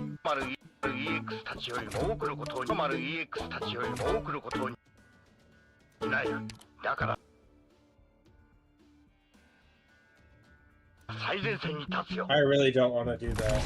たちよりも多くのことをサーマル EX たちよりも多くのことを担える。だから最前線に立つよ。 I really don't want to do that.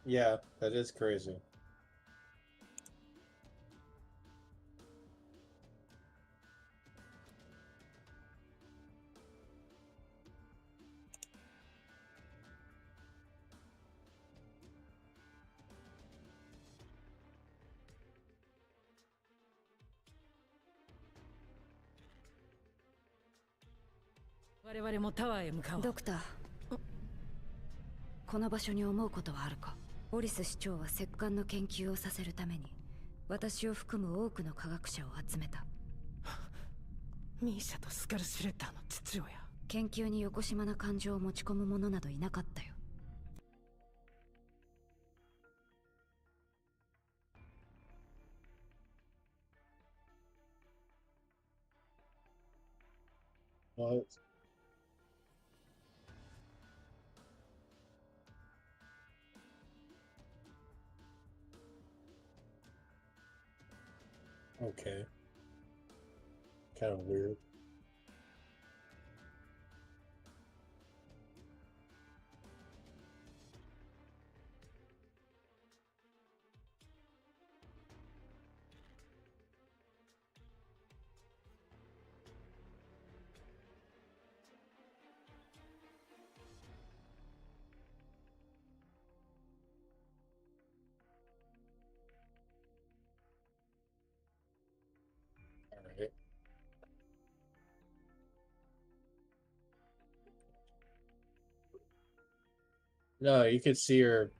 Yeah, that is crazy. Doctor, この場所に思うことはあるか。オリス市長は石棺の研究をさせるために私を含む多くの科学者を集めた。ミーシャとスカルシュレッダーの父親。研究によこしまな感情を持ち込む者などいなかったよ。What? Okay. Kind of weird. Alright. No, you could see your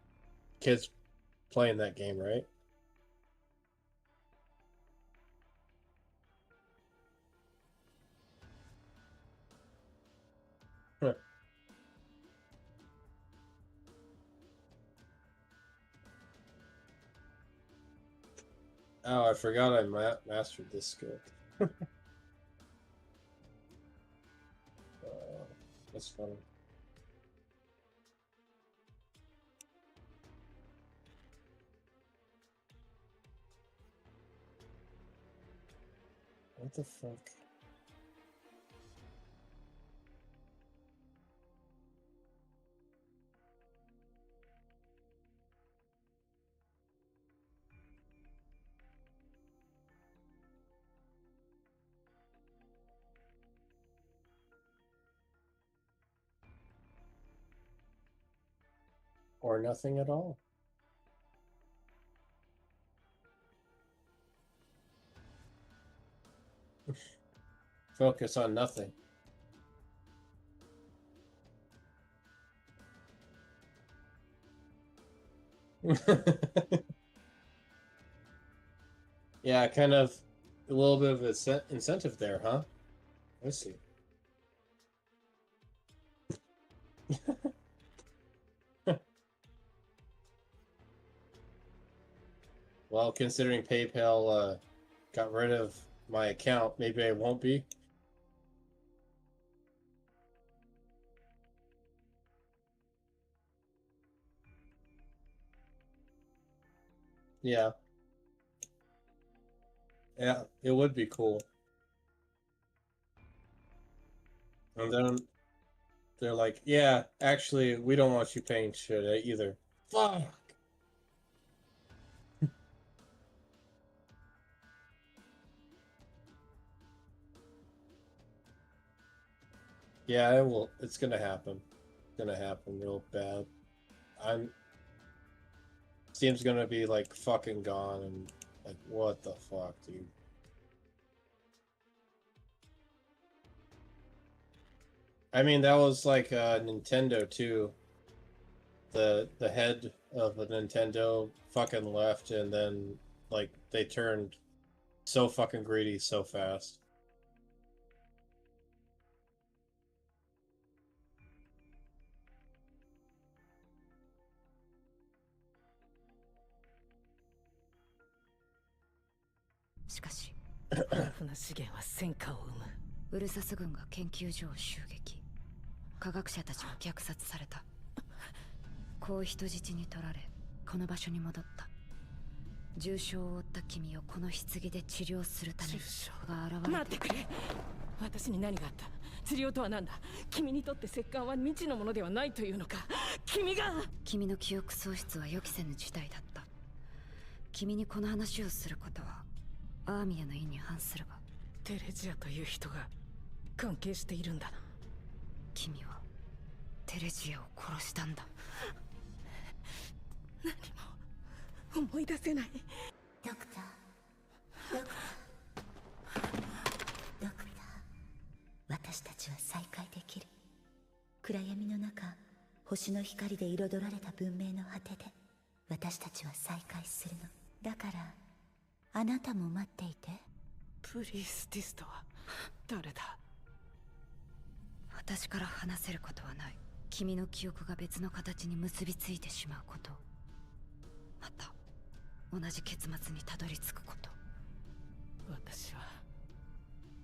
kids playing that game, right? Huh. Oh, I forgot I mastered this skill. That's funny. What the fuck? Or nothing at all. Focus on nothing. Yeah, kind of a little bit of incentive there, huh? I see. Well, considering PayPal got rid of my account, maybe I won't be. Yeah. Yeah, it would be cool. And then they're like, yeah, actually, we don't want you paying shit either. Fuck! Yeah, it will. It's gonna happen. It's gonna happen real bad. Steam's gonna be like fucking gone and like, what the fuck, dude? I mean, that was like Nintendo too. The head of a Nintendo fucking left, and then like they turned so fucking greedy so fast. Shikashi, ウルサス軍が研究所を襲撃。科学者たちは虐殺された。こう人質に取られ、この場所に戻った。重傷を負った君をこの棺で治療するためにが現れて。待ってくれ。私に何があった？治療とは何だ？君にとって石棺は未知のものではないというのか？君の記憶喪失は予期せぬ事態だった。君にこの話をすることはアーミアの意に反するが。テレジアという人が関係しているんだな。君はテレジアを殺したんだ。何も思い出せない。ドクター、ドクター、私たちは再会できる。暗闇の中、星の光で彩られた文明の果てで私たちは再会するの。だからあなたも待っていて。プリースティストは誰だ？私から話せることはない。君の記憶が別の形に結びついてしまうこと。また同じ結末にたどり着くこと。私は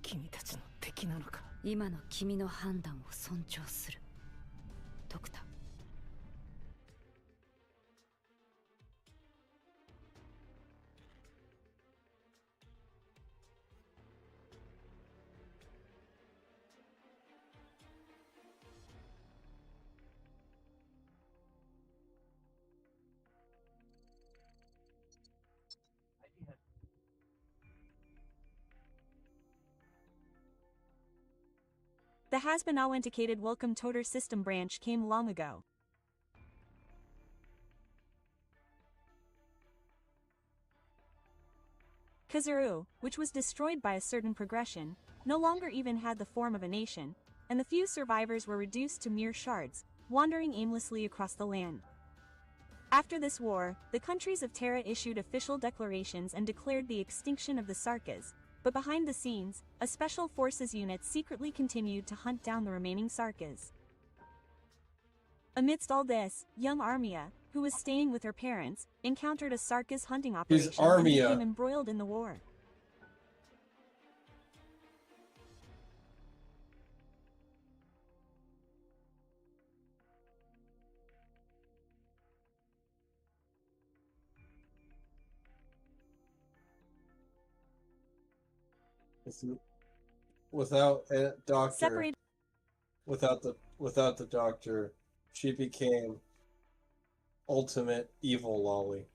君たちの敵なのか？今の君の判断を尊重する。ドクター。The has-been authenticated welcome toter system branch came long ago. Kazuru, which was destroyed by a certain progression, no longer even had the form of a nation, and the few survivors were reduced to mere shards, wandering aimlessly across the land. After this war, the countries of Terra issued official declarations and declared the extinction of the Sarkas, but behind the scenes, a special forces unit secretly continued to hunt down the remaining Sarkas. Amidst all this, young Armia, who was staying with her parents, encountered a Sarkas hunting operation and became embroiled in the war. Without a doctor, without the doctor, she became ultimate evil lolly.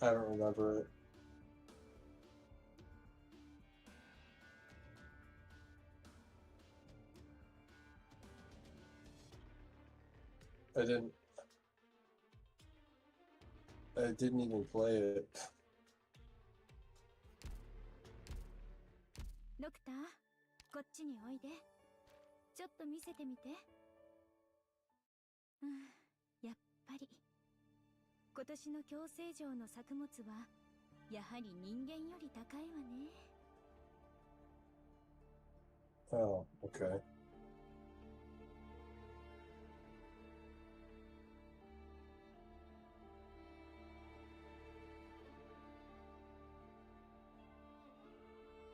I don't remember it. I didn't even play it. ドクター、こっちにおいで。ちょっと見せてみて。やっぱり。今年の共生城の作物は、やはり人間より高いわね。Oh, okay.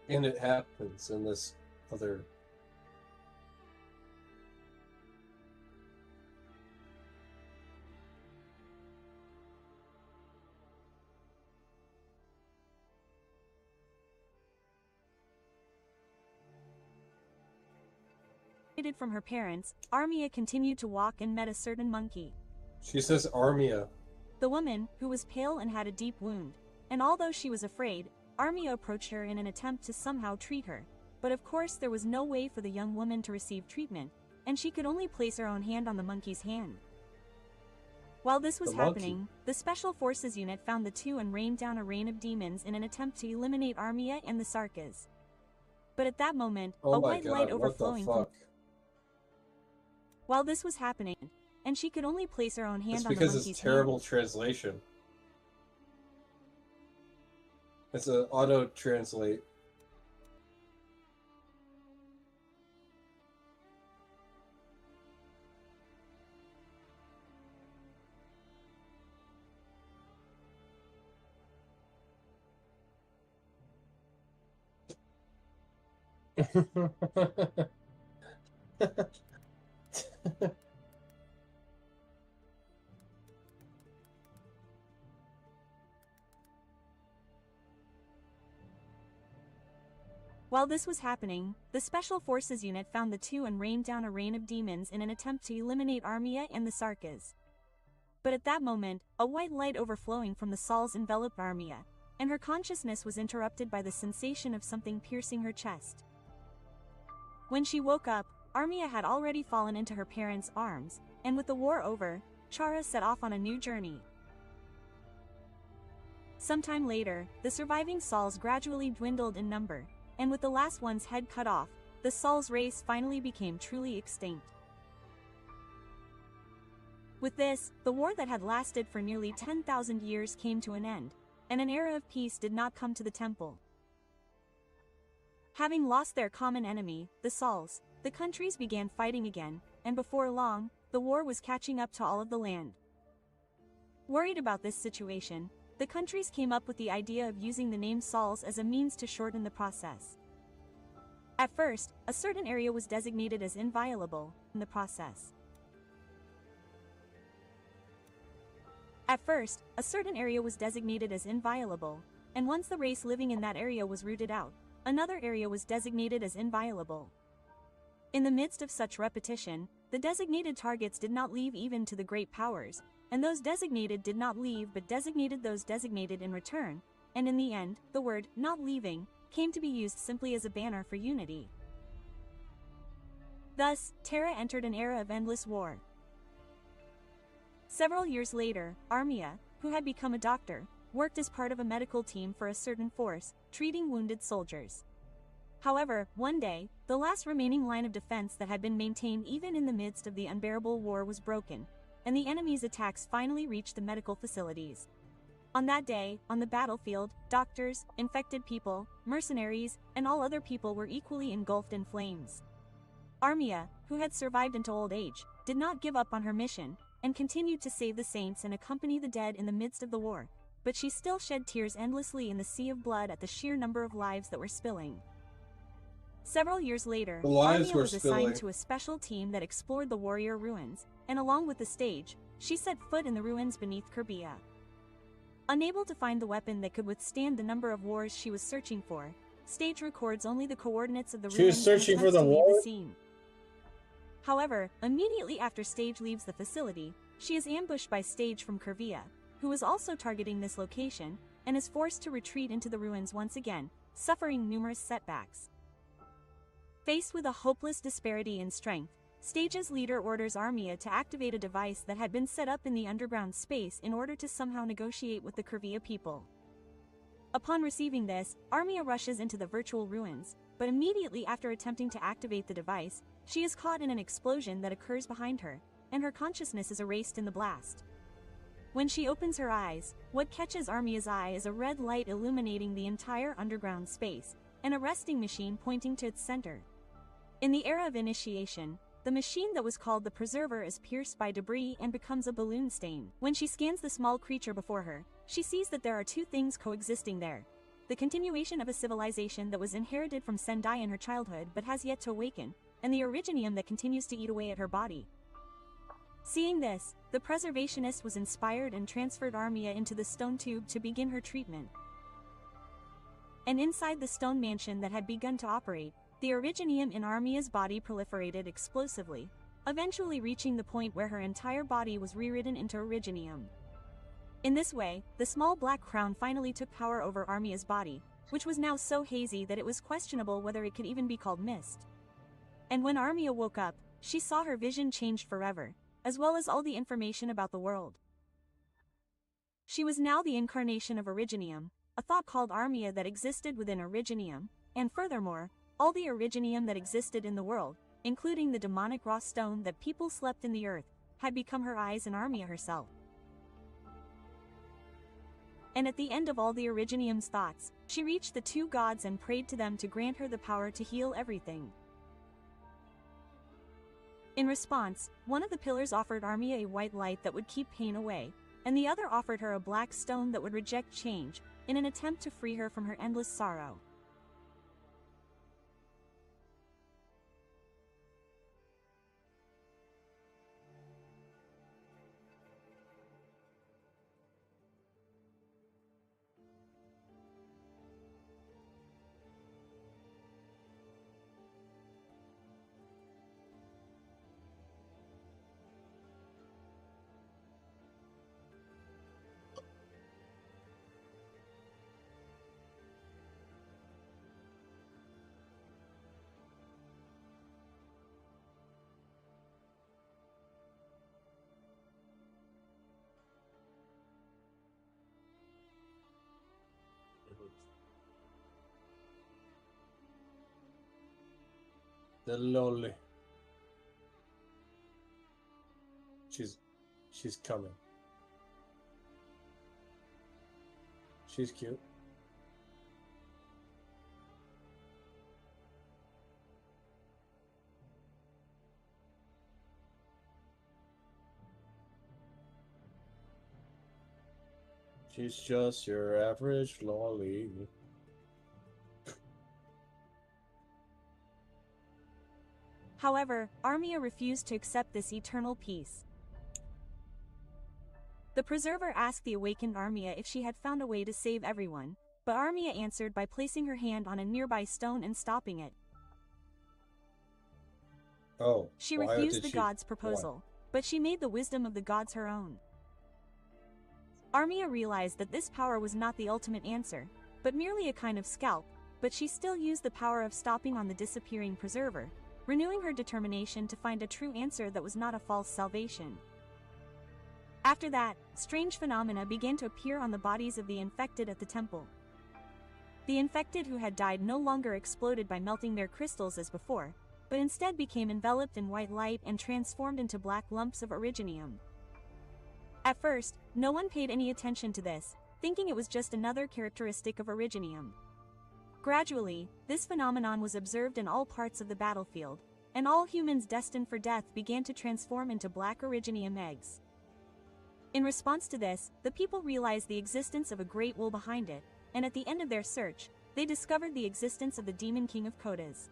And it happens in this other. From her parents, Armia continued to walk and met a certain monkey. She says Armia. The woman, who was pale and had a deep wound, and although she was afraid, Armia approached her in an attempt to somehow treat her, but of course there was no way for the young woman to receive treatment, and she could only place her own hand on the monkey's hand. While this was happening, the Special Forces unit found the two and rained down a rain of demons in an attempt to eliminate Armia and the Sarkas. But at that moment, a white light overflowing from... While this was happening, and she could only place her own hand on the monkey's hand. It's because it's terrible translation. It's an auto-translate. While this was happening, the Special Forces unit found the two and rained down a rain of demons in an attempt to eliminate Armia and the Sarkas. But at that moment, a white light overflowing from the Sauls enveloped Armia, and her consciousness was interrupted by the sensation of something piercing her chest. When she woke up, Armia had already fallen into her parents' arms, and with the war over, Chara set off on a new journey. Sometime later, the surviving Sauls gradually dwindled in number, and with the last one's head cut off, the Sauls race finally became truly extinct. With this, the war that had lasted for nearly 10,000 years came to an end, and an era of peace did not come to the temple. Having lost their common enemy, the Sauls, the countries began fighting again, and before long, the war was catching up to all of the land. Worried about this situation, the countries came up with the idea of using the name Sauls as a means to shorten the process. At first, a certain area was designated as inviolable in the process. And once the race living in that area was rooted out, another area was designated as inviolable. In the midst of such repetition, the designated targets did not leave even to the great powers, and those designated did not leave but designated those designated in return, and in the end, the word "not leaving" came to be used simply as a banner for unity. Thus, Terra entered an era of endless war. Several years later, Armia, who had become a doctor, worked as part of a medical team for a certain force, treating wounded soldiers. However, one day, the last remaining line of defense that had been maintained even in the midst of the unbearable war was broken, and the enemy's attacks finally reached the medical facilities. On that day, on the battlefield, doctors, infected people, mercenaries, and all other people were equally engulfed in flames. Armia, who had survived into old age, did not give up on her mission, and continued to save the saints and accompany the dead in the midst of the war, but she still shed tears endlessly in the sea of blood at the sheer number of lives that were spilling. Several years later, Armia was assigned to a special team that explored the warrior ruins, and along with the stage, she set foot in the ruins beneath Kerbia. Unable to find the weapon that could withstand the number of wars she was searching for, Stage records only the coordinates of the ruins. She was searching for the war? However, immediately after Stage leaves the facility, she is ambushed by Stage from Kerbia, who is also targeting this location, and is forced to retreat into the ruins once again, suffering numerous setbacks. Faced with a hopeless disparity in strength, Stage's leader orders Armia to activate a device that had been set up in the underground space in order to somehow negotiate with the Kerbia people. Upon receiving this, Armia rushes into the virtual ruins, but immediately after attempting to activate the device, she is caught in an explosion that occurs behind her, and her consciousness is erased in the blast. When she opens her eyes, what catches Armia's eye is a red light illuminating the entire underground space, and a resting machine pointing to its center. In the era of initiation, the machine that was called the Preserver is pierced by debris and becomes a balloon stain. When she scans the small creature before her, she sees that there are two things coexisting there: the continuation of a civilization that was inherited from Sendai in her childhood but has yet to awaken, and the originium that continues to eat away at her body. Seeing this, the preservationist was inspired and transferred Armia into the stone tube to begin her treatment. And inside the stone mansion that had begun to operate, the originium in Armia's body proliferated explosively, eventually reaching the point where her entire body was rewritten into originium. In this way, the small black crown finally took power over Armia's body, which was now so hazy that it was questionable whether it could even be called mist. And when Armia woke up, she saw her vision changed forever, as well as all the information about the world. She was now the incarnation of originium, a thought called Armia that existed within originium, and furthermore, all the originium that existed in the world, including the demonic raw stone that people slept in the earth, had become her eyes and Armia herself. And at the end of all the originium's thoughts, she reached the two gods and prayed to them to grant her the power to heal everything. In response, one of the pillars offered Armia a white light that would keep pain away, and the other offered her a black stone that would reject change, in an attempt to free her from her endless sorrow. The lolly. She's coming. She's cute. She's just your average lolly. However, Armia refused to accept this eternal peace. The Preserver asked the awakened Armia if she had found a way to save everyone, but Armia answered by placing her hand on a nearby stone and stopping it. Oh, She why refused did the she- gods' proposal, but she made the wisdom of the gods her own. Armia realized that this power was not the ultimate answer, but merely a kind of scalp, but she still used the power of stopping on the disappearing Preserver, renewing her determination to find a true answer that was not a false salvation. After that, strange phenomena began to appear on the bodies of the infected at the temple. The infected who had died no longer exploded by melting their crystals as before, but instead became enveloped in white light and transformed into black lumps of originium. At first, no one paid any attention to this, thinking it was just another characteristic of originium. Gradually, this phenomenon was observed in all parts of the battlefield, and all humans destined for death began to transform into black originium eggs. In response to this, the people realized the existence of a great will behind it, and at the end of their search, they discovered the existence of the Demon King of Kodas.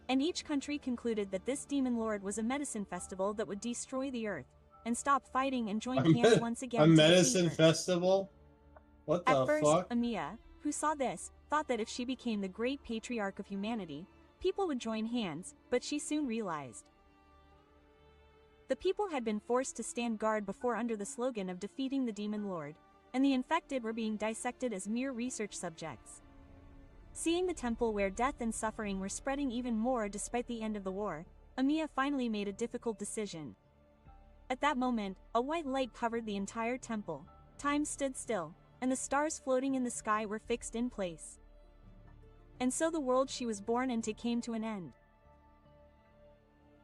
And each country concluded that this demon lord was a medicine festival that would destroy the earth, and stop fighting and join hands once again A to defeat medicine her. festival? What the At first, fuck? Amia, who saw this, thought that if she became the great patriarch of humanity, people would join hands, but she soon realized. The people had been forced to stand guard before under the slogan of defeating the demon lord, and the infected were being dissected as mere research subjects. Seeing the temple where death and suffering were spreading even more despite the end of the war, Amia finally made a difficult decision. At that moment, a white light covered the entire temple, time stood still, and the stars floating in the sky were fixed in place. And so the world she was born into came to an end.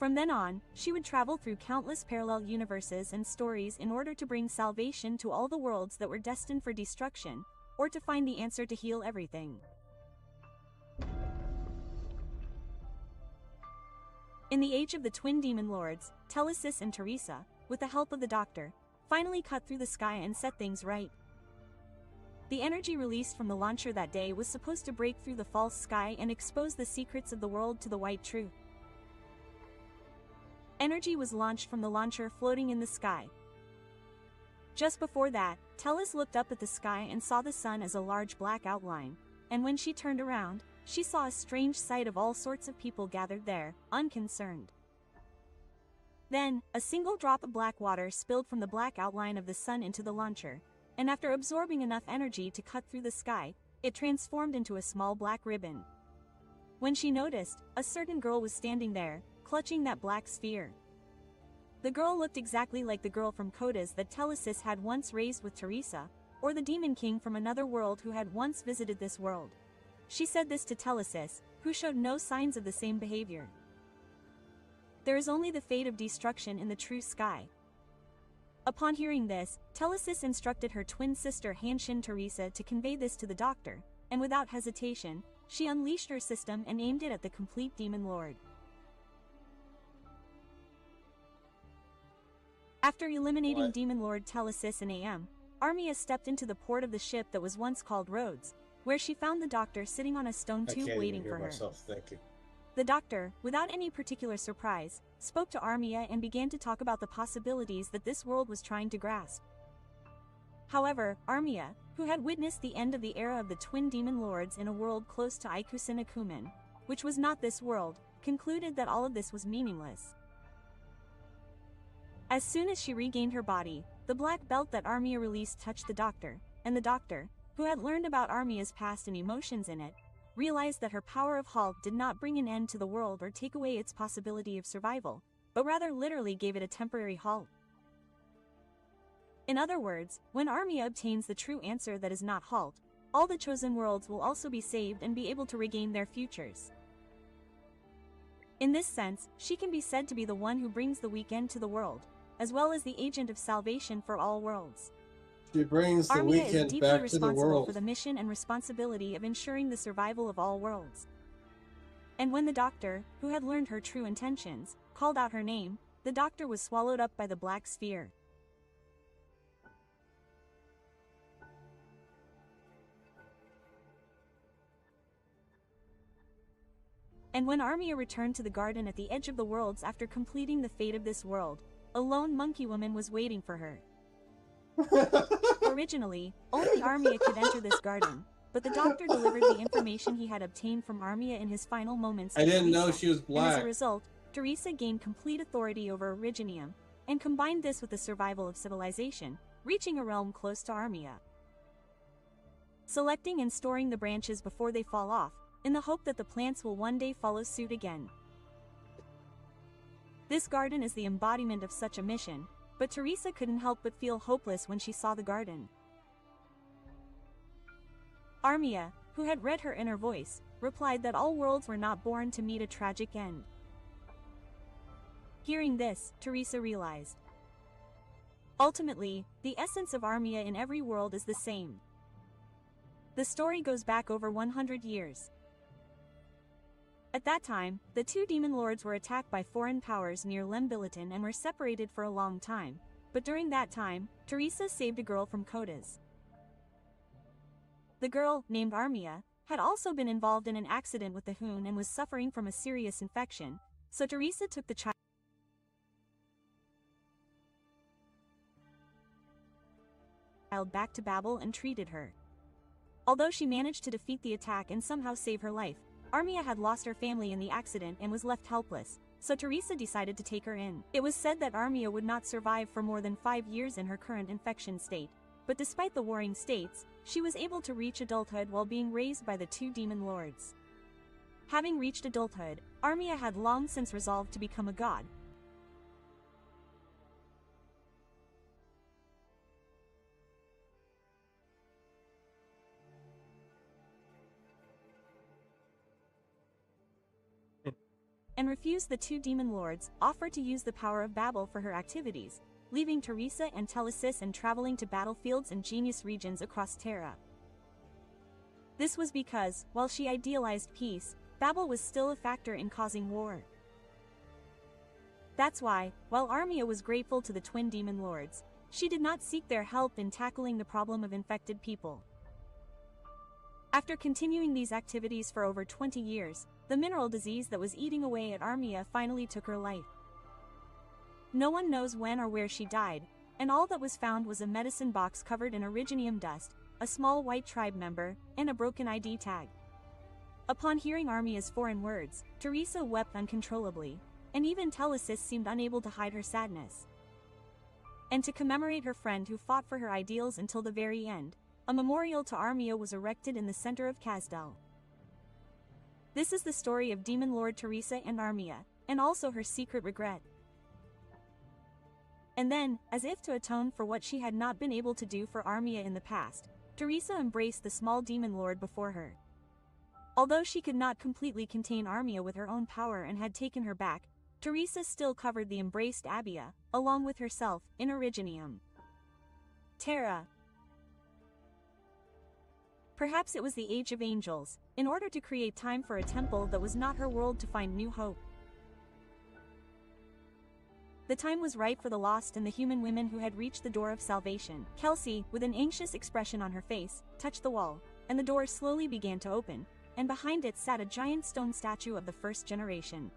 From then on, she would travel through countless parallel universes and stories in order to bring salvation to all the worlds that were destined for destruction, or to find the answer to heal everything. In the age of the twin demon lords, Telesis and Teresa, with the help of the Doctor, finally cut through the sky and set things right. The energy released from the launcher that day was supposed to break through the false sky and expose the secrets of the world to the white truth. Energy was launched from the launcher floating in the sky. Just before that, Telis looked up at the sky and saw the sun as a large black outline, and when she turned around, she saw a strange sight of all sorts of people gathered there, unconcerned. Then, a single drop of black water spilled from the black outline of the sun into the launcher, and after absorbing enough energy to cut through the sky, it transformed into a small black ribbon. When she noticed, a certain girl was standing there, clutching that black sphere. The girl looked exactly like the girl from Kodas that Telesis had once raised with Teresa, or the Demon King from another world who had once visited this world. She said this to Telesis, who showed no signs of the same behavior. There is only the fate of destruction in the true sky. Upon hearing this, Telesis instructed her twin sister Hanshin Teresa to convey this to the Doctor, and without hesitation, she unleashed her system and aimed it at the complete Demon Lord. After eliminating Demon Lord Telesis and AM, Armia stepped into the port of the ship that was once called Rhodes, where she found the Doctor sitting on a stone I tube can't waiting even hear for her. myself thinking. The Doctor, without any particular surprise, spoke to Armia and began to talk about the possibilities that this world was trying to grasp. However, Armia, who had witnessed the end of the era of the twin demon lords in a world close to Ikusenakumen, which was not this world, concluded that all of this was meaningless. As soon as she regained her body, the black belt that Armia released touched the Doctor, and the Doctor, who had learned about Armia's past and emotions in it, realized that her power of halt did not bring an end to the world or take away its possibility of survival, but rather literally gave it a temporary halt. In other words, when Armia obtains the true answer that is not halt, all the chosen worlds will also be saved and be able to regain their futures. In this sense, she can be said to be the one who brings the weekend to the world, as well as the agent of salvation for all worlds. She brings the Armia is weekend deeply back to the responsible world. for the mission and responsibility of ensuring the survival of all worlds. And when the doctor, who had learned her true intentions, called out her name, the doctor was swallowed up by the black sphere. And when Armia returned to the garden at the edge of the worlds after completing the fate of this world, a lone monkey woman was waiting for her. Originally, only Armia could enter this garden, but the doctor delivered the information he had obtained from Armia in his final moments to I didn't know Teresa, she was and as black. a result, Teresa gained complete authority over Originium, and combined this with the survival of civilization, reaching a realm close to Armia. Selecting and storing the branches before they fall off, in the hope that the plants will one day follow suit again. This garden is the embodiment of such a mission, but Teresa couldn't help but feel hopeless when she saw the garden. Armia, who had read her inner voice, replied that all worlds were not born to meet a tragic end. Hearing this, Teresa realized. Ultimately, the essence of Armia in every world is the same. The story goes back over 100 years. At that time, the two demon lords were attacked by foreign powers near Lembiliton and were separated for a long time, but during that time, Teresa saved a girl from Kodas. The girl, named Armia, had also been involved in an accident with the Hoon and was suffering from a serious infection, so Teresa took the child back to Babel and treated her. Although she managed to defeat the attack and somehow save her life, Armia had lost her family in the accident and was left helpless, so Teresa decided to take her in. It was said that Armia would not survive for more than 5 years in her current infection state, but despite the warring states, she was able to reach adulthood while being raised by the two demon lords. Having reached adulthood, Armia had long since resolved to become a god. And refused the two demon lords, offered to use the power of Babel for her activities, leaving Teresa and Telesis and traveling to battlefields and genius regions across Terra. This was because, while she idealized peace, Babel was still a factor in causing war. That's why, while Armia was grateful to the twin demon lords, she did not seek their help in tackling the problem of infected people. After continuing these activities for over 20 years, the mineral disease that was eating away at Armia finally took her life. No one knows when or where she died, and all that was found was a medicine box covered in originium dust, a small white tribe member, and a broken ID tag. Upon hearing Armia's foreign words, Teresa wept uncontrollably, and even Telesis seemed unable to hide her sadness. And to commemorate her friend who fought for her ideals until the very end, a memorial to Armia was erected in the center of Kazdal. This is the story of Demon Lord Teresa and Armia, and also her secret regret. And then, as if to atone for what she had not been able to do for Armia in the past, Teresa embraced the small demon lord before her. Although she could not completely contain Armia with her own power and had taken her back, Teresa still covered the embraced Abia, along with herself, in originium. Terra. Perhaps it was the Age of Angels, in order to create time for a temple that was not her world to find new hope. The time was right for the lost and the human women who had reached the door of salvation. Kelsey, with an anxious expression on her face, touched the wall, and the door slowly began to open, and behind it sat a giant stone statue of the first generation.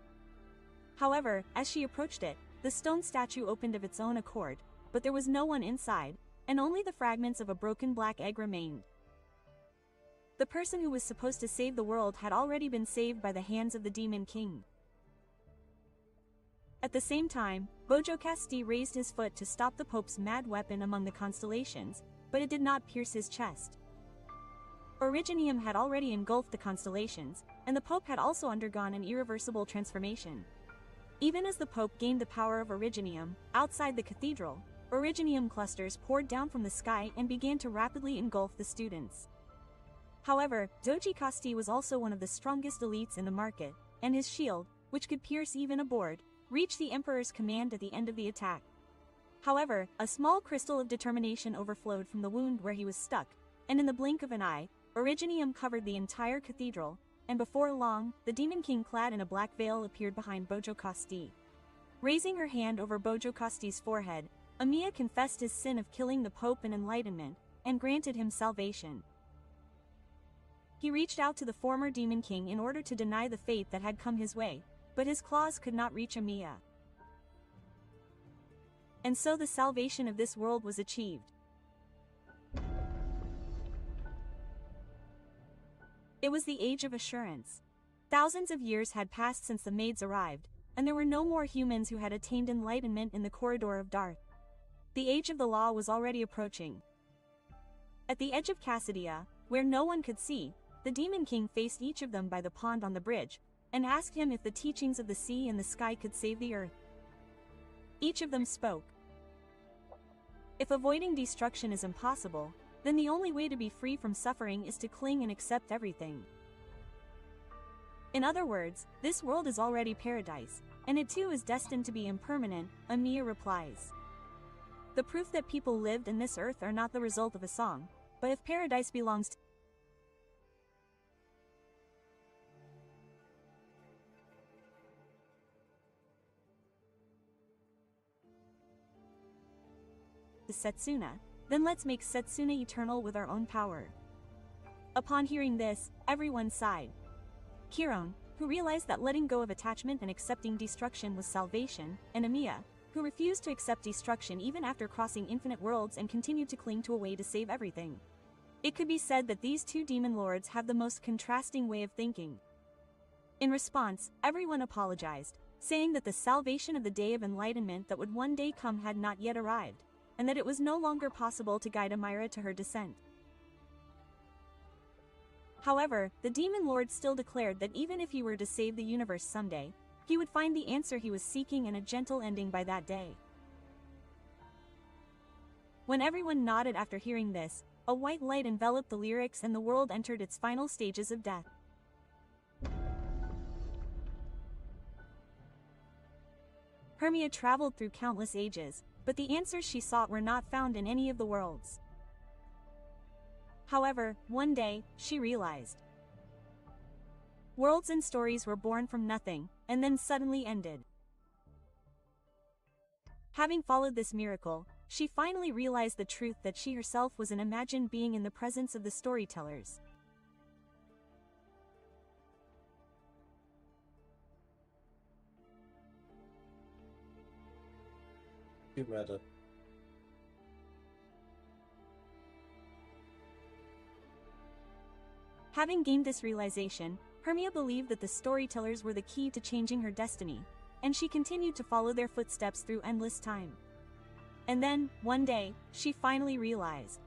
However, as she approached it, the stone statue opened of its own accord, but there was no one inside, and only the fragments of a broken black egg remained. The person who was supposed to save the world had already been saved by the hands of the Demon King. At the same time, Bojo Casti raised his foot to stop the Pope's mad weapon among the constellations, but it did not pierce his chest. Originium had already engulfed the constellations, and the Pope had also undergone an irreversible transformation. Even as the Pope gained the power of Originium, outside the cathedral, Originium clusters poured down from the sky and began to rapidly engulf the students. However, Doji Casti was also one of the strongest elites in the market, and his shield, which could pierce even a board, reached the Emperor's command at the end of the attack. However, a small crystal of determination overflowed from the wound where he was stuck, and in the blink of an eye, Originium covered the entire cathedral, and before long, the Demon King clad in a black veil appeared behind Bojo Kosti. Raising her hand over Bojo Kosti's forehead, Amiya confessed his sin of killing the Pope and Enlightenment, and granted him salvation. He reached out to the former Demon King in order to deny the fate that had come his way, but his claws could not reach Amiya. And so the salvation of this world was achieved. It was the Age of Assurance. Thousands of years had passed since the maids arrived, and there were no more humans who had attained enlightenment in the Corridor of Darth. The Age of the Law was already approaching. At the edge of Cassadia, where no one could see, the Demon King faced each of them by the pond on the bridge, and asked him if the teachings of the sea and the sky could save the earth. Each of them spoke. If avoiding destruction is impossible, then the only way to be free from suffering is to cling and accept everything. In other words, this world is already paradise, and it too is destined to be impermanent, Amiya replies. The proof that people lived in this earth are not the result of a song, but if paradise belongs to Setsuna, then let's make Setsuna eternal with our own power. Upon hearing this, everyone sighed. Chiron, who realized that letting go of attachment and accepting destruction was salvation, and Amiya, who refused to accept destruction even after crossing infinite worlds and continued to cling to a way to save everything. It could be said that these two demon lords have the most contrasting way of thinking. In response, everyone apologized, saying that the salvation of the day of enlightenment that would one day come had not yet arrived, and that it was no longer possible to guide Amira to her descent. However, the Demon Lord still declared that even if he were to save the universe someday, he would find the answer he was seeking and a gentle ending by that day. When everyone nodded after hearing this, a white light enveloped the lyrics and the world entered its final stages of death. Hermia traveled through countless ages, but the answers she sought were not found in any of the worlds. However, one day, she realized. Worlds and stories were born from nothing, and then suddenly ended. Having followed this miracle, she finally realized the truth that she herself was an imagined being in the presence of the storytellers. Too meta. Having gained this realization, Hermia believed that the storytellers were the key to changing her destiny, and she continued to follow their footsteps through endless time. And then, one day, she finally realized.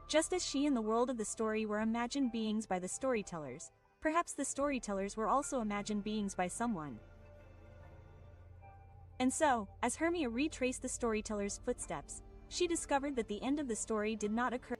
Just as she and the world of the story were imagined beings by the storytellers, perhaps the storytellers were also imagined beings by someone. And so, as Hermia retraced the storyteller's footsteps, she discovered that the end of the story did not occur.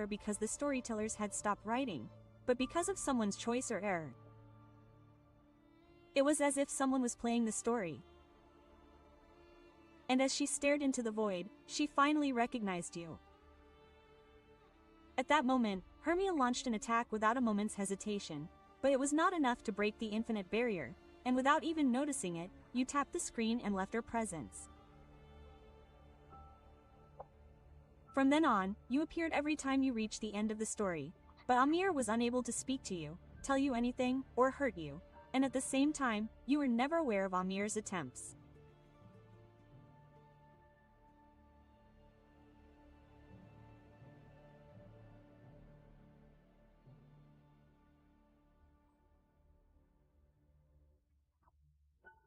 Because the storytellers had stopped writing, but because of someone's choice or error. It was as if someone was playing the story. And as she stared into the void, she finally recognized you. At that moment, Hermia launched an attack without a moment's hesitation, but it was not enough to break the infinite barrier, and without even noticing it, you tapped the screen and left her presence. From then on, you appeared every time you reached the end of the story, but Amir was unable to speak to you, tell you anything, or hurt you, and at the same time, you were never aware of Amir's attempts.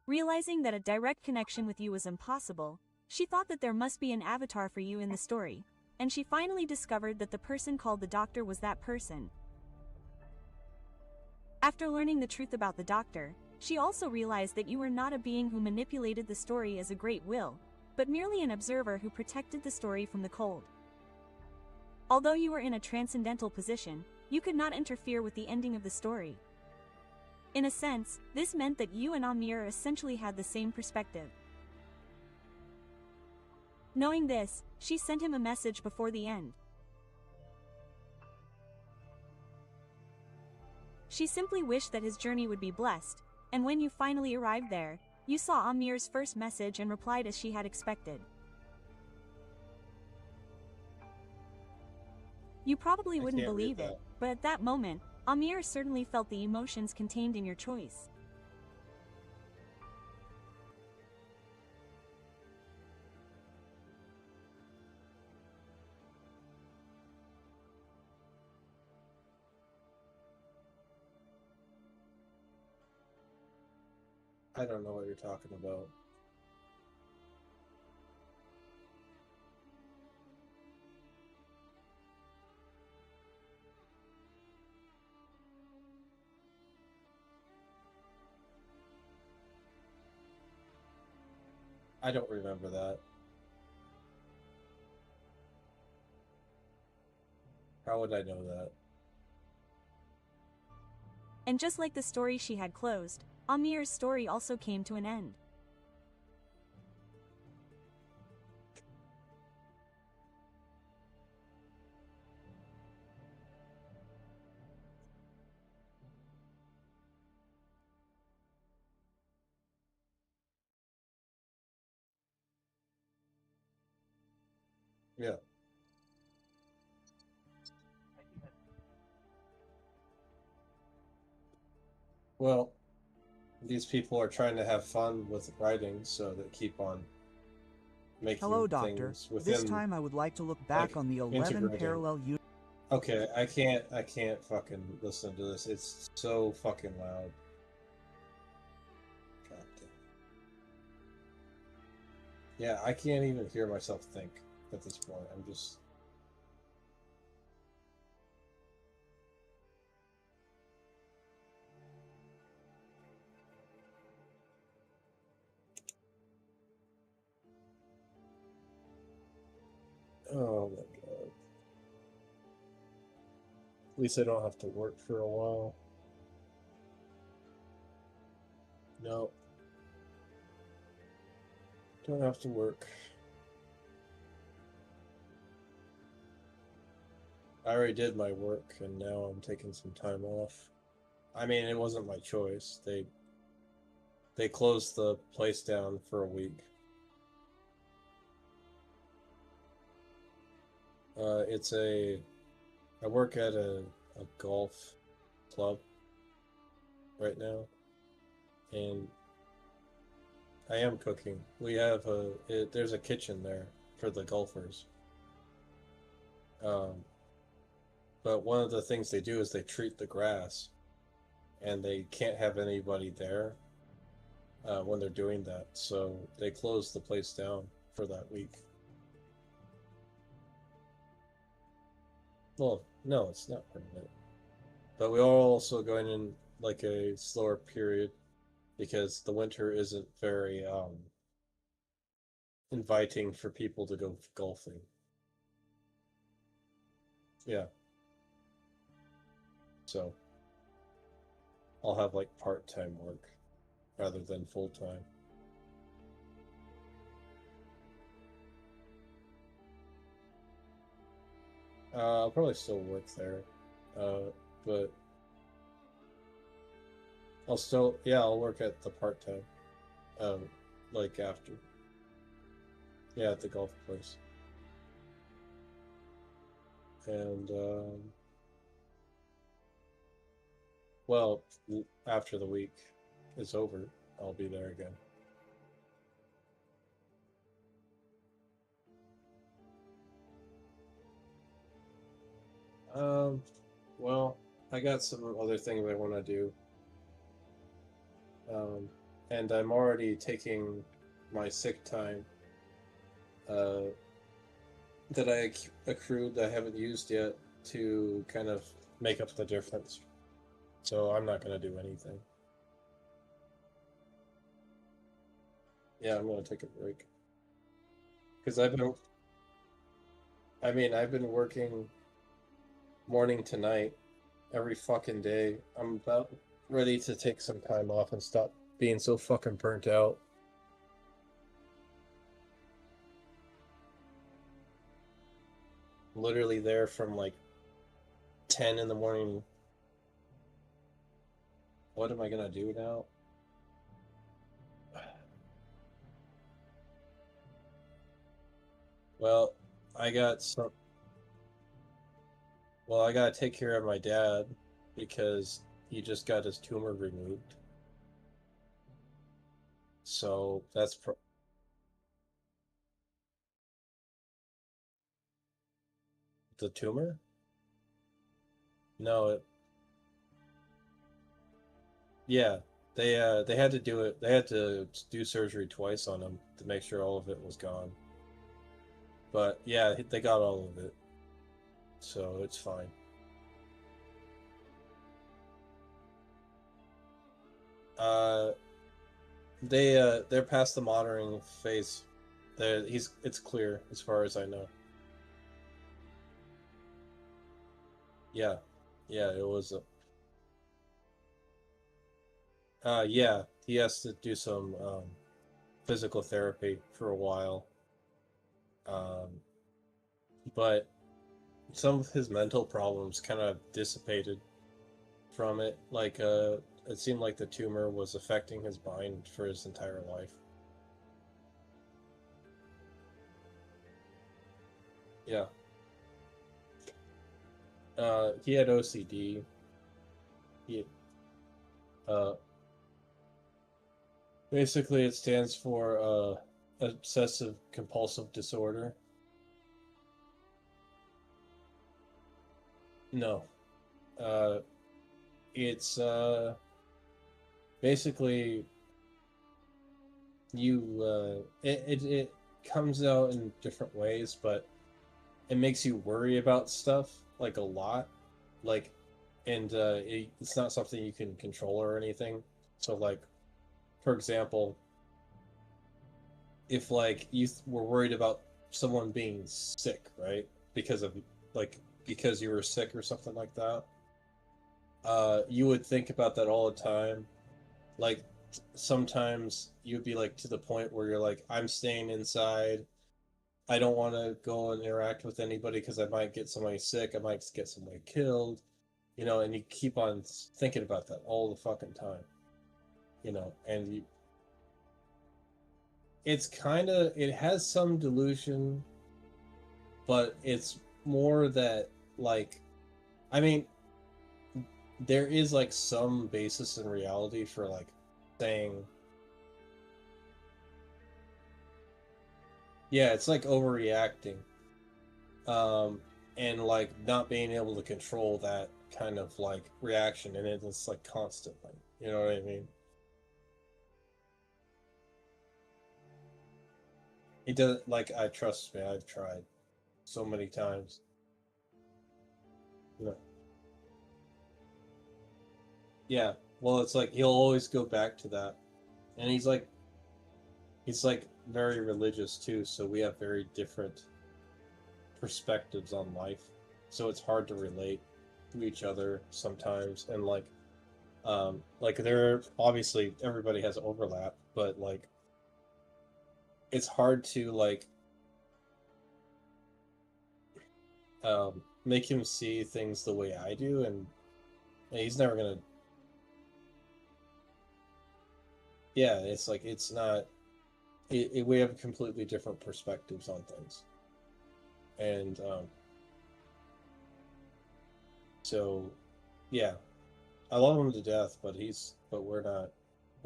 Realizing that a direct connection with you was impossible, she thought that there must be an avatar for you in the story, and she finally discovered that the person called the Doctor was that person. After learning the truth about the Doctor, She also realized that you were not a being who manipulated the story as a great will, but merely an observer who protected the story from the cold. Although you were in a transcendental position, you could not interfere with the ending of the story. In a sense, this meant that you and Amir essentially had the same perspective. Knowing this, she sent him a message before the end. She simply wished that his journey would be blessed, and when you finally arrived there, you saw Amir's first message and replied as she had expected. You probably wouldn't can't read believe that. it, but at that moment, Amir certainly felt the emotions contained in your choice. I don't know what you're talking about. I don't remember that. How would I know that? And just like the story she had closed, Amir's story also came to an end. Yeah. Well, these people are trying to have fun with writing, so they keep on making Hello, Doctor. things within. This time I would like to look back like, on the 11 integrating. parallel units. Okay, I can't fucking listen to this. It's so fucking loud. God damn. Yeah, I can't even hear myself think at this point. I'm just. Oh my god. At least I don't have to work for a while. No. Don't have to work. I already did my work and now I'm taking some time off. I mean, it wasn't my choice. They closed the place down for a week. I work at a golf club right now, and I am cooking. We have there's a kitchen there for the golfers. But one of the things they do is they treat the grass, and they can't have anybody there when they're doing that, so they close the place down for that week. Well, no, it's not permanent. But we are also going in like a slower period because the winter isn't very inviting for people to go golfing. Yeah. So I'll have like part-time work rather than full-time. I'll probably still work there, but I'll work at the part-time, like after. Yeah, at the golf place. And, well, after the week is over, I'll be there again. Well, I got some other things I want to do. And I'm already taking my sick time that I accrued that I haven't used yet to kind of make up the difference. So I'm not going to do anything. Yeah, I'm gonna take a break. Because I've been working morning to night every fucking day. I'm about ready to take some time off and stop being so fucking burnt out. Literally there from like 10 in the morning. What am I gonna do now? Well, I got some. Well, I gotta take care of my dad because he just got his tumor removed. So that's the tumor? No, yeah, they had to do it. They had to do surgery twice on him to make sure all of it was gone. But yeah, they got all of it, so it's fine. Uh, they're past the monitoring phase. It's clear as far as I know. Yeah, yeah, it was. Yeah, he has to do some physical therapy for a while. Um, but some of his mental problems kind of dissipated from it. Like, it seemed like the tumor was affecting his mind for his entire life. Yeah. He had OCD. He, uh, Basically, it stands for obsessive compulsive disorder. No. Uh, it's basically it comes out in different ways, but it makes you worry about stuff like a lot, like, and it's not something you can control or anything. So, like, for example, if like were worried about someone being sick, right? Because of like because you were sick or something like that, you would think about that all the time. Like sometimes you'd be like to the point where you're like, I'm staying inside. I don't want to go and interact with anybody because I might get somebody sick. I might get somebody killed, and you keep on thinking about that all the fucking time, and it has some delusion, but it's more that, like, I mean, there is like some basis in reality for like saying, yeah, it's like overreacting, and like not being able to control that kind of like reaction, and it's like constantly, you know what I mean? It does, like, I trust me, I've tried so many times. Yeah. Yeah. Well, it's like he'll always go back to that. And he's like very religious too, so we have very different perspectives on life. So it's hard to relate to each other sometimes, and like there obviously everybody has overlap, but like it's hard to like make him see things the way I do, and he's never gonna. Yeah, it's like it's not. We have completely different perspectives on things, and so yeah, I love him to death, but we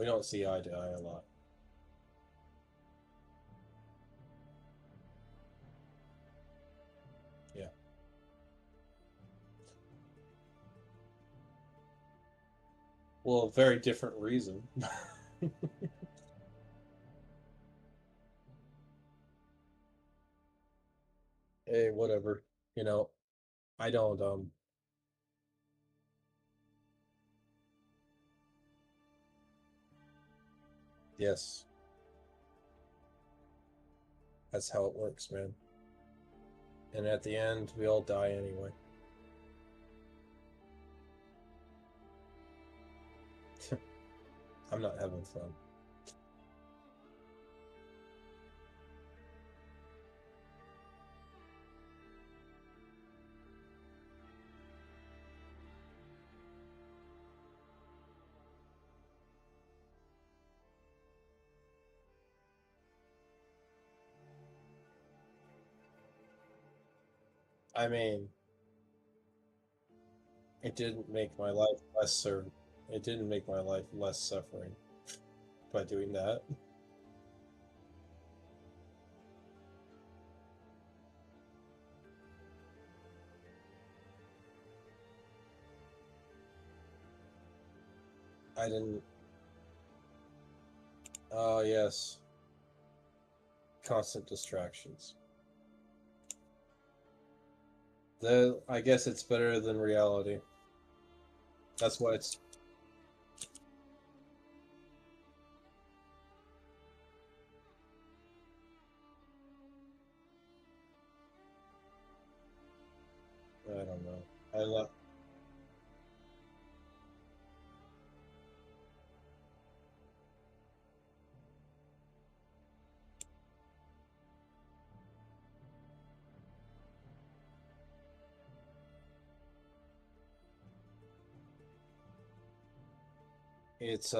don't see eye to eye a lot. Yeah. Well, a very different reason. Hey, whatever. You know, I don't yes. That's how it works, man. And at the end, we all die anyway. I'm not having fun. I mean, it didn't make my life it didn't make my life less suffering by doing that. I didn't. Oh, yes. Constant distractions. I guess it's better than reality. That's why it's... I don't know. I love... It's,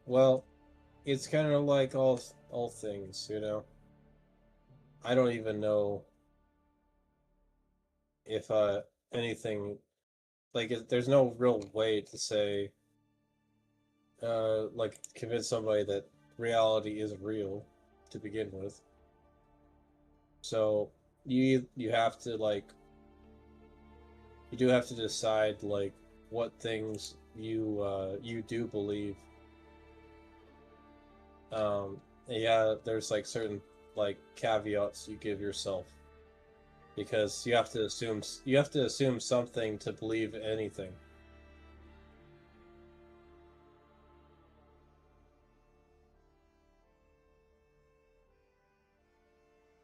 well, it's kind of like all things, you know? I don't even know if, anything... Like, there's no real way to say, like, convince somebody that reality is real to begin with. So, you have to, like... You do have to decide, like, what things you do believe. Yeah, there's like certain like caveats you give yourself because you have to assume something to believe anything.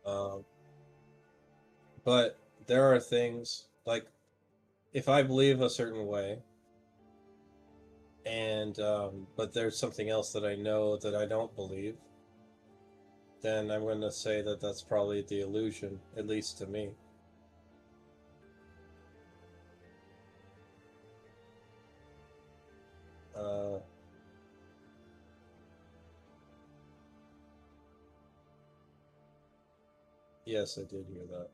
Um, but there are things like if I believe a certain way, and but there's something else that I know that I don't believe, then I'm going to say that that's probably the illusion, at least to me. Yes, I did hear that.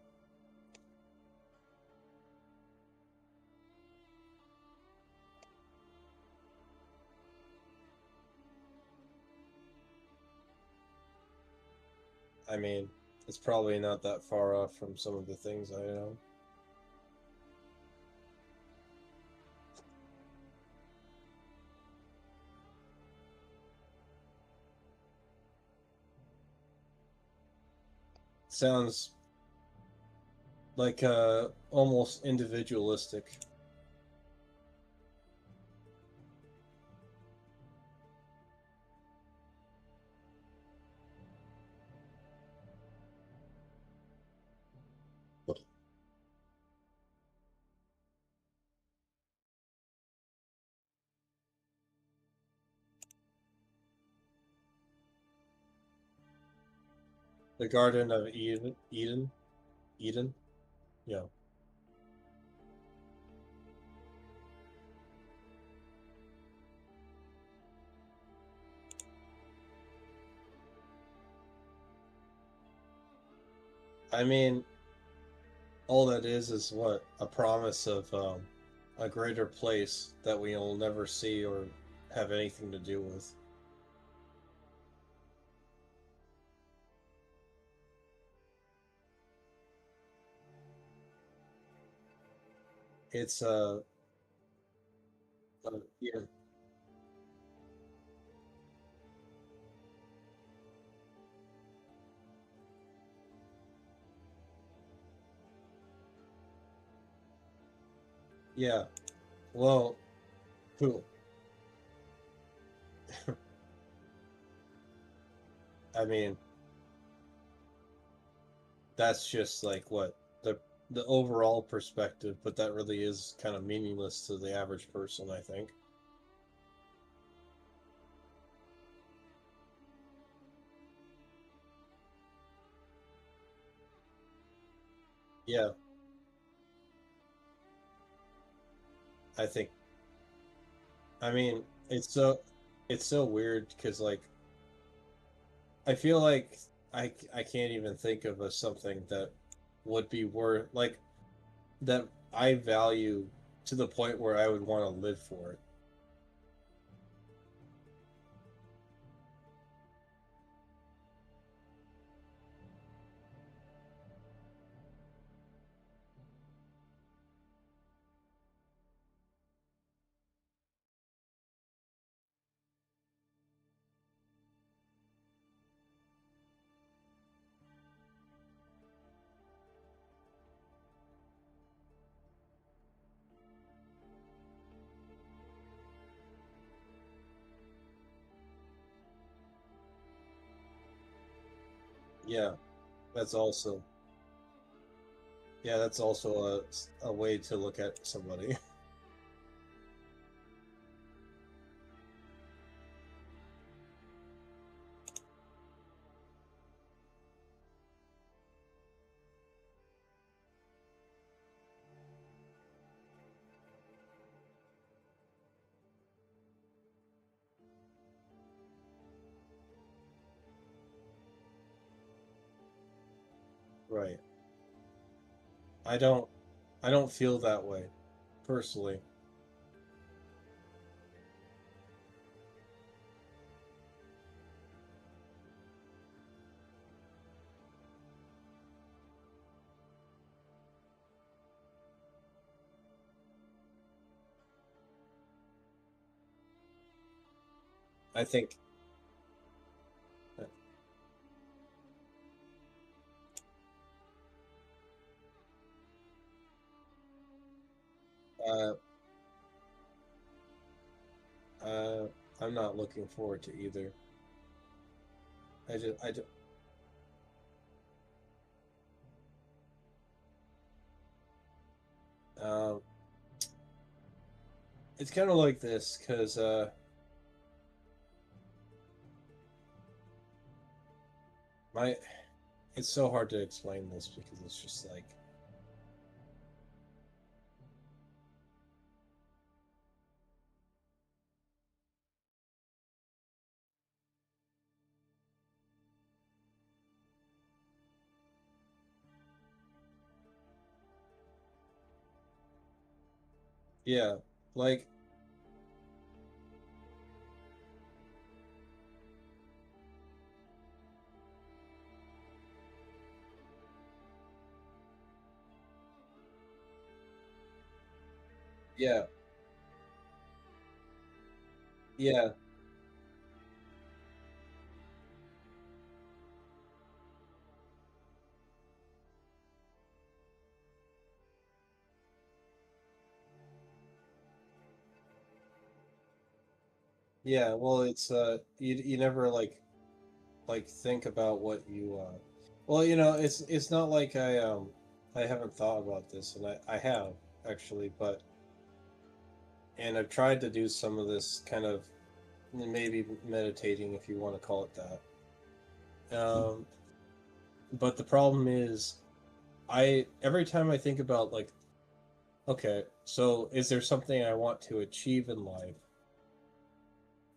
I mean, it's probably not that far off from some of the things I know. Sounds like almost individualistic. The Garden of Eden? Yeah. I mean, all that is what? A promise of a greater place that we'll never see or have anything to do with. It's yeah. Yeah. Well, who? I mean, that's just like what the overall perspective, but that really is kind of meaningless to the average person, I think. Yeah. I think, I mean, it's so weird because like I feel like I can't even think of something that would be worth like that I value to the point where I would want to live for it. Yeah, that's also that's also a way to look at somebody. Right. I don't I don't feel that way personally. I think uh uh I'm not looking forward to either. I just um it's kind of like this because my it's so hard to explain this because it's just like yeah, like yeah, yeah, yeah. Well, it's you never like think about what you well, you know, it's not like I haven't thought about this, and I have actually, but and I've tried to do some of this kind of maybe meditating if you want to call it that. But the problem is I every time I think about like, okay, so is there something I want to achieve in life?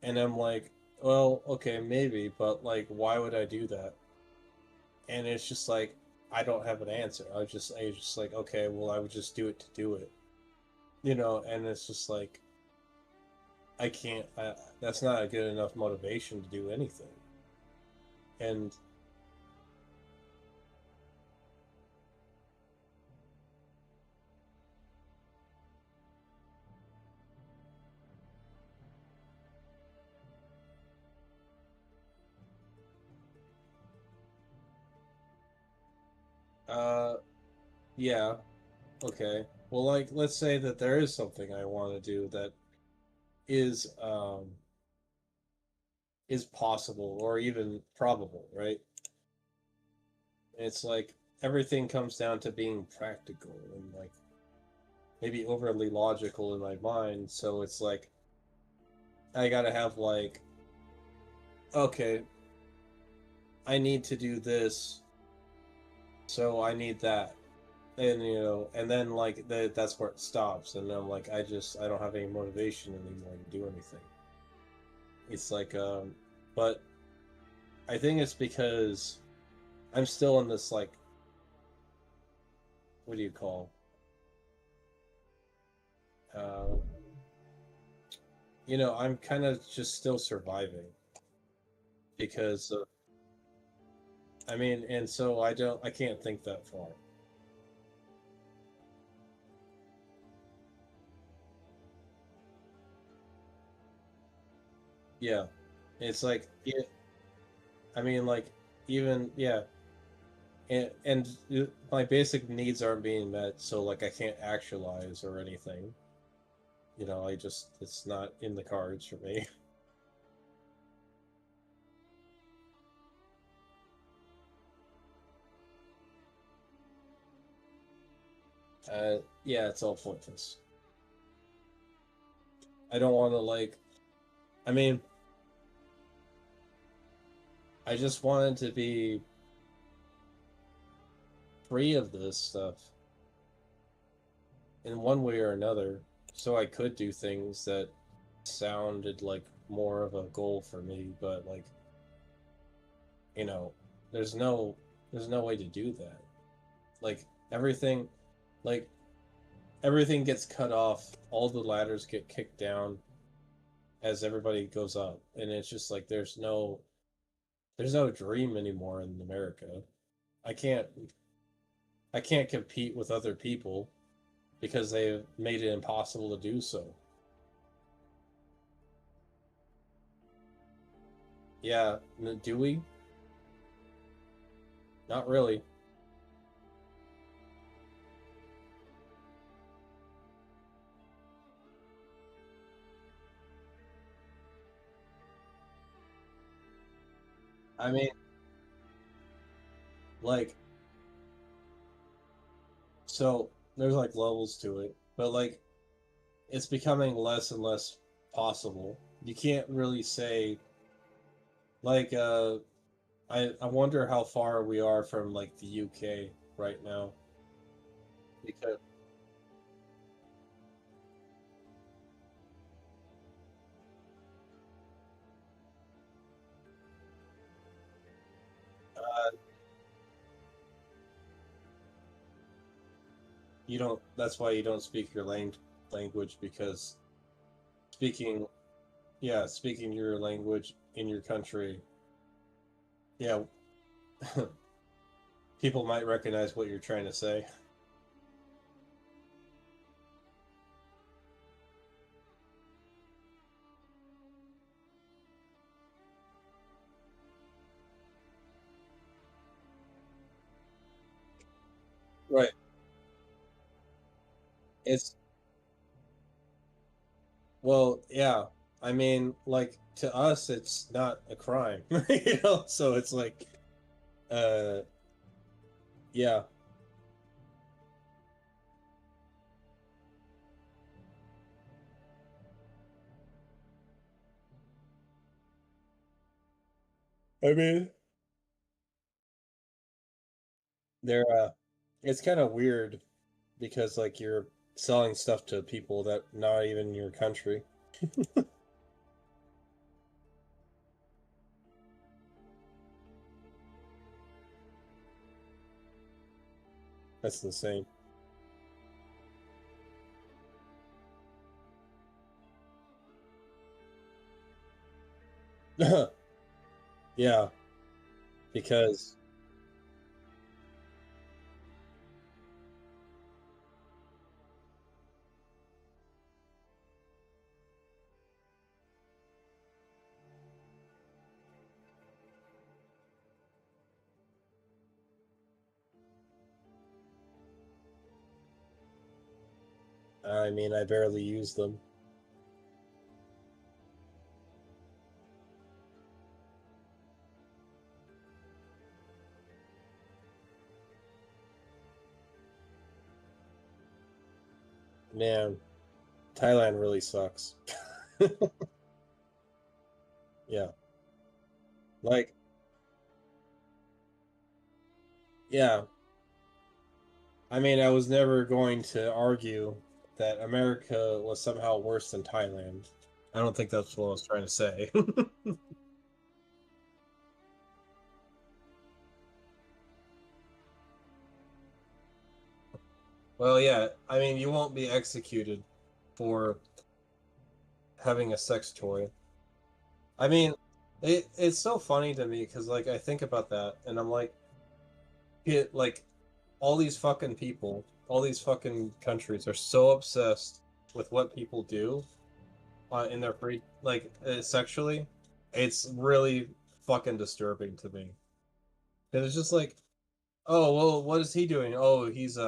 And I'm like, well, okay, maybe, but like why would I do that? And it's just like I don't have an answer. I just like, okay, well, I would just do it to do it. You know, and it's just like I can't that's not a good enough motivation to do anything. And uh yeah, okay. Well, like let's say that there is something I want to do that is um is possible or even probable, right? It's like everything comes down to being practical and like maybe overly logical in my mind. So it's like I gotta have like, okay, I need to do this, so I need that, and you know, and then like that's where it stops, and I'm like, I don't have any motivation anymore to do anything. It's like, but I think it's because I'm still in this like, what do you call? You know, I'm kind of just still surviving because I mean, and so I can't think that far. Yeah, it's like I mean, like even yeah, and my basic needs aren't being met, so like I can't actualize or anything. You know, it's not in the cards for me. Yeah, it's all pointless. I don't want to like. I mean, I just wanted to be free of this stuff in one way or another, so I could do things that sounded like more of a goal for me, but like, you know, there's no way to do that. Like everything like everything gets cut off, all the ladders get kicked down as everybody goes up, and it's just like there's no dream anymore in America. I can't I can't compete with other people because they've made it impossible to do so. Yeah, do we? Not really. I mean, like, so there's like levels to it, but like it's becoming less and less possible. You can't really say like I wonder how far we are from like the UK right now because you don't that's why you don't speak your language because speaking yeah, speaking your language in your country, yeah, people might recognize what you're trying to say. Right. It's well, yeah. I mean, like to us it's not a crime, you know? So it's like uh yeah. I mean, they're it's kind of weird because like you're selling stuff to people that not even your country. That's insane. Yeah, because I mean, I barely use them. Man, Thailand really sucks. Yeah. Like, yeah. I mean, I was never going to argue that America was somehow worse than Thailand. I don't think that's what I was trying to say. Well, yeah, I mean, you won't be executed for having a sex toy. I mean, it's so funny to me because, like, I think about that and I'm like, like, all these fucking people, all these fucking countries are so obsessed with what people do in their free, like, sexually. It's really fucking disturbing to me. And it's just like, oh, well, what is he doing? Oh, he's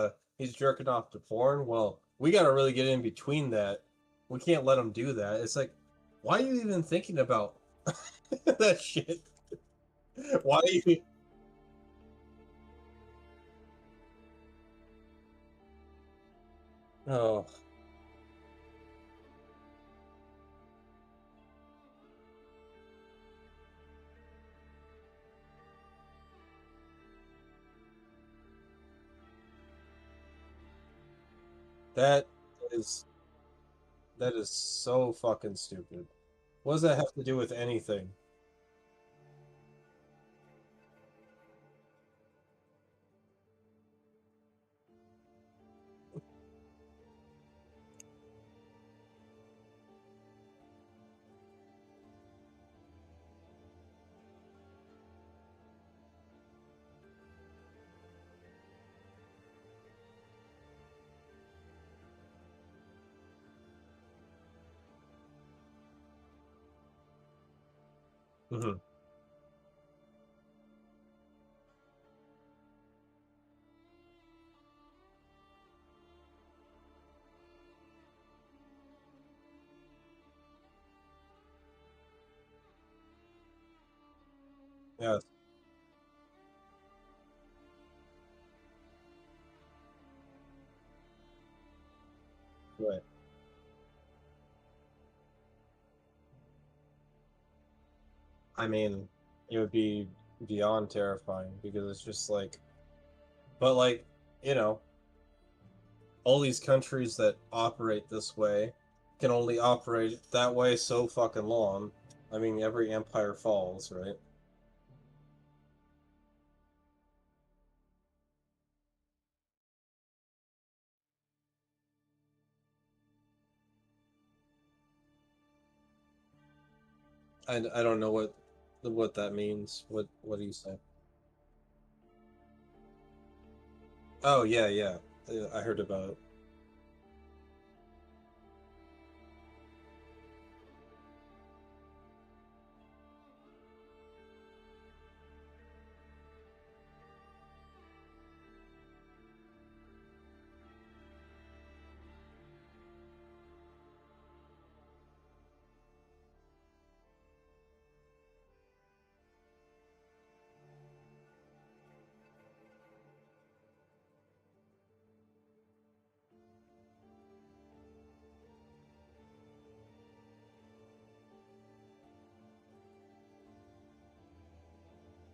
jerking off to porn. Well, we got to really get in between that. We can't let him do that. It's like, why are you even thinking about that shit? Why are you? Oh, that is that is so fucking stupid. What does that have to do with anything? Mhm. Yes, right. I mean, it would be beyond terrifying because it's just like, but like, you know, all these countries that operate this way can only operate that way so fucking long. I mean, every empire falls, right? I don't know what that means. What do you say? Oh yeah, yeah. I heard about it.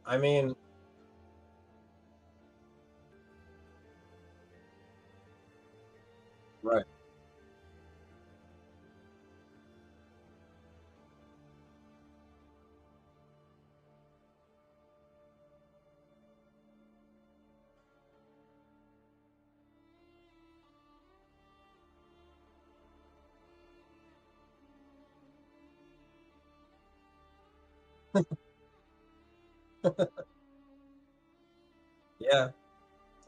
I mean, right. Yeah.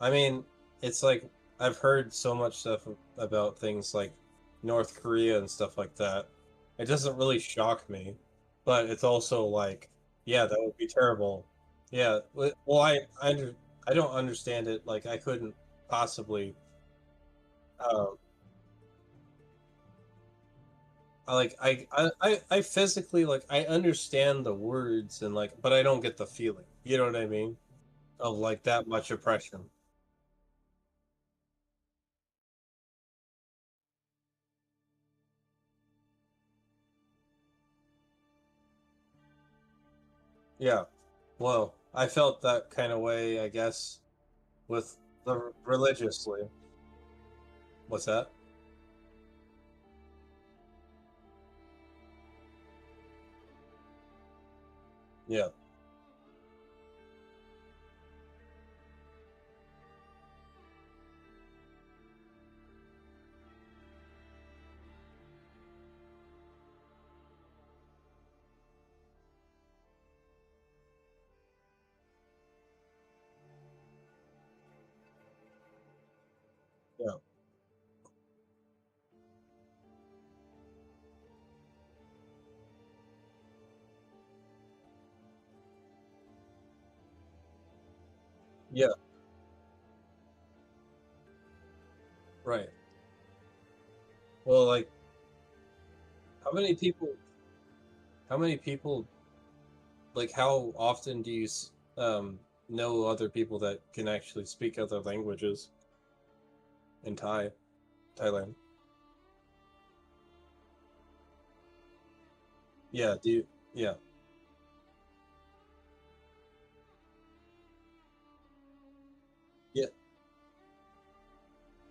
I mean, it's like I've heard so much stuff about things like North Korea and stuff like that. It doesn't really shock me, but it's also like, yeah, that would be terrible. Yeah, well, I don't understand it. Like, I couldn't possibly. Um, I physically like I understand the words and like, but I don't get the feeling. You know what I mean? Of like that much oppression. Yeah. Well, I felt that kind of way, I guess, with the religiously. What's that? Yeah. Yeah. Yeah. Right. Well, like, how many people? How many people? Like, how often do you know other people that can actually speak other languages in Thailand? Yeah. Do you? Yeah. Yeah.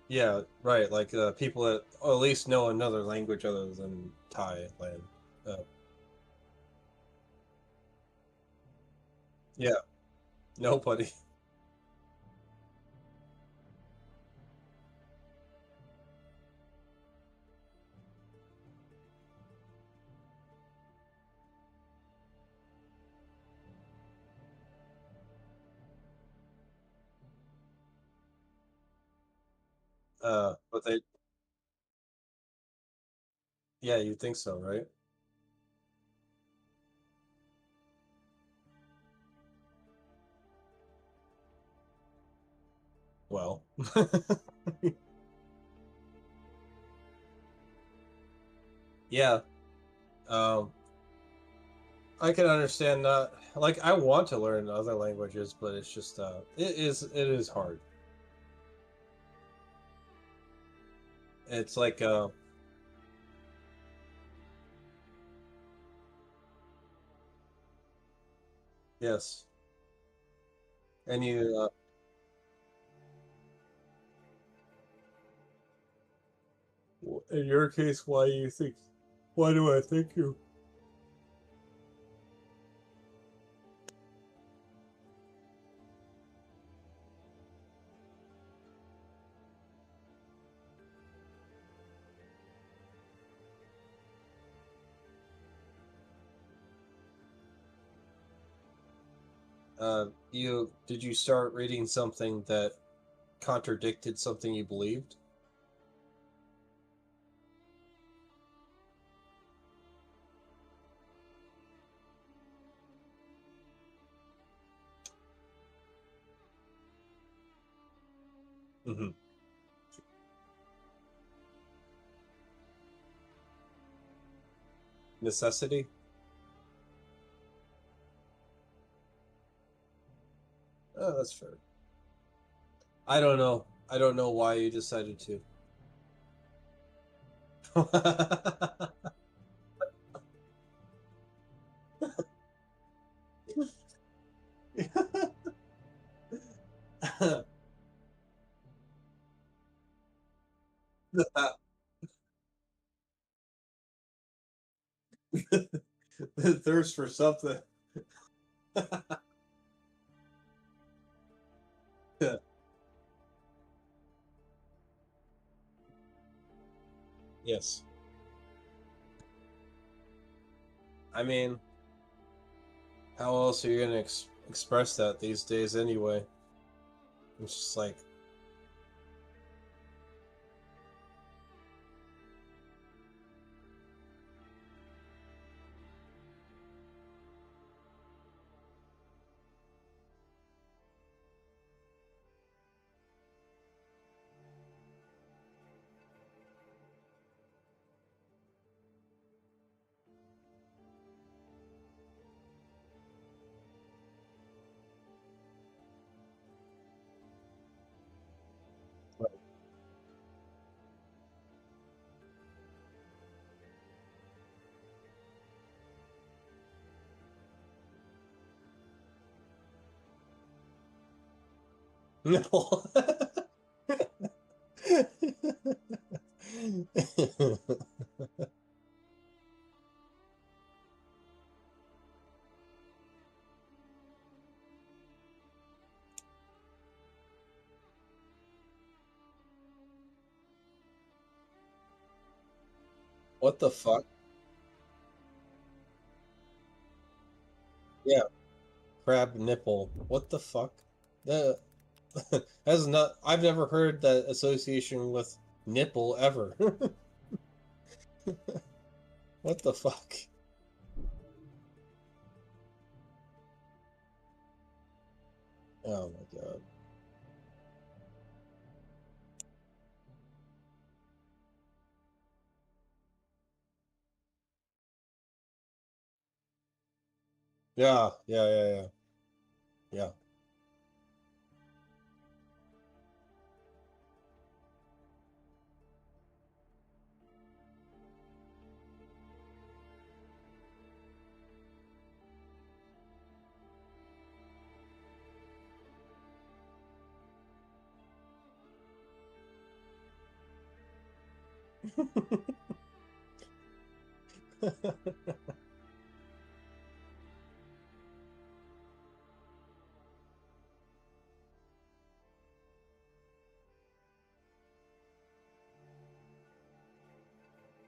Yeah. Right. Like, people that at least know another language other than Thailand. Uh, yeah. Nobody. But they. Yeah, you think so, right? Well. Yeah. Um, I can understand not like I want to learn other languages, but it's just it is hard. It's like yes. And you in your case, why do I think you you did you start reading something that contradicted something you believed? Hmm. Necessity? Oh, that's fair. I don't know. I don't know why you decided to. The thirst for something. Yes. I mean, how else are you gonna express that these days anyway? It's just like, Nipple. What the fuck? Yeah, crab nipple. What the fuck? That has not. I've never heard that association with nipple ever. What the fuck? Oh my god. Yeah, yeah, yeah, yeah. Yeah.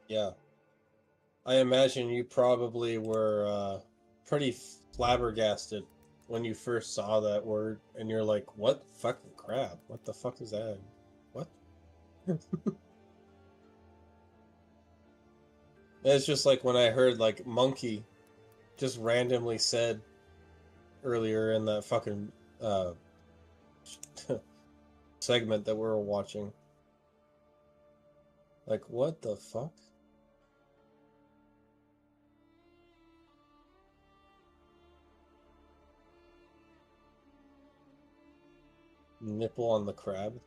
Yeah. I imagine you probably were pretty flabbergasted when you first saw that word, and you're like, "What fucking crap? What the fuck is that? What?" It's just like when I heard like monkey just randomly said earlier in that fucking segment that we were watching. Like, what the fuck? Nipple on the crab?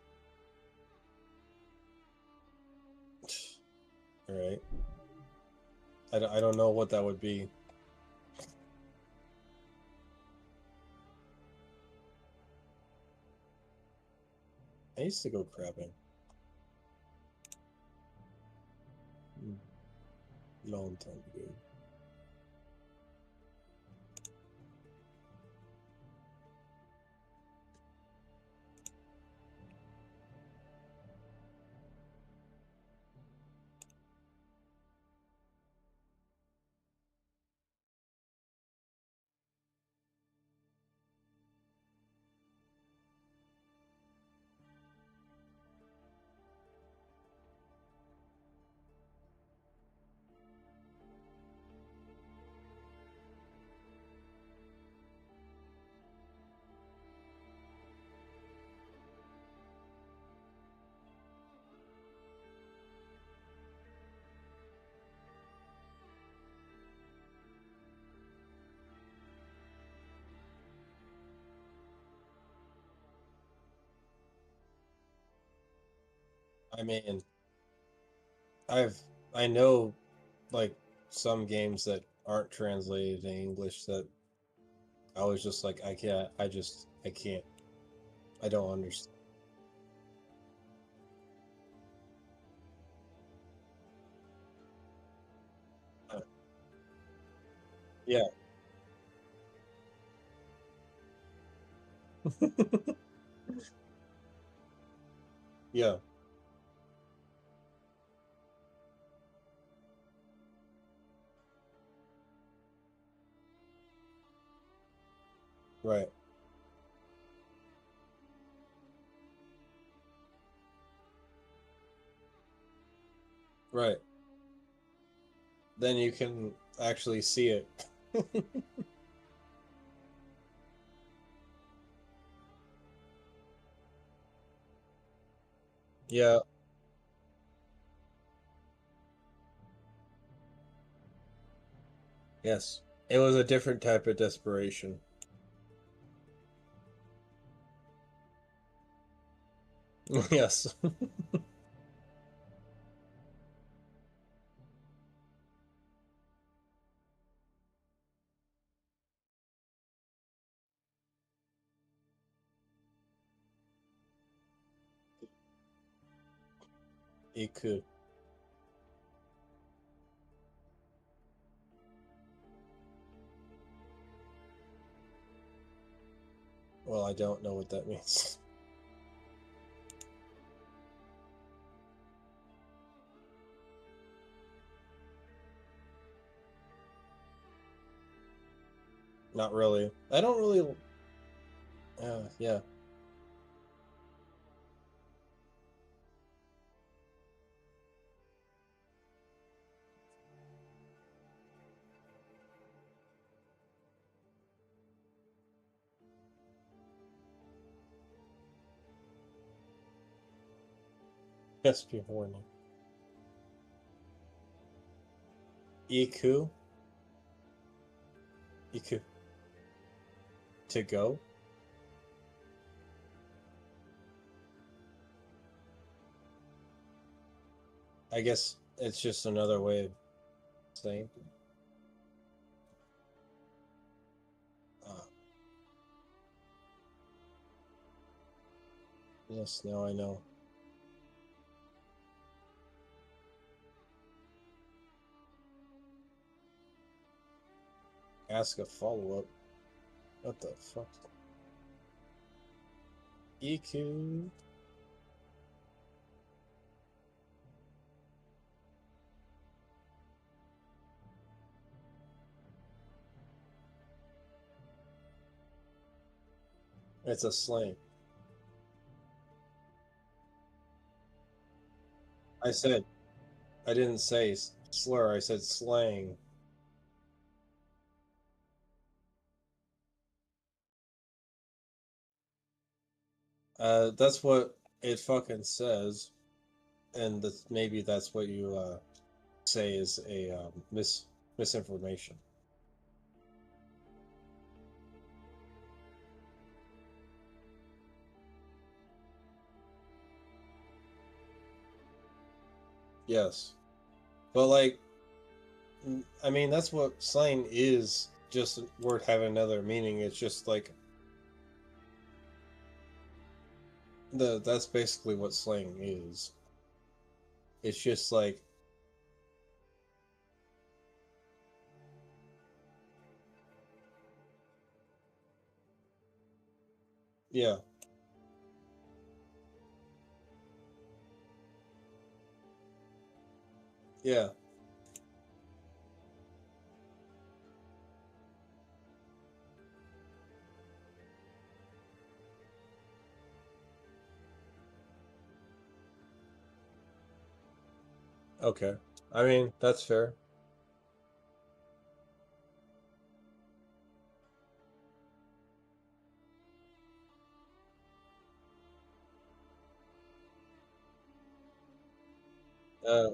Alright. I don't know what that would be. I used to go crabbing. Long time ago. I mean, I know like some games that aren't translated in English that I was just like, I can't, I can't, I don't understand. Yeah. Yeah. Right. Right. Then you can actually see it. Yeah. Yes. It was a different type of desperation. Yes. Iku. Well, I don't know what that means. Not really. I don't really... yeah. Yes, be horny. Iku? Iku. To go? I guess it's just another way of saying. Yes, now I know. Ask a follow-up. What the fuck? EQ. It's a slang. I didn't say slur, I said slang. That's what it fucking says, and maybe that's what you say is a misinformation. Yes, but like, I mean, that's what slang is. Just a word having another meaning. It's just like that's basically what slang is. It's just like yeah. Yeah. Okay. I mean, that's fair. Uh,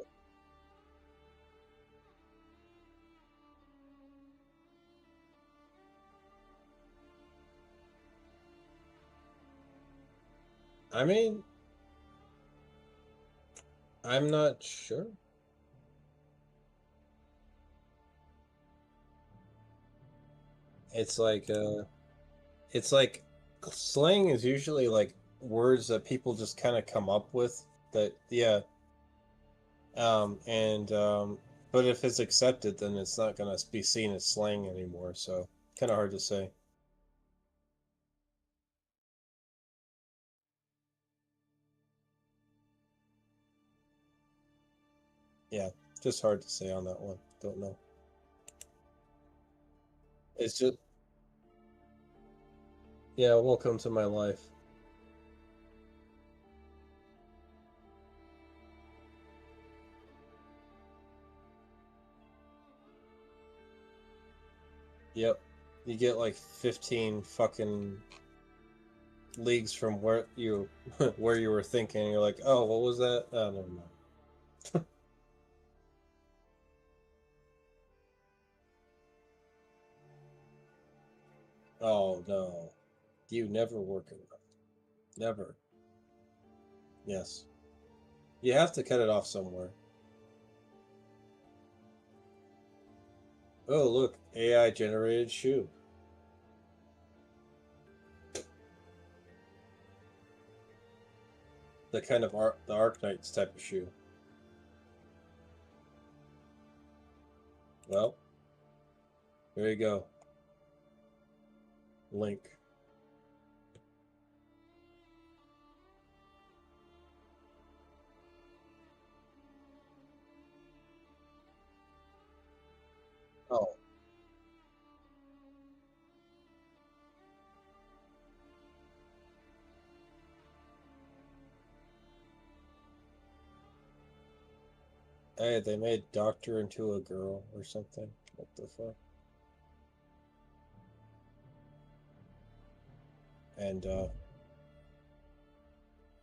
I mean, I'm not sure. It's like slang is usually like words that people just kind of come up with that yeah. And but if it's accepted, then it's not gonna be seen as slang anymore, so kind of hard to say. Yeah, just hard to say on that one. Don't know. It's just yeah, welcome to my life. Yep. You get like 15 fucking leagues from where you where you were thinking. You're like, "Oh, what was that?" Oh, never mind. Oh, no. You never work it out. Never. Yes. You have to cut it off somewhere. Oh, look, AI generated shoe. The kind of the Arknights type of shoe. Well, there you go. Link. Oh. Hey, they made Doctor into a girl or something. What the fuck? And,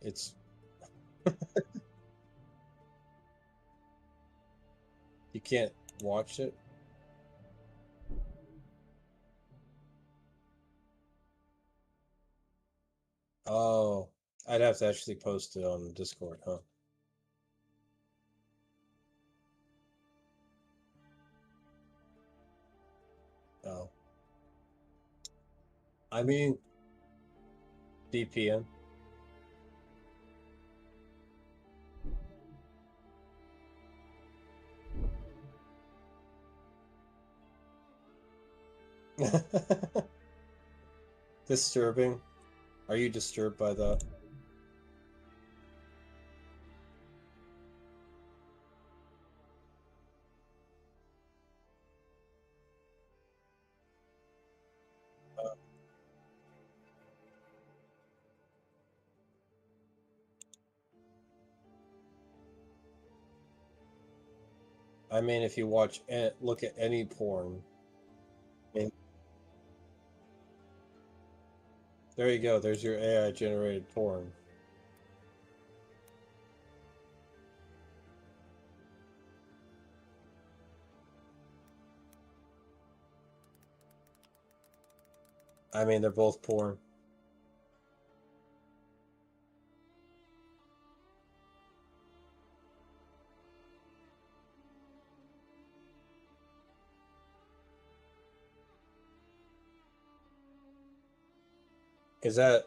it's... You can't watch it? Oh, I'd have to actually post it on Discord, huh? Oh. I mean, VPN. Disturbing. Are you disturbed by that? I mean, if you watch, look at any porn. There you go. There's your AI generated porn. I mean, they're both porn. Is that